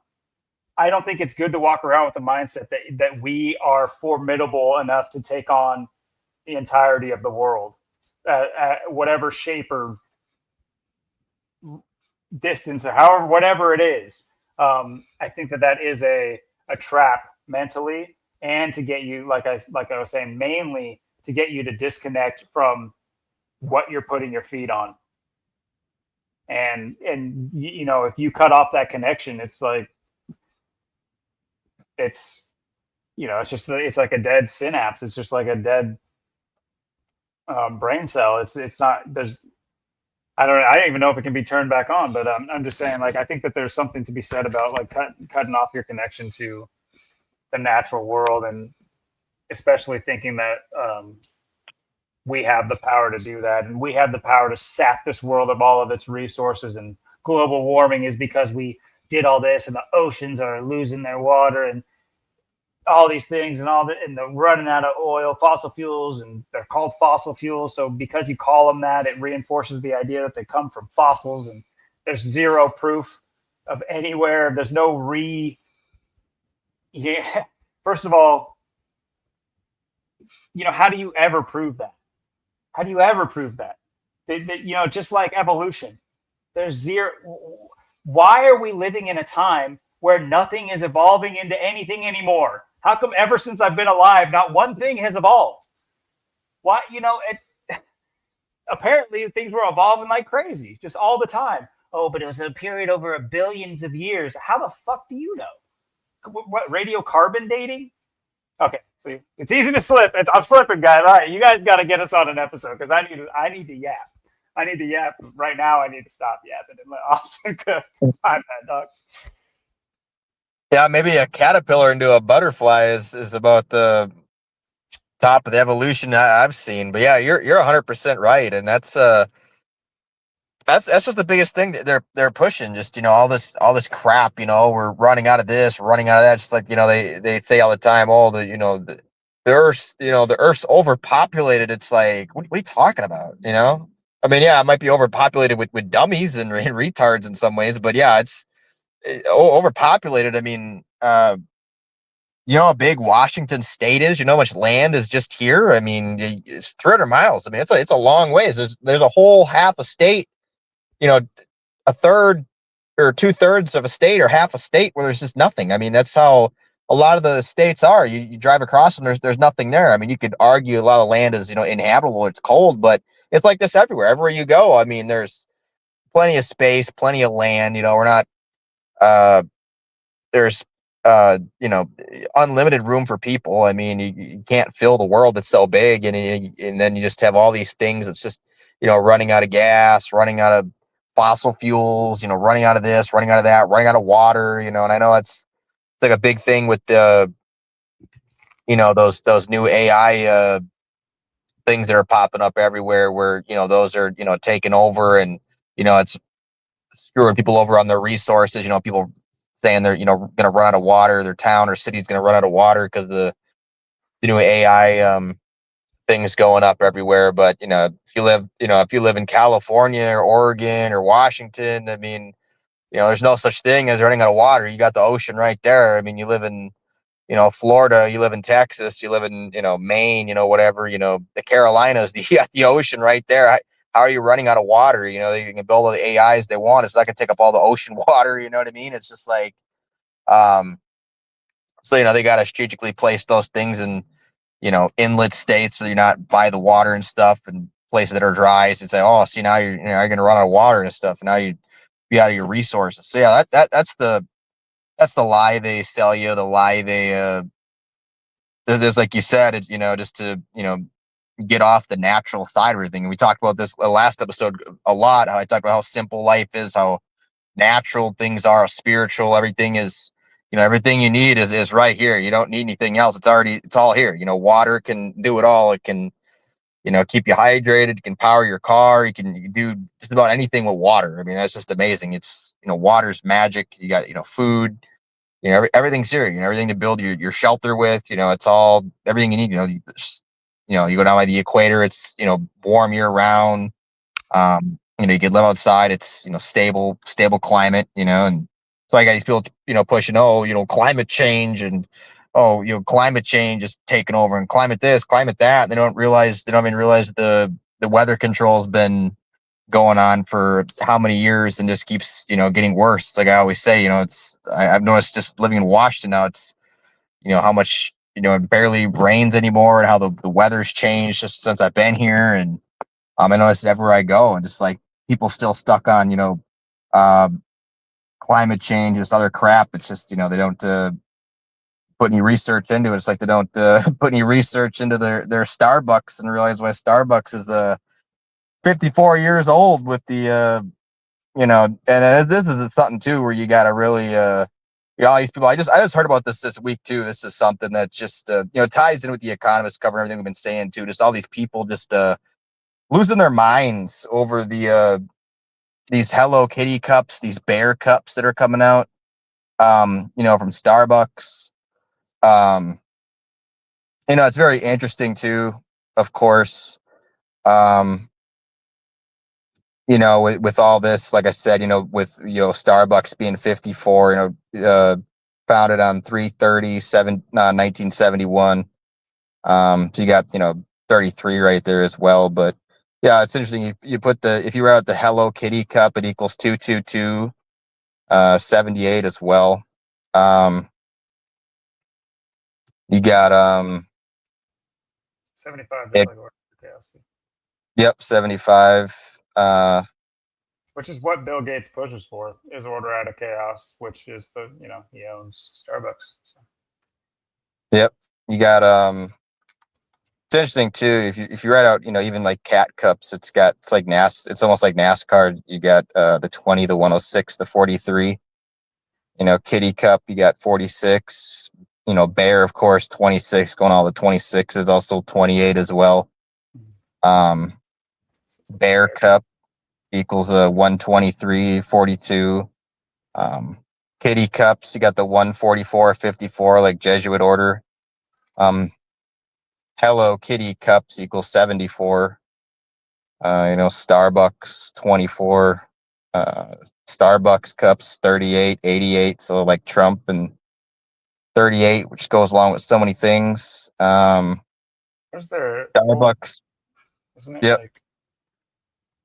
I don't think it's good to walk around with the mindset that we are formidable enough to take on the entirety of the world, at whatever shape or distance or however, whatever it is. I think that is a trap mentally, and to get you, like I was saying, mainly to get you to disconnect from what you're putting your feet on. and you know, if you cut off that connection, it's like it's you know, it's like a dead synapse. It's just like a dead brain cell. It's not there's I don't even know if it can be turned back on, but I'm just saying, like, I think that there's something to be said about like cutting off your connection to the natural world, and especially thinking that we have the power to do that, and we have the power to sap this world of all of its resources. And global warming is because we did all this, and the oceans are losing their water, and all these things, and and they're running out of oil, fossil fuels, and they're called fossil fuels. So because you call them that, it reinforces the idea that they come from fossils, and there's zero proof of anywhere. There's no yeah. First of all, you know, how do you ever prove that? How do you ever prove that? You know, just like evolution, there's zero. Why are we living in a time where nothing is evolving into anything anymore? How come ever since I've been alive, not one thing has evolved? Why, you know, apparently things were evolving like crazy, just all the time. Oh, but it was a period over billions of years. How the fuck do you know? What, radiocarbon dating? Okay, see, it's easy to slip. I'm slipping, guys. All right, you guys got to get us on an episode because I need to yap. I need to yap right now. I need to stop yapping and let Austin cook. My bad, dog. Yeah, maybe a caterpillar into a butterfly is about the top of the evolution I've seen. But yeah, you're 100% right, and that's just the biggest thing that they're pushing. Just, you know, all this crap. You know, we're running out of this, we're running out of that. Just like, you know, they say all the time, oh, the Earth's, you know, the Earth's overpopulated. It's like, what are you talking about? You know, I mean, yeah, it might be overpopulated with dummies and retards in some ways, but yeah, it's overpopulated. I mean, you know how big Washington State is? You know how much land is just here? I mean, it's 300 miles. I mean, it's a long ways. There's a whole half a state, you know, a third or 2/3 of a state or half a state where there's just nothing. I mean, that's how a lot of the states are. You drive across and there's nothing there. I mean, you could argue a lot of land is, you know, inhabitable. It's cold, but it's like this everywhere. Everywhere you go, I mean, there's plenty of space, plenty of land. You know, we're not uh there's you know, unlimited room for people. I mean, you can't fill the world. It's so big, and then you just have all these things. It's just, you know, running out of gas, running out of fossil fuels, you know, running out of this, running out of that, running out of water, you know. And I know it's like a big thing with the, you know, those new AI things that are popping up everywhere, where, you know, those are, you know, taking over, and, you know, it's screwing people over on their resources. You know, people saying they're, you know, going to run out of water, their town or city's going to run out of water because of the new AI things going up everywhere. But, you know, if you live in California or Oregon or Washington, I mean, you know, there's no such thing as running out of water. You got the ocean right there. I mean, you live in, you know, Florida, you live in Texas, you live in, you know, Maine, you know, whatever, you know, the Carolinas, you got the ocean right there. How are you running out of water? You know, they can build all the AIs they want. It's not going to take up all the ocean water. You know what I mean? It's just like, um, so, you know, they got to strategically place those things in, you know, inlet states so you're not by the water and stuff, and places that are dry. So say, oh, see, now you're, you know, you're going to run out of water and stuff. And now you be out of your resources. So yeah, that's the lie they sell you. The lie they, there's like you said, it's, you know, just to, you know, get off the natural side of everything. And we talked about this last episode a lot. How I talked about how simple life is, how natural things are, spiritual. Everything is, you know, everything you need is right here. You don't need anything else. It's all here. You know, water can do it all. It can, you know, keep you hydrated. It can power your car. You can do just about anything with water. I mean, that's just amazing. It's, you know, water's magic. You got, you know, food, you know, everything's here. You know, everything to build your shelter with. You know, it's all everything you need. You know, you know, you go down by the equator. It's, you know, warm year round. You know, you can live outside. It's, you know, stable climate. You know, and so I got these people, you know, pushing, oh, you know, climate change, and oh, you know, climate change is taking over, and climate this, climate that. And they don't even realize the weather control has been going on for how many years and just keeps, you know, getting worse. It's like I always say, you know, I've noticed just living in Washington now, it's, you know, how much, you know, it barely rains anymore, and how the weather's changed just since I've been here. And I notice everywhere I go, and just like, people still stuck on, uh, climate change and this other crap. It's just, they don't put any research into it. It's like they don't put any research into their Starbucks and realize why Starbucks is 54 years old with the, and this is something too where you got to really, all these people. I just heard about this week too. This is something that just ties in with the Economist covering everything we've been saying too. Just all these people just losing their minds over these Hello Kitty cups, these bear cups that are coming out, from Starbucks. It's very interesting too, of course. With all this, like I said, with Starbucks being 54, founded on 1971. So you got 33 right there as well. But yeah, it's interesting. You put if you write out the Hello Kitty cup, it equals 222 78 as well. You got 75 just like Order Out of Chaos. Yep, 75. Which is what Bill Gates pushes for, is Order Out of Chaos, which is he owns Starbucks. So. Yep. You got it's interesting too, if you write out, even like cat cups, it's like it's almost like NASCAR. You got the 20, the 106, the 43. Kitty cup, you got 46. Bear, of course, 26, going all the 26 is also 28 as well. Bear cup equals 123, 42. Kitty cups, you got the 144, 54, like Jesuit order. Hello Kitty cups equals 74. Starbucks 24. Starbucks cups 38, 88. So like Trump and 38, which goes along with so many things. Where's their Starbucks? Isn't it Yep. like,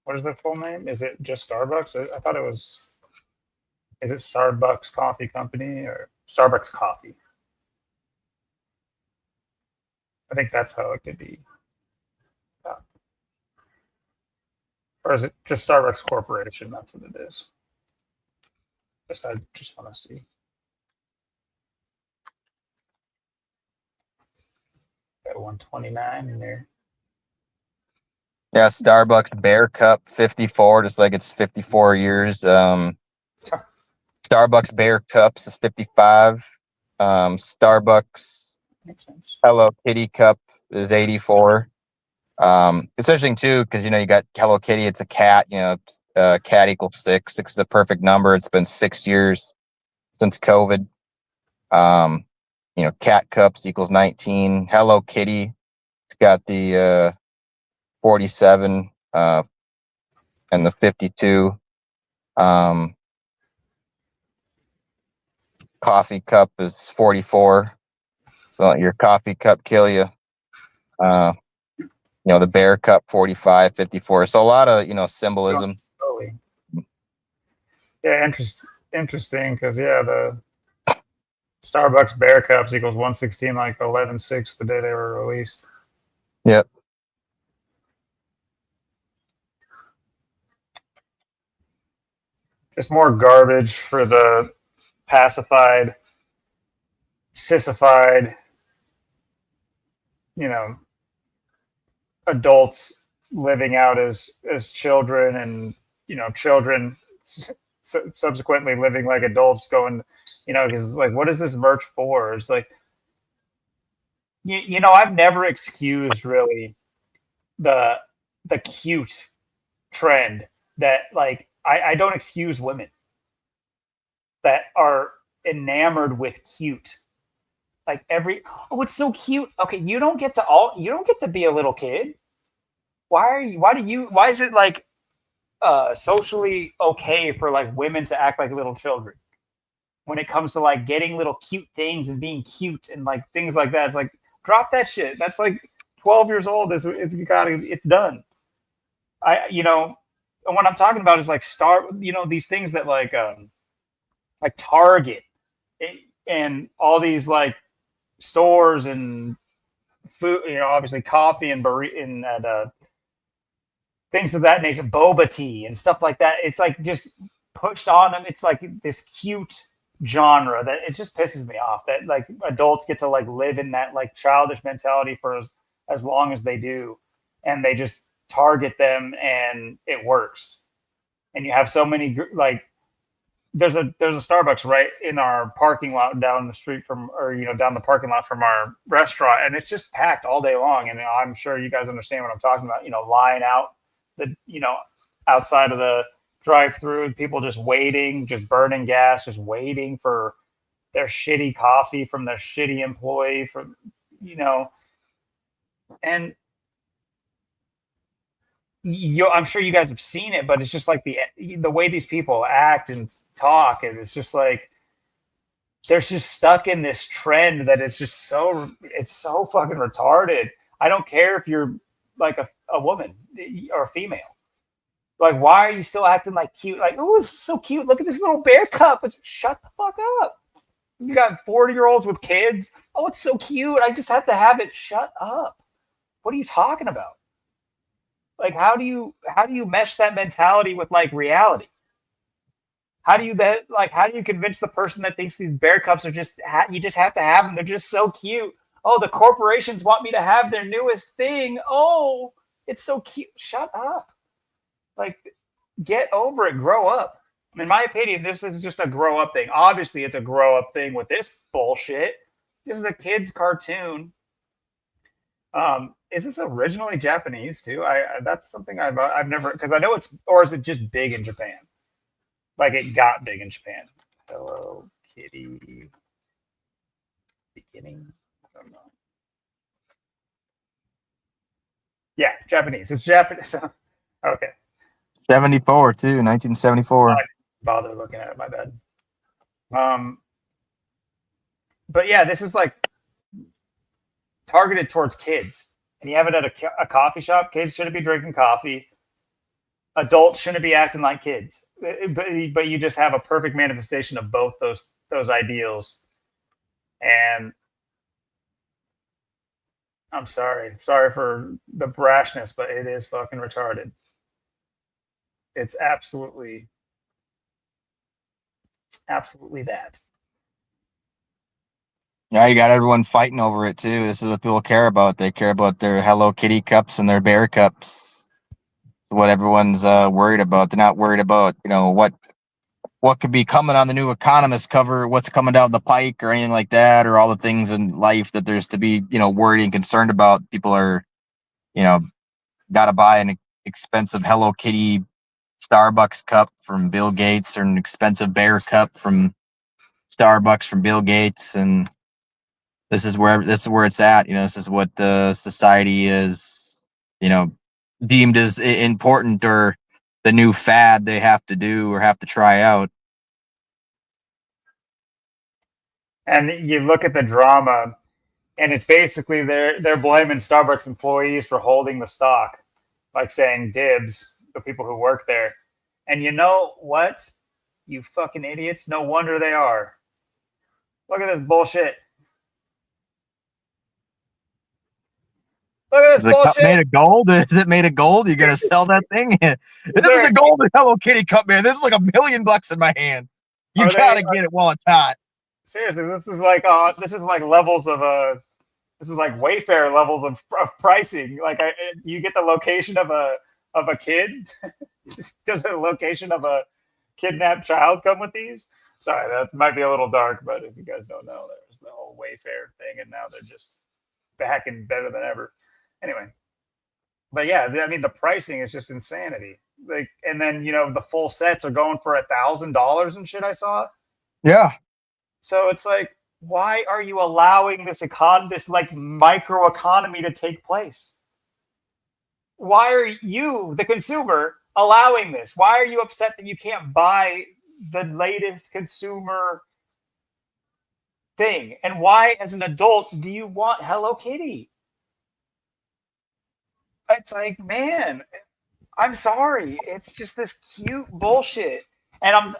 what is their full name? Is it just Starbucks? I thought it was. Is it Starbucks Coffee Company or Starbucks Coffee? I think that's how it could be. Or is it just Starbucks Corporation? That's what it is. I just want to see. Got 129 in there. Yeah, Starbucks Bear Cup 54, just like it's 54 years. Starbucks Bear Cups is 55. Starbucks Makes sense. Hello Kitty Cup is 84. It's interesting too, because you got Hello Kitty, it's a cat, cat equals 6. 6 is a perfect number. It's been 6 years since COVID. Cat cups equals 19. Hello Kitty, it's got the 47 and the 52. Coffee cup is 44. Don't let your coffee cup kill you. The bear cup 45, 54. So a lot of symbolism. Yeah, interesting because the Starbucks Bear Cups equals 116, like 11/6 the day they were released. Yep. Just more garbage for the pacified, sissified, adults living out as children, and children subsequently living like adults, going, because like, what is this merch for? It's like, I've never excused really the cute trend that, like, I don't excuse women that are enamored with cute. Like, it's so cute. Okay, you don't get to be a little kid. Why is it like socially okay for like women to act like little children when it comes to like getting little cute things and being cute and like things like that? It's like, drop that shit. That's like 12 years old. It's done. And what I'm talking about is like these things that like Target and all these like stores and food, obviously coffee and things of that nature, boba tea and stuff like that. It's like just pushed on them. It's like this cute genre that it just pisses me off that like adults get to like live in that like childish mentality for as long as they do, and they just target them and it works. And you have so many like there's a Starbucks right in our parking lot down the street from, or down the parking lot from our restaurant, and it's just packed all day long. And I'm sure you guys understand what I'm talking about. Lying out the outside of the drive-through, people just waiting, just burning gas, just waiting for their shitty coffee from their shitty employee, from and I'm sure you guys have seen it, but it's just like the way these people act and talk, and it's just like they're just stuck in this trend that it's so fucking retarded. I don't care if you're like a woman or a female. Like, why are you still acting like cute? Like, oh, it's so cute. Look at this little bear cup. Shut the fuck up. You got 40-year-olds with kids. Oh, it's so cute. I just have to have it. Shut up. What are you talking about? Like, how do you mesh that mentality with like reality? How do you convince the person that thinks these bear cups are just you just have to have them? They're just so cute. Oh, the corporations want me to have their newest thing. Oh, it's so cute. Shut up. Like, get over it. Grow up. In my opinion, this is just a grow up thing. Obviously, it's a grow up thing with this bullshit. This is a kid's cartoon. Is this originally Japanese too? That's something I've never, because I know it's, or is it just big in Japan? Like it got big in Japan. Hello Kitty beginning. I don't know. Yeah, Japanese. It's Japanese. Okay. 74 too, 1974. I didn't bother looking at it. My bad. But yeah, this is like targeted towards kids, and you have it at a coffee shop. Kids shouldn't be drinking coffee. Adults shouldn't be acting like kids. But you just have a perfect manifestation of both those ideals. And I'm sorry for the brashness, but it is fucking retarded. It's absolutely that. Yeah, you got everyone fighting over it too. This is what people care about. They care about their Hello Kitty cups and their bear cups. It's what everyone's worried about. They're not worried about what could be coming on the new Economist cover, what's coming down the pike, or anything like that, or all the things in life that there's to be worried and concerned about. People are got to buy an expensive Hello Kitty Starbucks cup from Bill Gates, or an expensive bear cup from Starbucks from Bill Gates, and this is where it's at. This is what society is, deemed as important, or the new fad they have to do or have to try out. And you look at the drama, and it's basically they're blaming Starbucks employees for holding the stock, like saying dibs, the people who work there. And you know what? You fucking idiots. No wonder they are. Look at this bullshit. Look at Is this the cup bullshit. made of gold? Is it made of gold? You gonna sell that thing? This is the golden Hello Kitty cup, man. This is like $1 million in my hand. You gotta get it while it's hot. Seriously, this is like levels of this is like Wayfair levels of pricing. Like, you get the location of a kid. Does the location of a kidnapped child come with these? Sorry, that might be a little dark, but if you guys don't know, there's the whole Wayfair thing, and now they're just back and better than ever. Anyway, but yeah, I mean the pricing is just insanity. Like, and then the full sets are going for $1,000 and shit. I saw. Yeah. So it's like, why are you allowing this like micro economy to take place? Why are you, the consumer, allowing this? Why are you upset that you can't buy the latest consumer thing? And why, as an adult, do you want Hello Kitty? It's like, man, I'm sorry. It's just this cute bullshit. and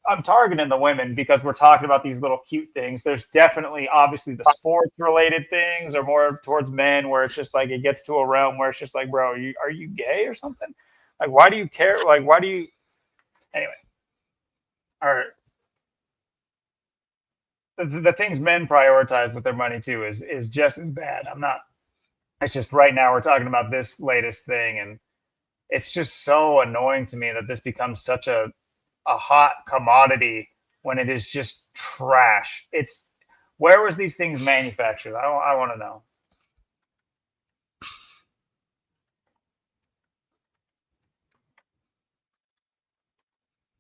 I'm targeting the women because we're talking about these little cute things. There's definitely obviously the sports related things are more towards men, where it's just like it gets to a realm where it's just like, bro, are you gay or something? Like, why do you care? Like, why do you? Anyway, or the things men prioritize with their money too is just as bad. I'm not. It's just right now we're talking about this latest thing, and it's just so annoying to me that this becomes such a hot commodity when it is just trash. It's where was these things manufactured? I want to know.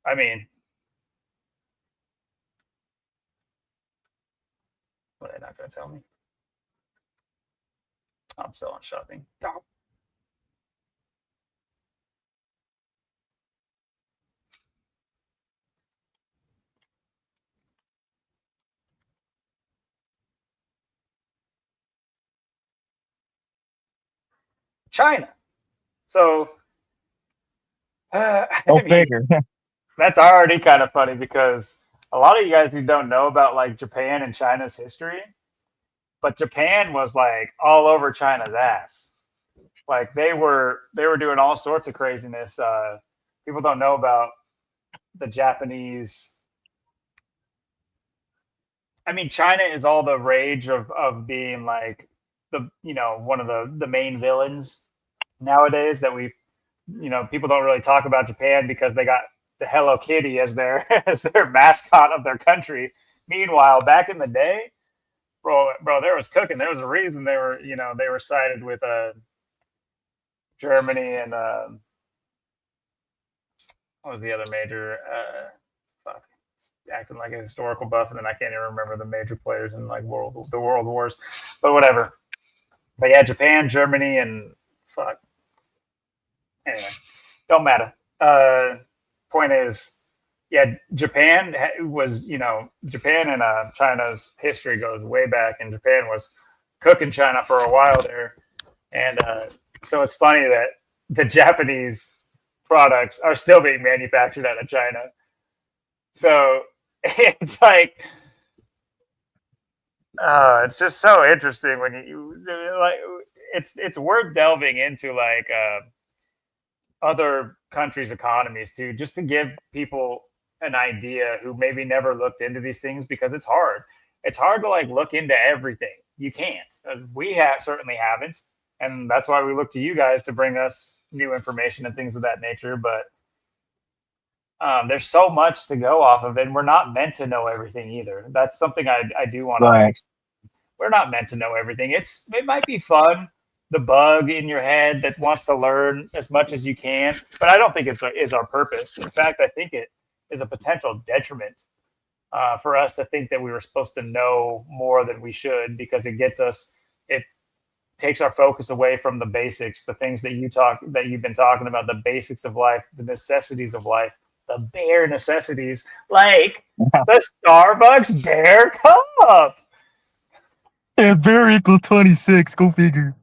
I mean, what are they not going to tell me? I'm still on shopping. Oh. China. So, Go I mean, figure. that's already kind of funny because a lot of you guys who don't know about like Japan and China's history, but Japan was like all over China's ass. Like they were doing all sorts of craziness. People don't know about the Japanese. I mean, China is all the rage of being like the one of the main villains nowadays that we people don't really talk about Japan because they got the Hello Kitty as their as their mascot of their country. Meanwhile, back in the day, bro, there was cooking. There was a reason they were sided with Germany and what was the other major? Fuck, acting like a historical buff, and then I can't even remember the major players in like the world wars, but whatever. But yeah, Japan, Germany, and fuck. Anyway, don't matter. Point is, yeah, Japan was Japan and China's history goes way back, and Japan was cooking China for a while there, and so it's funny that the Japanese products are still being manufactured out of China. So it's like it's just so interesting when you like it's worth delving into like other countries' economies too, just to give people an idea who maybe never looked into these things because it's hard. It's hard to like look into everything. You can't. We have certainly haven't, and that's why we look to you guys to bring us new information and things of that nature. But there's so much to go off of, and we're not meant to know everything either. That's something I do want Right. to. We're not meant to know everything. It might be fun, the bug in your head that wants to learn as much as you can, but I don't think is our purpose. In fact, I think it is a potential detriment for us to think that we were supposed to know more than we should because it takes our focus away from the basics, the things that you've been talking about, the basics of life, the necessities of life, the bare necessities, like the Starbucks Bear Cup. And bear equals 26. Go figure.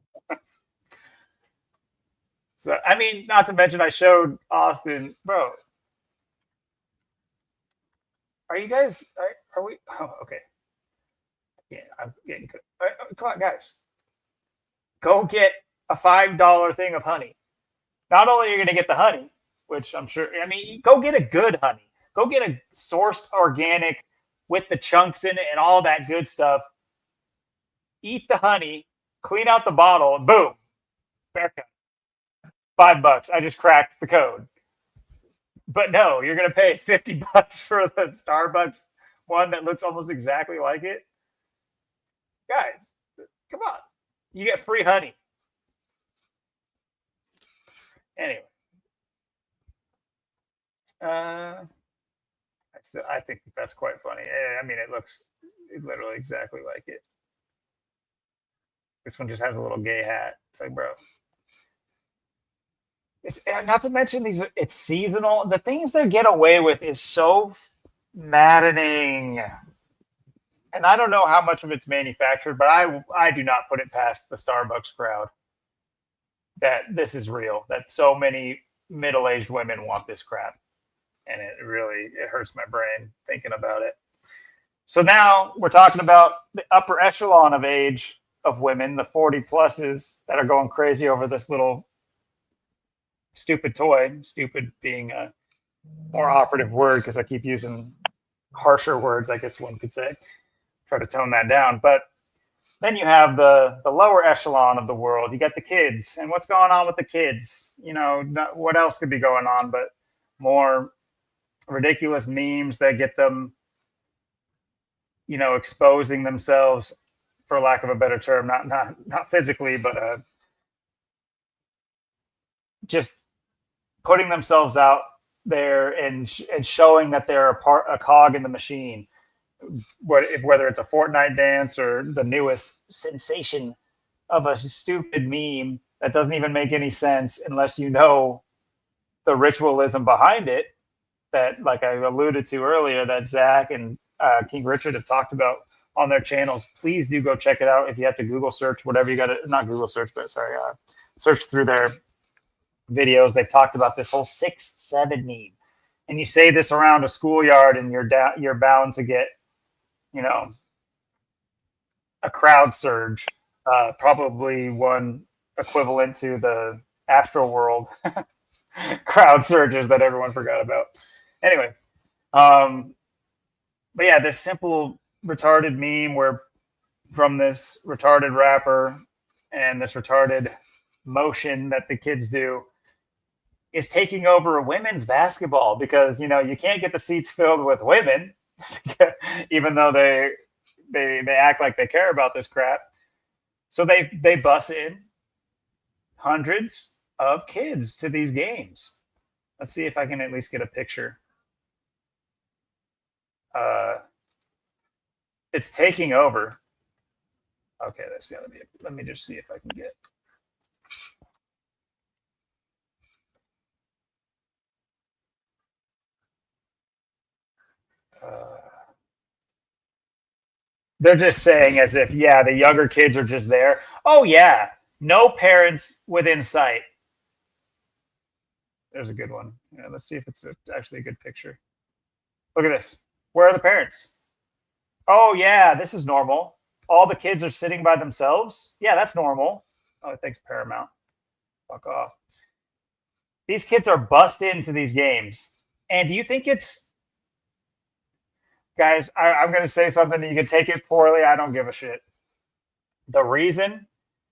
So I mean, not to mention, I showed Austin, bro. Are you guys? Are we? Oh, okay. Yeah, I'm getting. Come on, guys. Go get a $5 thing of honey. Not only are you going to get the honey, which I'm sure. I mean, go get a good honey. Go get a sourced organic with the chunks in it and all that good stuff. Eat the honey, clean out the bottle, and boom, bear cut. $5. I just cracked the code. But no, you're gonna pay $50 for the Starbucks one that looks almost exactly like it. Guys, come on. You get free honey. Anyway, uh, I think that's quite funny. I mean, it looks literally exactly like it. This one just has a little gay hat. It's like, bro. It's not to mention these. It's seasonal. The things they get away with is so maddening. And I don't know how much of it's manufactured, but I do not put it past the Starbucks crowd that this is real. That so many middle aged women want this crap. and it hurts my brain thinking about it. So now we're talking about the upper echelon of age of women, the 40 pluses that are going crazy over this little stupid toy. Stupid being a more operative word because I keep using harsher words, I guess one could say. Try to tone that down. But then you have the lower echelon of the world. You got the kids, and what's going on with the kids? What else could be going on but more ridiculous memes that get them, exposing themselves, for lack of a better term, not physically, but just putting themselves out there and showing that they're a cog in the machine. Whether it's a Fortnite dance or the newest sensation of a stupid meme that doesn't even make any sense unless you know the ritualism behind it, that, like I alluded to earlier, that Zach and King Richard have talked about on their channels. Please do go check it out. If you have to Google search, whatever you got to, not Google search, but sorry, search through their videos. They've talked about this whole 6-7 meme. And you say this around a schoolyard and you're bound to get, a crowd surge, probably one equivalent to the Astro World crowd surges that everyone forgot about. Anyway, but yeah, this simple retarded meme where from this retarded rapper and this retarded motion that the kids do is taking over women's basketball because you can't get the seats filled with women, even though they act like they care about this crap. So they bus in hundreds of kids to these games. Let's see if I can at least get a picture. It's taking over. Okay, that's got to be it. Let me just see if I can get. They're just saying as if, yeah, the younger kids are just there. Oh, yeah, no parents within sight. There's a good one. Yeah, let's see if it's actually a good picture. Look at this. Where are the parents? Oh, yeah, this is normal. All the kids are sitting by themselves. Yeah, that's normal. Oh, thanks, Paramount. Fuck off. These kids are bussed into these games. And do you think it's... Guys, I'm going to say something. You can take it poorly. I don't give a shit. The reason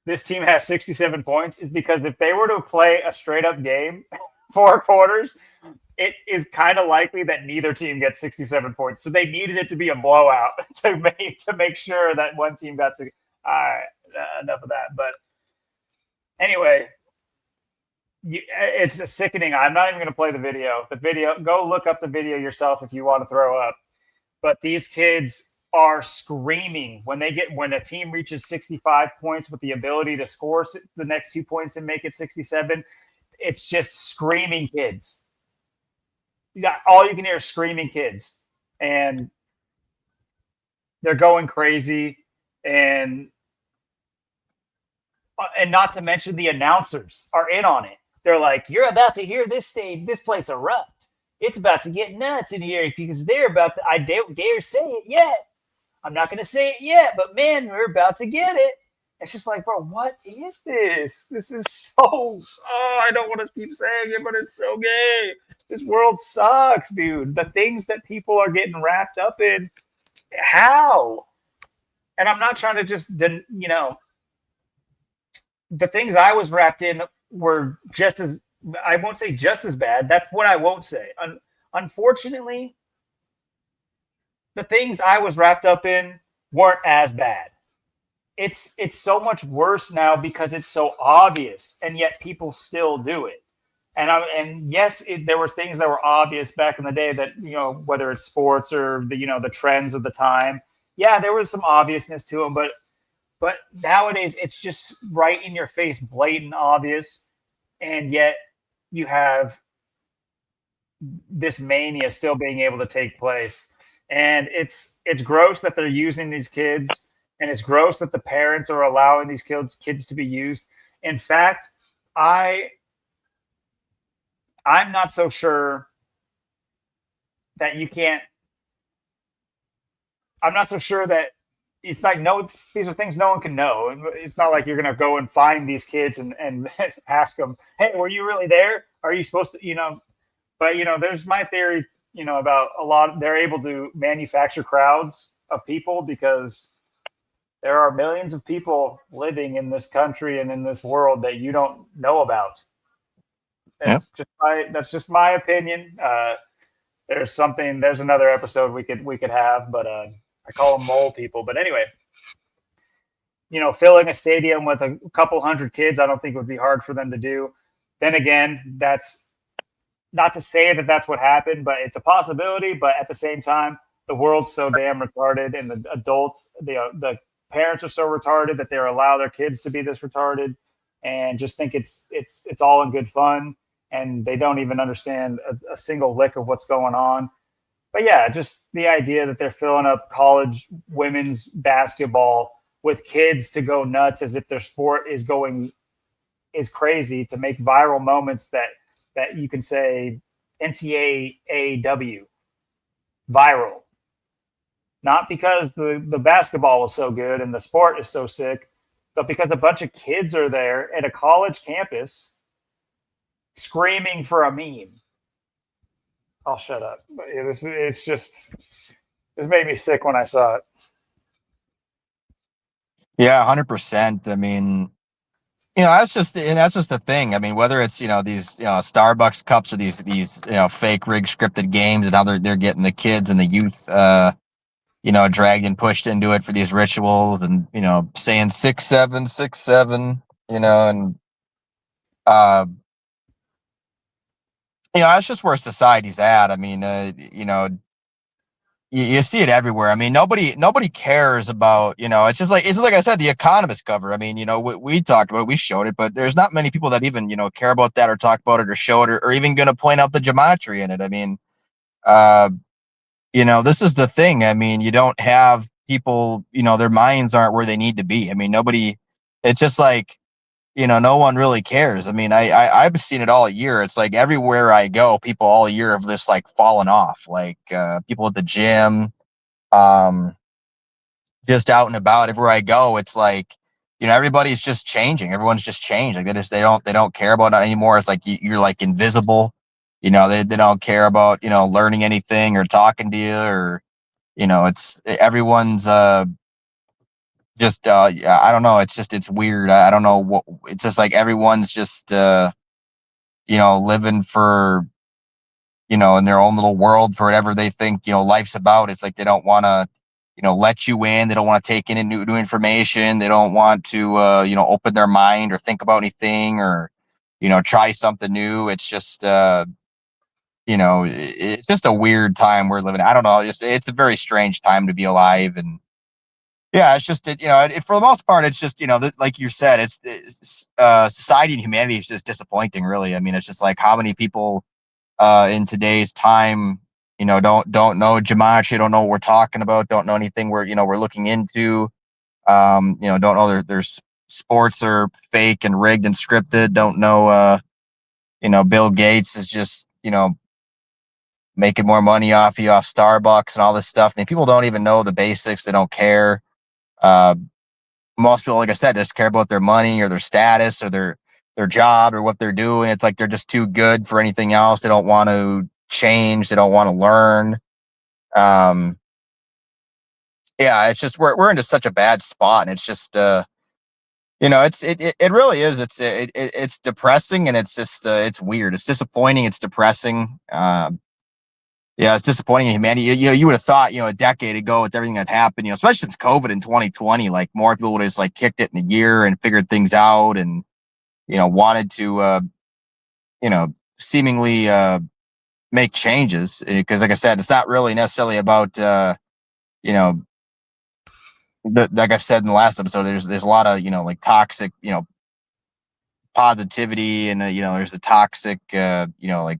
this team has 67 points is because if they were to play a straight-up game, 4 quarters, it is kind of likely that neither team gets 67 points. So they needed it to be a blowout to make sure that one team got to. All right, enough of that. But anyway, it's sickening. I'm not even going to play the video. Go look up the video yourself if you want to throw up. But these kids are screaming when a team reaches 65 points with the ability to score the next 2 points and make it 67. It's just screaming kids. All you can hear is screaming kids, and they're going crazy, and not to mention the announcers are in on it. They're like, "You're about to hear this place erupt. It's about to get nuts in here because they're about to." I don't dare say it yet. I'm not going to say it yet, but man, we're about to get it. It's just like, bro, what is this? This is so. Oh, I don't want to keep saying it, but it's so gay. This world sucks, dude. The things that people are getting wrapped up in, how? And I'm not trying to just, the things I was wrapped in were just as, I won't say just as bad. That's what I won't say. Unfortunately, the things I was wrapped up in weren't as bad. It's so much worse now because it's so obvious, and yet people still do it. And yes, there were things that were obvious back in the day that, whether it's sports or the trends of the time. Yeah, there was some obviousness to them, but nowadays it's just right in your face, blatant obvious, and yet you have this mania still being able to take place. And it's gross that they're using these kids, and it's gross that the parents are allowing these kids to be used. In fact, I'm not so sure that you can't. I'm not so sure that it's like these are things no one can know. It's not like you're gonna go and find these kids and ask them, hey, were you really there? Are you supposed to, But there's my theory, about a lot. They're able to manufacture crowds of people because there are millions of people living in this country and in this world that you don't know about. Yeah. That's just my opinion. There's another episode we could have, but I call them mole people. But anyway, filling a stadium with a couple hundred kids, I don't think would be hard for them to do. Then again, that's not to say that that's what happened, but it's a possibility. But at the same time, the world's so damn retarded, and the adults, the parents are so retarded that they allow their kids to be this retarded, and just think it's all in good fun, and they don't even understand a single lick of what's going on. But yeah, just the idea that they're filling up college women's basketball with kids to go nuts as if their sport is crazy, to make viral moments that you can say NCAAW viral. Not because the basketball was so good and the sport is so sick, but because a bunch of kids are there at a college campus screaming for a meme. I'll shut up. But yeah, this made me sick when I saw it. Yeah, 100%. I mean, that's just the thing. I mean, whether it's these Starbucks cups or these fake rig scripted games, and how they're getting the kids and the youth dragged and pushed into it for these rituals, and saying 6 7 6 7, and uh that's just where society's at. I mean, you see it everywhere. I mean, nobody cares about, it's just like I said, the Economist cover. I mean, we talked about it, we showed it, but there's not many people that even care about that or talk about it or show it, or even going to point out the gematria in it. I mean, uh, this is the thing. I mean, you don't have people, their minds aren't where they need to be. I mean, nobody. It's just like, no one really cares. I mean, I've seen it all year. It's like everywhere I go, people all year have just like fallen off. Like people at the gym, um, just out and about. Everywhere I go, it's like everybody's just changing. Everyone's just changed. Like they don't care about it anymore. It's like you're like invisible. They don't care about learning anything or talking to you, or it's everyone's just yeah, I don't know. It's weird. I don't know what. It's just like everyone's just living for in their own little world for whatever they think life's about. It's like they don't want to let you in. They don't want to take in new information. They don't want to open their mind or think about anything, or try something new. It's just it's just a weird time we're living. I don't know. It's a very strange time to be alive. And yeah, it's just for the most part, it's just like you said, it's society and humanity is just disappointing, really. I mean, it's just like how many people in today's time don't know gematria, don't know what we're talking about, don't know anything we're looking into, don't know there's sports are fake and rigged and scripted, don't know Bill Gates is just making more money off you off Starbucks and all this stuff. I mean, people don't even know the basics. They don't care. uh Most people, like I said, just care about their money or their status or their job or what they're doing. It's like they're just too good for anything else. They don't want to change. They don't want to learn. Um, yeah, it's just we're into such a bad spot, and it's just it really is. It's depressing, and it's just it's weird. It's disappointing. It's depressing. Yeah, it's disappointing in humanity. You would have thought, a decade ago with everything that happened, especially since COVID in 2020, like more people would have just like kicked it in a year and figured things out, and wanted to seemingly make changes. Because like I said, it's not really necessarily about you know like I've said in the last episode, there's a lot of like toxic positivity, and there's the toxic like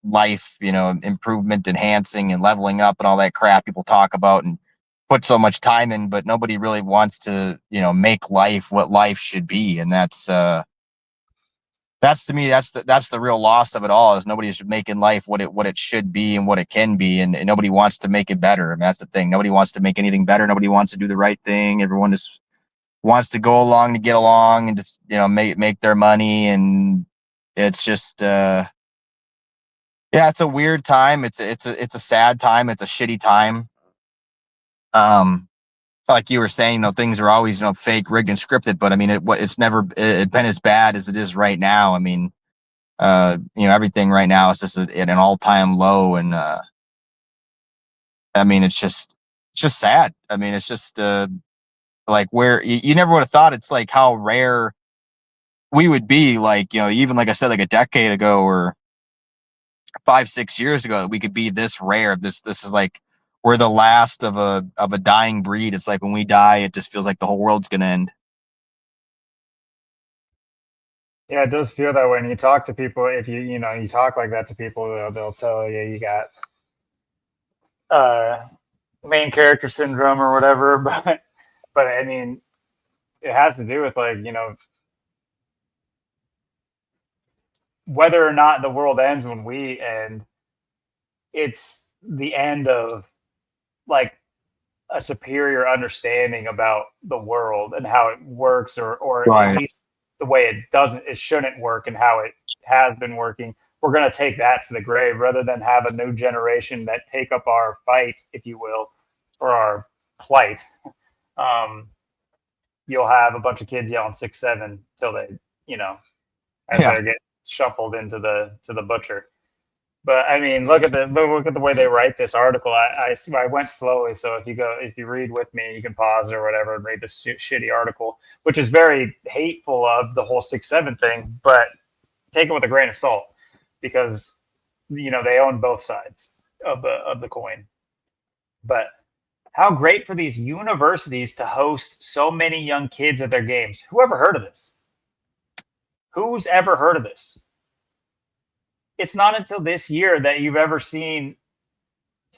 life, improvement, enhancing, and leveling up, and all that crap people talk about and put so much time in, but nobody really wants to, make life what life should be. And that's, That's to me, that's the real loss of it all, is nobody's making life what it should be and what it can be, and nobody wants to make it better. I mean, that's the thing. Nobody wants to make anything better. Nobody wants to do the right thing. Everyone just wants to go along to get along and just make their money, and it's just yeah, it's a weird time. It's a sad time. It's a shitty time. Like you were saying, things are always fake, rigged, and scripted. But I mean, it's never been as bad as it is right now. I mean, everything right now is just at an all-time low, and I mean, it's just sad. I mean, it's just like where you never would have thought, it's like how rare we would be, like, even like I said, like a decade ago or 5-6 years ago, that we could be this rare. This is like we're the last of a dying breed. It's like when we die, it just feels like the whole world's gonna end. Yeah, it does feel that way. And you talk to people, if you talk like that to people, they'll tell you you got uh, main character syndrome or whatever. But I mean, it has to do with like whether or not the world ends when we end. It's the end of like a superior understanding about the world and how it works, or at Right. least the way it shouldn't work and how it has been working. We're going to take that to the grave rather than have a new generation that take up our fight, if you will, or our plight. Um, you'll have a bunch of kids yelling 6-7 till they, as Yeah. they're getting shuffled into the butcher. But I mean, look at the way they write this article. I went slowly, so if you read with me, you can pause it or whatever and read this shitty article, which is very hateful of the whole 6-7 thing. But take it with a grain of salt, because they own both sides of the coin. But how great for these universities to host so many young kids at their games. Who ever heard of this? Who's ever heard of this? It's not until this year that you've ever seen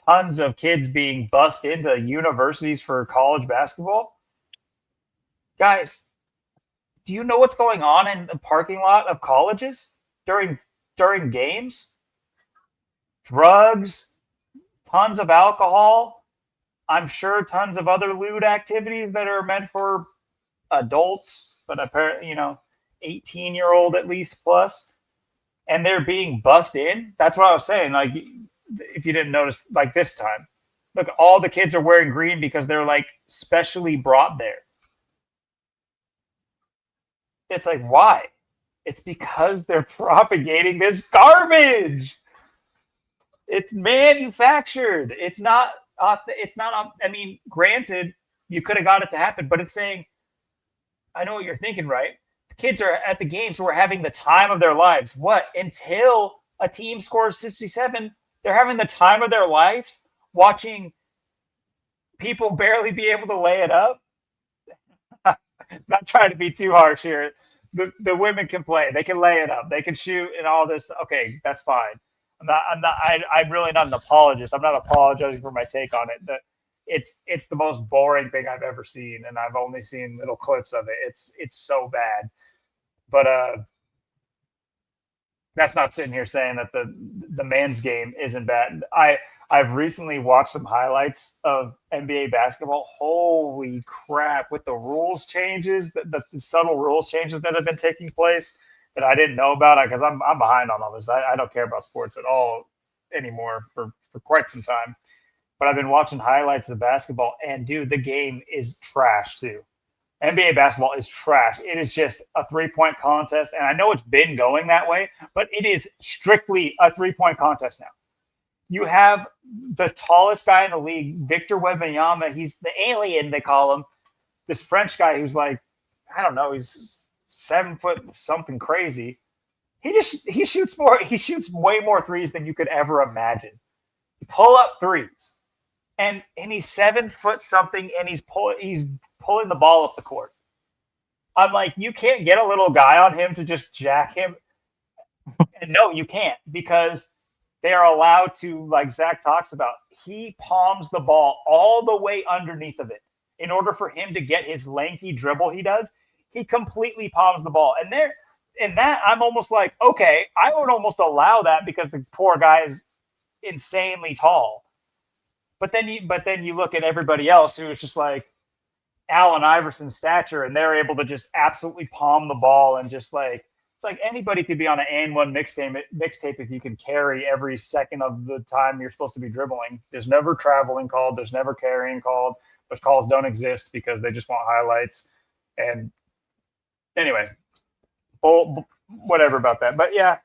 tons of kids being bussed into universities for college basketball. Guys, do you know what's going on in the parking lot of colleges during games? Drugs, tons of alcohol. I'm sure tons of other lewd activities that are meant for adults, but apparently, 18-year-old at least plus, and they're being bussed in. That's what I was saying. Like, if you didn't notice, like this time, look, all the kids are wearing green because they're like specially brought there. It's like, why? It's because they're propagating this garbage. It's manufactured. It's not. It's not. I mean, granted, you could have got it to happen, but it's saying, I know what you're thinking, right? The kids are at the games who are having the time of their lives. What? Until a team scores 67, they're having the time of their lives watching people barely be able to lay it up. Not trying to be too harsh here. The women can play. They can lay it up. They can shoot and all this. Okay, that's fine. I'm really not an apologist. I'm not apologizing for my take on it. It's the most boring thing I've ever seen, and I've only seen little clips of it. It's so bad. But that's not sitting here saying that the men's game isn't bad. I've recently watched some highlights of NBA basketball. Holy crap! With the rules changes, the subtle rules changes that have been taking place that I didn't know about, because I'm behind on all this. I don't care about sports at all anymore for quite some time. But I've been watching highlights of basketball, and dude, the game is trash too. NBA basketball is trash. It is just a 3-point contest. And I know it's been going that way, but it is strictly a 3-point contest now. You have the tallest guy in the league, Victor Wembanyama. He's the alien, they call him. This French guy who's like, I don't know, he's 7 foot something crazy. He shoots way more threes than you could ever imagine. Pull up threes. And he's 7 foot something, and he's pulling the ball up the court. I'm like, you can't get a little guy on him to just jack him. And no, you can't, because they are allowed to, like Zach talks about, he palms the ball all the way underneath of it. In order for him to get his lanky dribble he does, he completely palms the ball. And in that, I'm almost like, okay, I would almost allow that because the poor guy is insanely tall. But then you look at everybody else who is just like Allen Iverson's stature, and they're able to just absolutely palm the ball and just like it's like anybody could be on an and one mixtape if you can carry every second of the time you're supposed to be dribbling. There's never traveling called. There's never carrying called. Those calls don't exist because they just want highlights. And anyway, whatever about that. But yeah,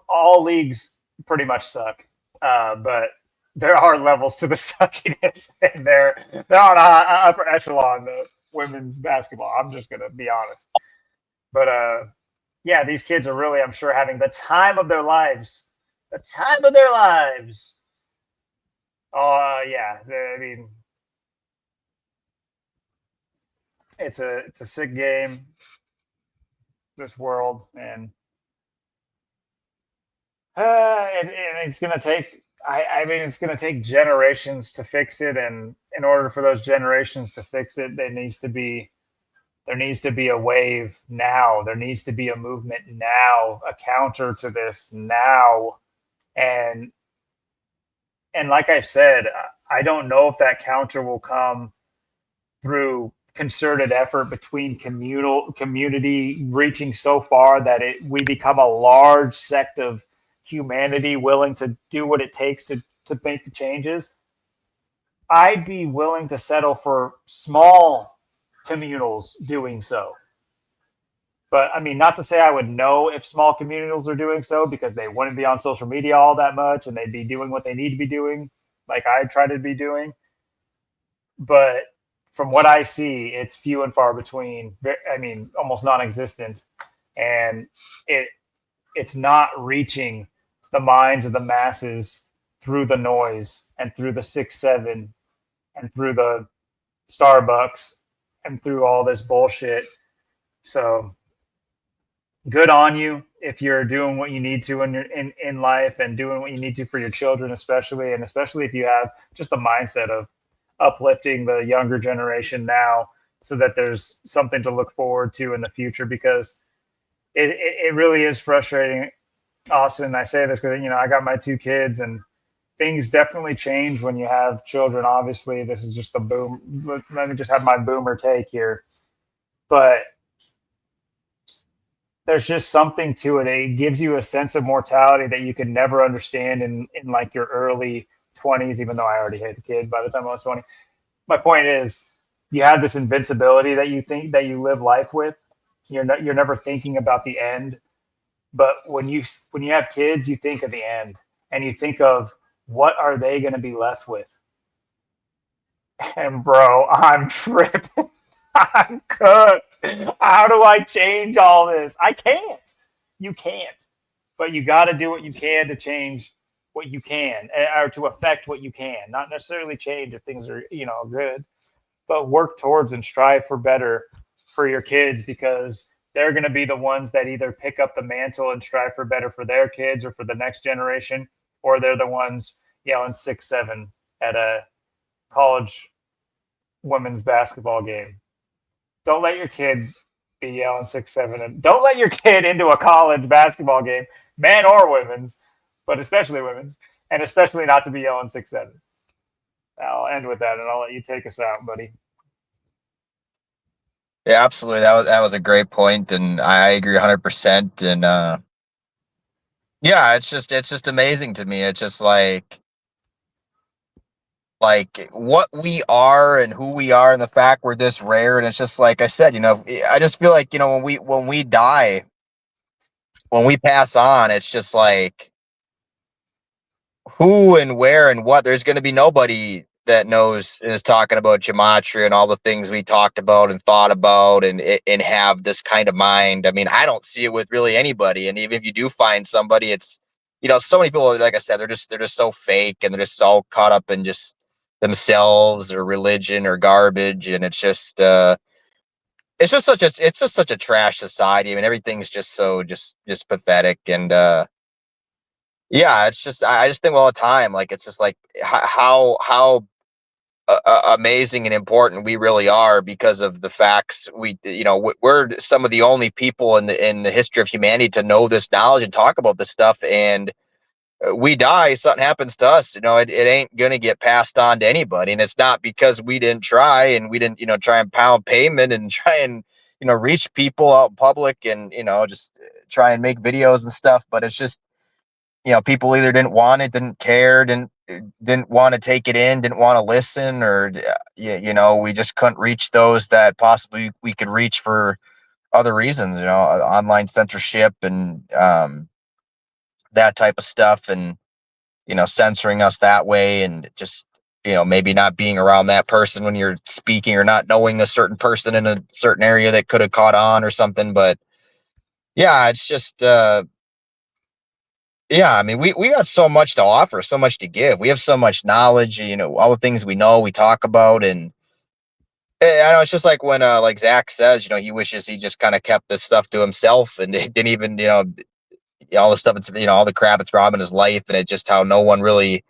all leagues pretty much suck. But there are levels to the suckiness, and they're on a upper echelon of women's basketball. I'm just gonna be honest. But yeah, these kids are really, I'm sure, having the time of their lives. The time of their lives. Oh yeah, I mean, it's a sick game. This world, and it's gonna take. I mean, it's gonna take generations to fix it, and in order for those generations to fix it, there needs to be a wave now. There needs to be a movement now, a counter to this now, and like I said, I don't know if that counter will come through concerted effort between community reaching so far that we become a large sect of humanity willing to do what it takes to make the changes. I'd be willing to settle for small communals doing so. But I mean, not to say I would know if small communals are doing so because they wouldn't be on social media all that much and they'd be doing what they need to be doing, like I try to be doing. But from what I see, it's few and far between. I mean, almost non-existent, and it it's not reaching the minds of the masses through the noise and through the 6-7 and through the Starbucks and through all this bullshit. So good on you if you're doing what you need to in life and doing what you need to for your children, especially, and especially if you have just the mindset of uplifting the younger generation now so that there's something to look forward to in the future, because it really is frustrating, Austin. I say this because I got my two kids, and things definitely change when you have children. Obviously, this is just the boom. Let me just have my boomer take here, but there's just something to it. It gives you a sense of mortality that you could never understand in like your early 20s, even though I already had a kid by the time I was 20. My point is, you have this invincibility that you think that you live life with. You're never thinking about the end. But when you have kids, you think of the end, and you think of what are they going to be left with. And bro, I'm tripping. I'm cooked. How do I change all this? I can't. You can't. But you got to do what you can to change what you can, or to affect what you can. Not necessarily change if things are good, but work towards and strive for better for your kids, because they're going to be the ones that either pick up the mantle and strive for better for their kids or for the next generation, or they're the ones yelling 6-7 at a college women's basketball game. Don't let your kid be yelling 6-7, and don't let your kid into a college basketball game, men or women's, but especially women's, and especially not to be yelling 6-7. I'll end with that, and I'll let you take us out, buddy. Yeah, absolutely. That was a great point, and I agree 100%. And yeah, it's just amazing to me. It's just like what we are and who we are, and the fact we're this rare. And it's just like I said, I just feel like when we die, when we pass on, it's just like who and where and what. There's going to be nobody that knows is talking about gematria and all the things we talked about and thought about, and have this kind of mind. I mean, I don't see it with really anybody. And even if you do find somebody, it's so many people, like I said, they're just so fake, and they're just so caught up in just themselves or religion or garbage. And it's just such a trash society. I mean, everything's just so just pathetic. And yeah, it's just I just think all the time, like it's just like how amazing and important we really are because of the facts we're some of the only people in the history of humanity to know this knowledge and talk about this stuff. And we die, something happens to us, it ain't gonna get passed on to anybody. And it's not because we didn't try and we didn't try and pound pavement and try and reach people out in public and just try and make videos and stuff. But it's just people either didn't want it, didn't care, didn't want to take it in, didn't want to listen, or we just couldn't reach those that possibly we could reach for other reasons, online censorship and that type of stuff, and censoring us that way, and just maybe not being around that person when you're speaking, or not knowing a certain person in a certain area that could have caught on or something. But yeah, it's just yeah, I mean, we got so much to offer, so much to give. We have so much knowledge, all the things we know, we talk about. And I know it's just like when like Zach says, he wishes he just kind of kept this stuff to himself and it didn't even, all the stuff it's all the crap it's brought in his life, and it just how no one really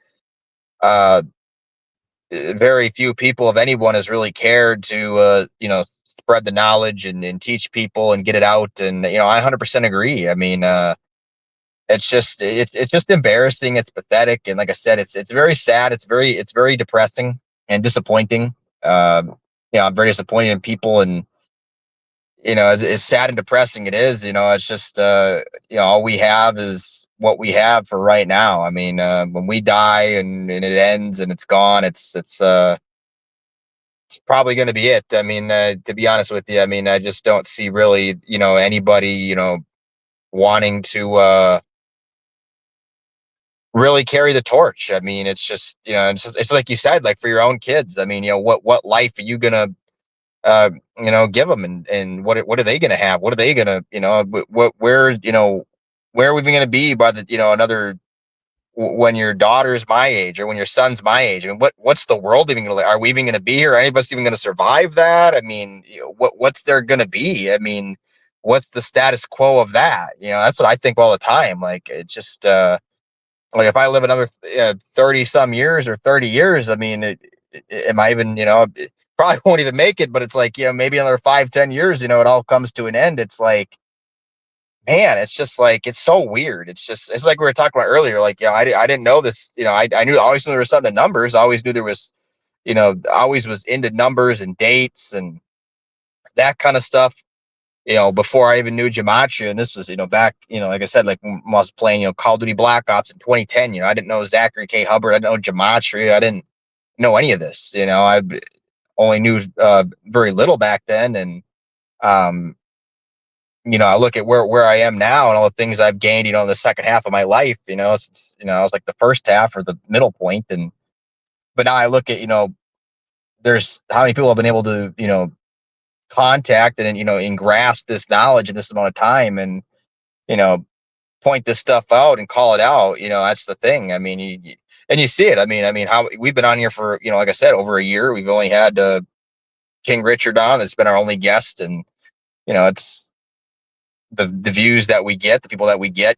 uh very few people, if anyone, has really cared to spread the knowledge and teach people and get it out. And I 100% agree. I mean, it's just embarrassing, it's pathetic, and like I said, it's very sad, it's very depressing and disappointing. I'm very disappointed in people. And as sad and depressing it is, it's just all we have is what we have for right now. I mean, when we die and it ends and it's gone, it's probably going to be it. I mean, to be honest with you, I mean, I just don't see really anybody wanting to really carry the torch. I mean, it's just it's like you said, like for your own kids. I mean, what life are you gonna give them, and what are they gonna have? What are they gonna where where are we gonna be by the another when your daughter's my age or when your son's my age? I mean, what's the world even gonna, are we even gonna be here? Are any of us even gonna survive that? I mean, what's there gonna be? I mean, what's the status quo of that? That's what I think all the time. Like, it just like if I live another 30 some years or 30 years, I mean, am I even, probably won't even make it, but it's like, maybe another 5, 10 years, it all comes to an end. It's like, man, it's just like, it's so weird. It's like we were talking about earlier. Like, I didn't know this, I always knew there was something to numbers. I always knew there was, I always was into numbers and dates and that kind of stuff, before I even knew gematria. And this was, back, like I said, like when I was playing, Call of Duty Black Ops in 2010. I didn't know Zachary K. Hubbard. I didn't know gematria. I didn't know any of this. I only knew very little back then. And, I look at where I am now and all the things I've gained, in the second half of my life, I was like the first half or the middle point. And, but now I look at, there's how many people have been able to, contact and and grasp this knowledge in this amount of time, and you know point this stuff out and call it out. That's the thing. I mean, and you see it. I mean how we've been on here for, like I said, over a year. We've only had King Richard on. It's been our only guest. And it's the views that we get, the people that we get,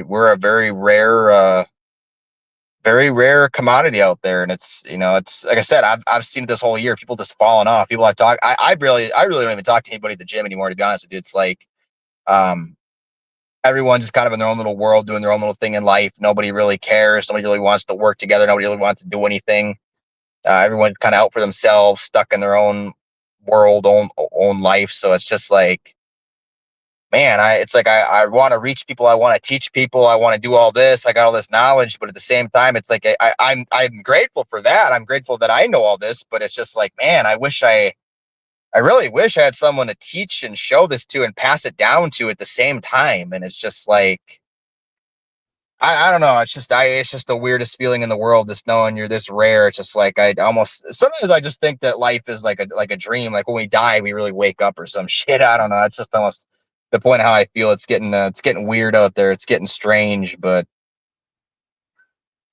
we're a very rare commodity out there. And it's like I said, I've seen it this whole year. People just falling off. People I talk, I really don't even talk to anybody at the gym anymore, to be honest with you. It's like, um, everyone's just kind of in their own little world, doing their own little thing in life. Nobody really cares. Nobody really wants to work together. Nobody really wants to do anything. Everyone's kind of out for themselves, stuck in their own world, own life. So it's just like, man, it's like I want to reach people. I want to teach people. I want to do all this. I got all this knowledge, but at the same time, it's like I'm grateful for that. I'm grateful that I know all this, but it's just like, man, I really wish I had someone to teach and show this to and pass it down to at the same time. And it's just like, I don't know. It's just the weirdest feeling in the world, just knowing you're this rare. It's just like, sometimes I just think that life is like a dream. Like when we die, we really wake up or some shit. I don't know. It's just almost the point of how I feel. It's getting weird out there. It's getting strange, but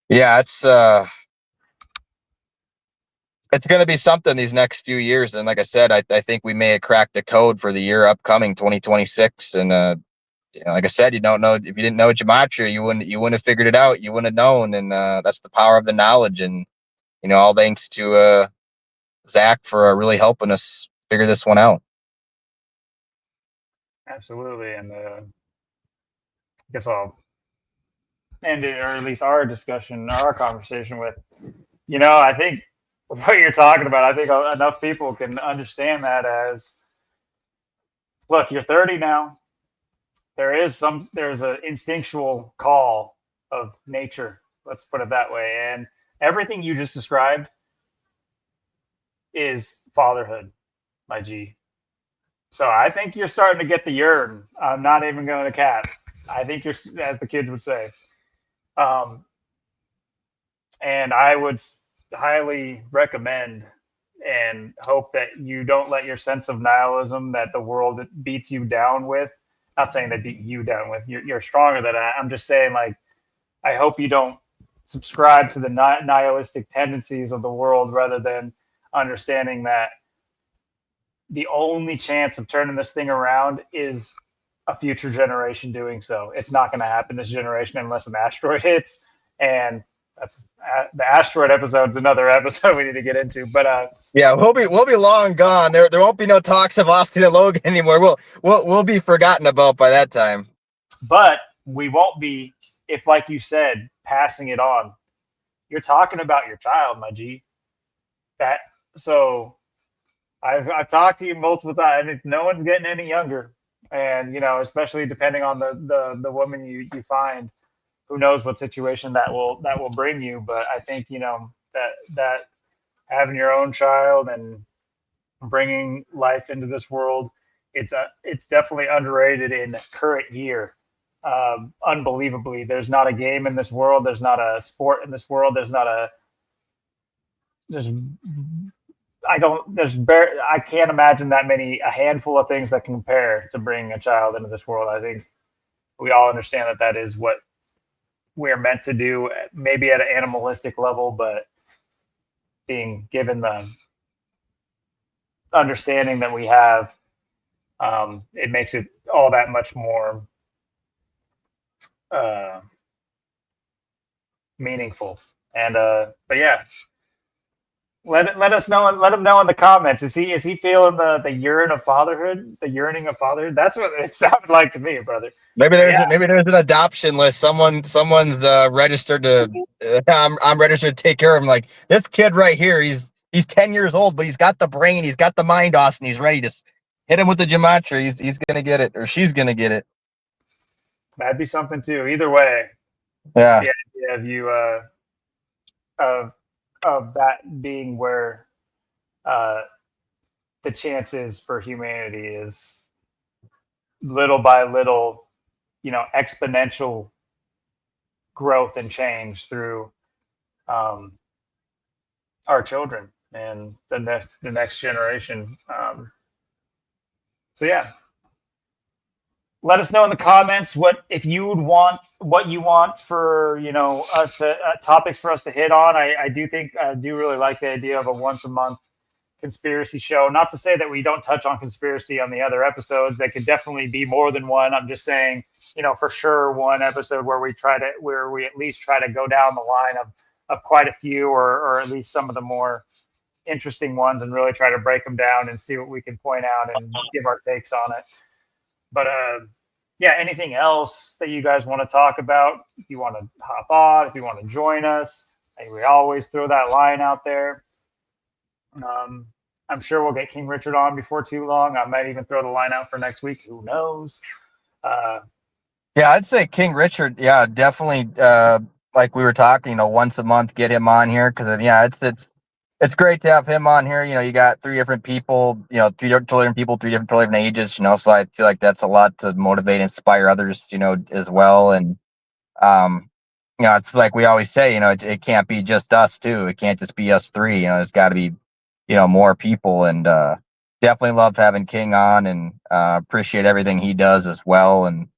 yeah, it's going to be something these next few years. And like I said, I think we may have cracked the code for the year upcoming 2026. And, like I said, you don't know, if you didn't know gematria, you wouldn't have figured it out. You wouldn't have known. And, that's the power of the knowledge. And, all thanks to Zach for really helping us figure this one out. Absolutely. And I guess I'll end it, or at least our discussion, our conversation with, I think what you're talking about, I think enough people can understand that as, look, you're 30 now. There's an instinctual call of nature. Let's put it that way. And everything you just described is fatherhood, my G. So I think you're starting to get the yearn. I'm not even going to cap. I think you're, as the kids would say. And I would highly recommend and hope that you don't let your sense of nihilism that the world beats you down with. Not saying they beat you down with. You're stronger than that. I'm just saying, like, I hope you don't subscribe to the nihilistic tendencies of the world rather than understanding that the only chance of turning this thing around is a future generation doing so. It's not going to happen this generation unless an asteroid hits, and that's the asteroid episode's another episode we need to get into. But yeah, we'll be long gone. There won't be no talks of Austin and Logan anymore. We'll be forgotten about by that time. But we won't be if, like you said, passing it on. You're talking about your child, my G. So I've talked to you multiple times. No one's getting any younger, and especially depending on the woman you find, who knows what situation that will bring you. But I think that having your own child and bringing life into this world, it's definitely underrated in the current year. Unbelievably, there's not a game in this world. There's not a sport in this world. I can't imagine a handful of things that can compare to bring a child into this world. I think we all understand that is what we're meant to do, maybe at an animalistic level, but being given the understanding that we have, it makes it all that much more meaningful. And but yeah, let us know. Let him know in the comments. Is he feeling the yearning of fatherhood? The yearning of fatherhood. That's what it sounded like to me, brother. Maybe there's an adoption list. Someone's registered to. I'm registered to take care of him. Like, this kid right here. He's 10 years old, but he's got the brain. He's got the mind, Austin. He's ready to hit him with the gematria. He's gonna get it, or she's gonna get it. That'd be something too. Either way, yeah. The idea of you of that being where the chances for humanity is little by little, exponential growth and change through our children and the next generation. So yeah, let us know in the comments what you want for us to topics for us to hit on. I do really like the idea of a once a month conspiracy show. Not to say that we don't touch on conspiracy on the other episodes. There could definitely be more than one. I'm just saying, for sure, one episode where we at least try to go down the line of quite a few, or at least some of the more interesting ones, and really try to break them down and see what we can point out and give our takes on it. But yeah, anything else that you guys want to talk about? If you want to hop on, if you want to join us, we always throw that line out there. I'm sure we'll get King Richard on before too long. I might even throw the line out for next week. Who knows? Yeah, I'd say King Richard. Yeah, definitely. Like we were talking, once a month, get him on here, because yeah, it's great to have him on here. You got three different people, three different people, three different ages. So I feel like that's a lot to motivate, inspire others, as well. And it's like we always say, it can't be just us two. It can't just be us three. It's got to be, more people. And definitely love having King on, and appreciate everything he does as well. And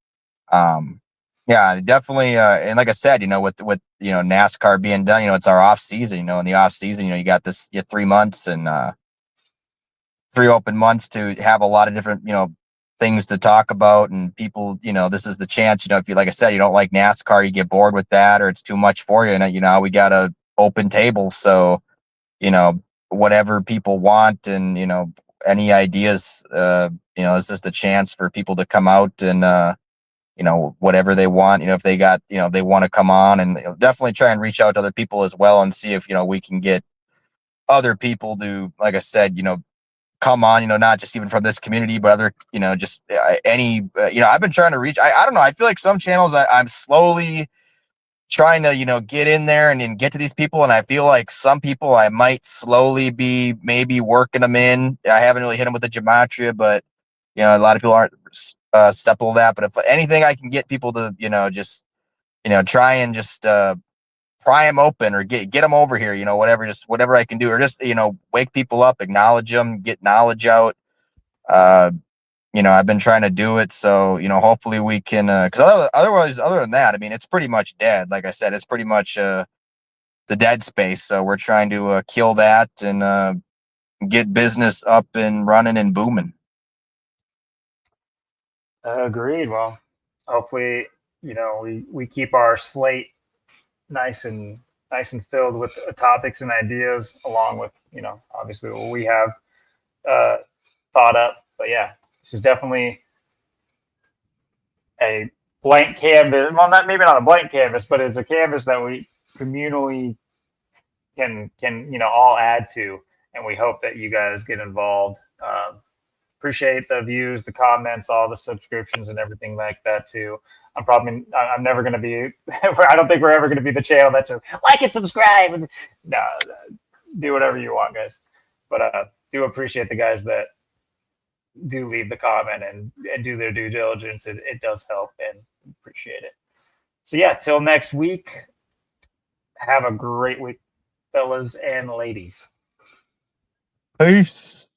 yeah, definitely. And like I said, with NASCAR being done, it's our off season. In the off season, you got this 3 months and 3 open months to have a lot of different things to talk about, and people. This is the chance. If you, like I said, you don't like NASCAR, you get bored with that, or it's too much for you, and we got a open table. So whatever people want, and any ideas. It's just a chance for people to come out and whatever they want. If they got they want to come on, and definitely try and reach out to other people as well, and see if we can get other people to, like I said, come on, not just even from this community, but other, just any, I've been trying to reach, I don't know. I feel like some channels I'm slowly trying to, get in there and get to these people. And I feel like some people I might slowly be maybe working them in. I haven't really hit them with the gematria, but, a lot of people aren't supple that. But if anything, I can get people to, just, try and just, pry them open, or get them over here, whatever I can do, or just, wake people up, acknowledge them, get knowledge out. I've been trying to do it. So, hopefully we can, cause otherwise, other than that, I mean, it's pretty much dead. Like I said, it's pretty much, the dead space. So we're trying to, kill that and, get business up and running and booming. Agreed. Well, hopefully, we keep our slate nice and filled with topics and ideas, along with obviously what we have uh, thought up. But yeah, this is definitely a blank canvas. Well, not maybe not a blank canvas, but it's a canvas that we communally can all add to, and we hope that you guys get involved. Appreciate the views, the comments, all the subscriptions, and everything like that too. I'm never going to be. I don't think we're ever going to be the channel that just like and subscribe. And no, do whatever you want, guys. But do appreciate the guys that do leave the comment and do their due diligence. It does help, and appreciate it. So yeah, till next week. Have a great week, fellas and ladies. Peace.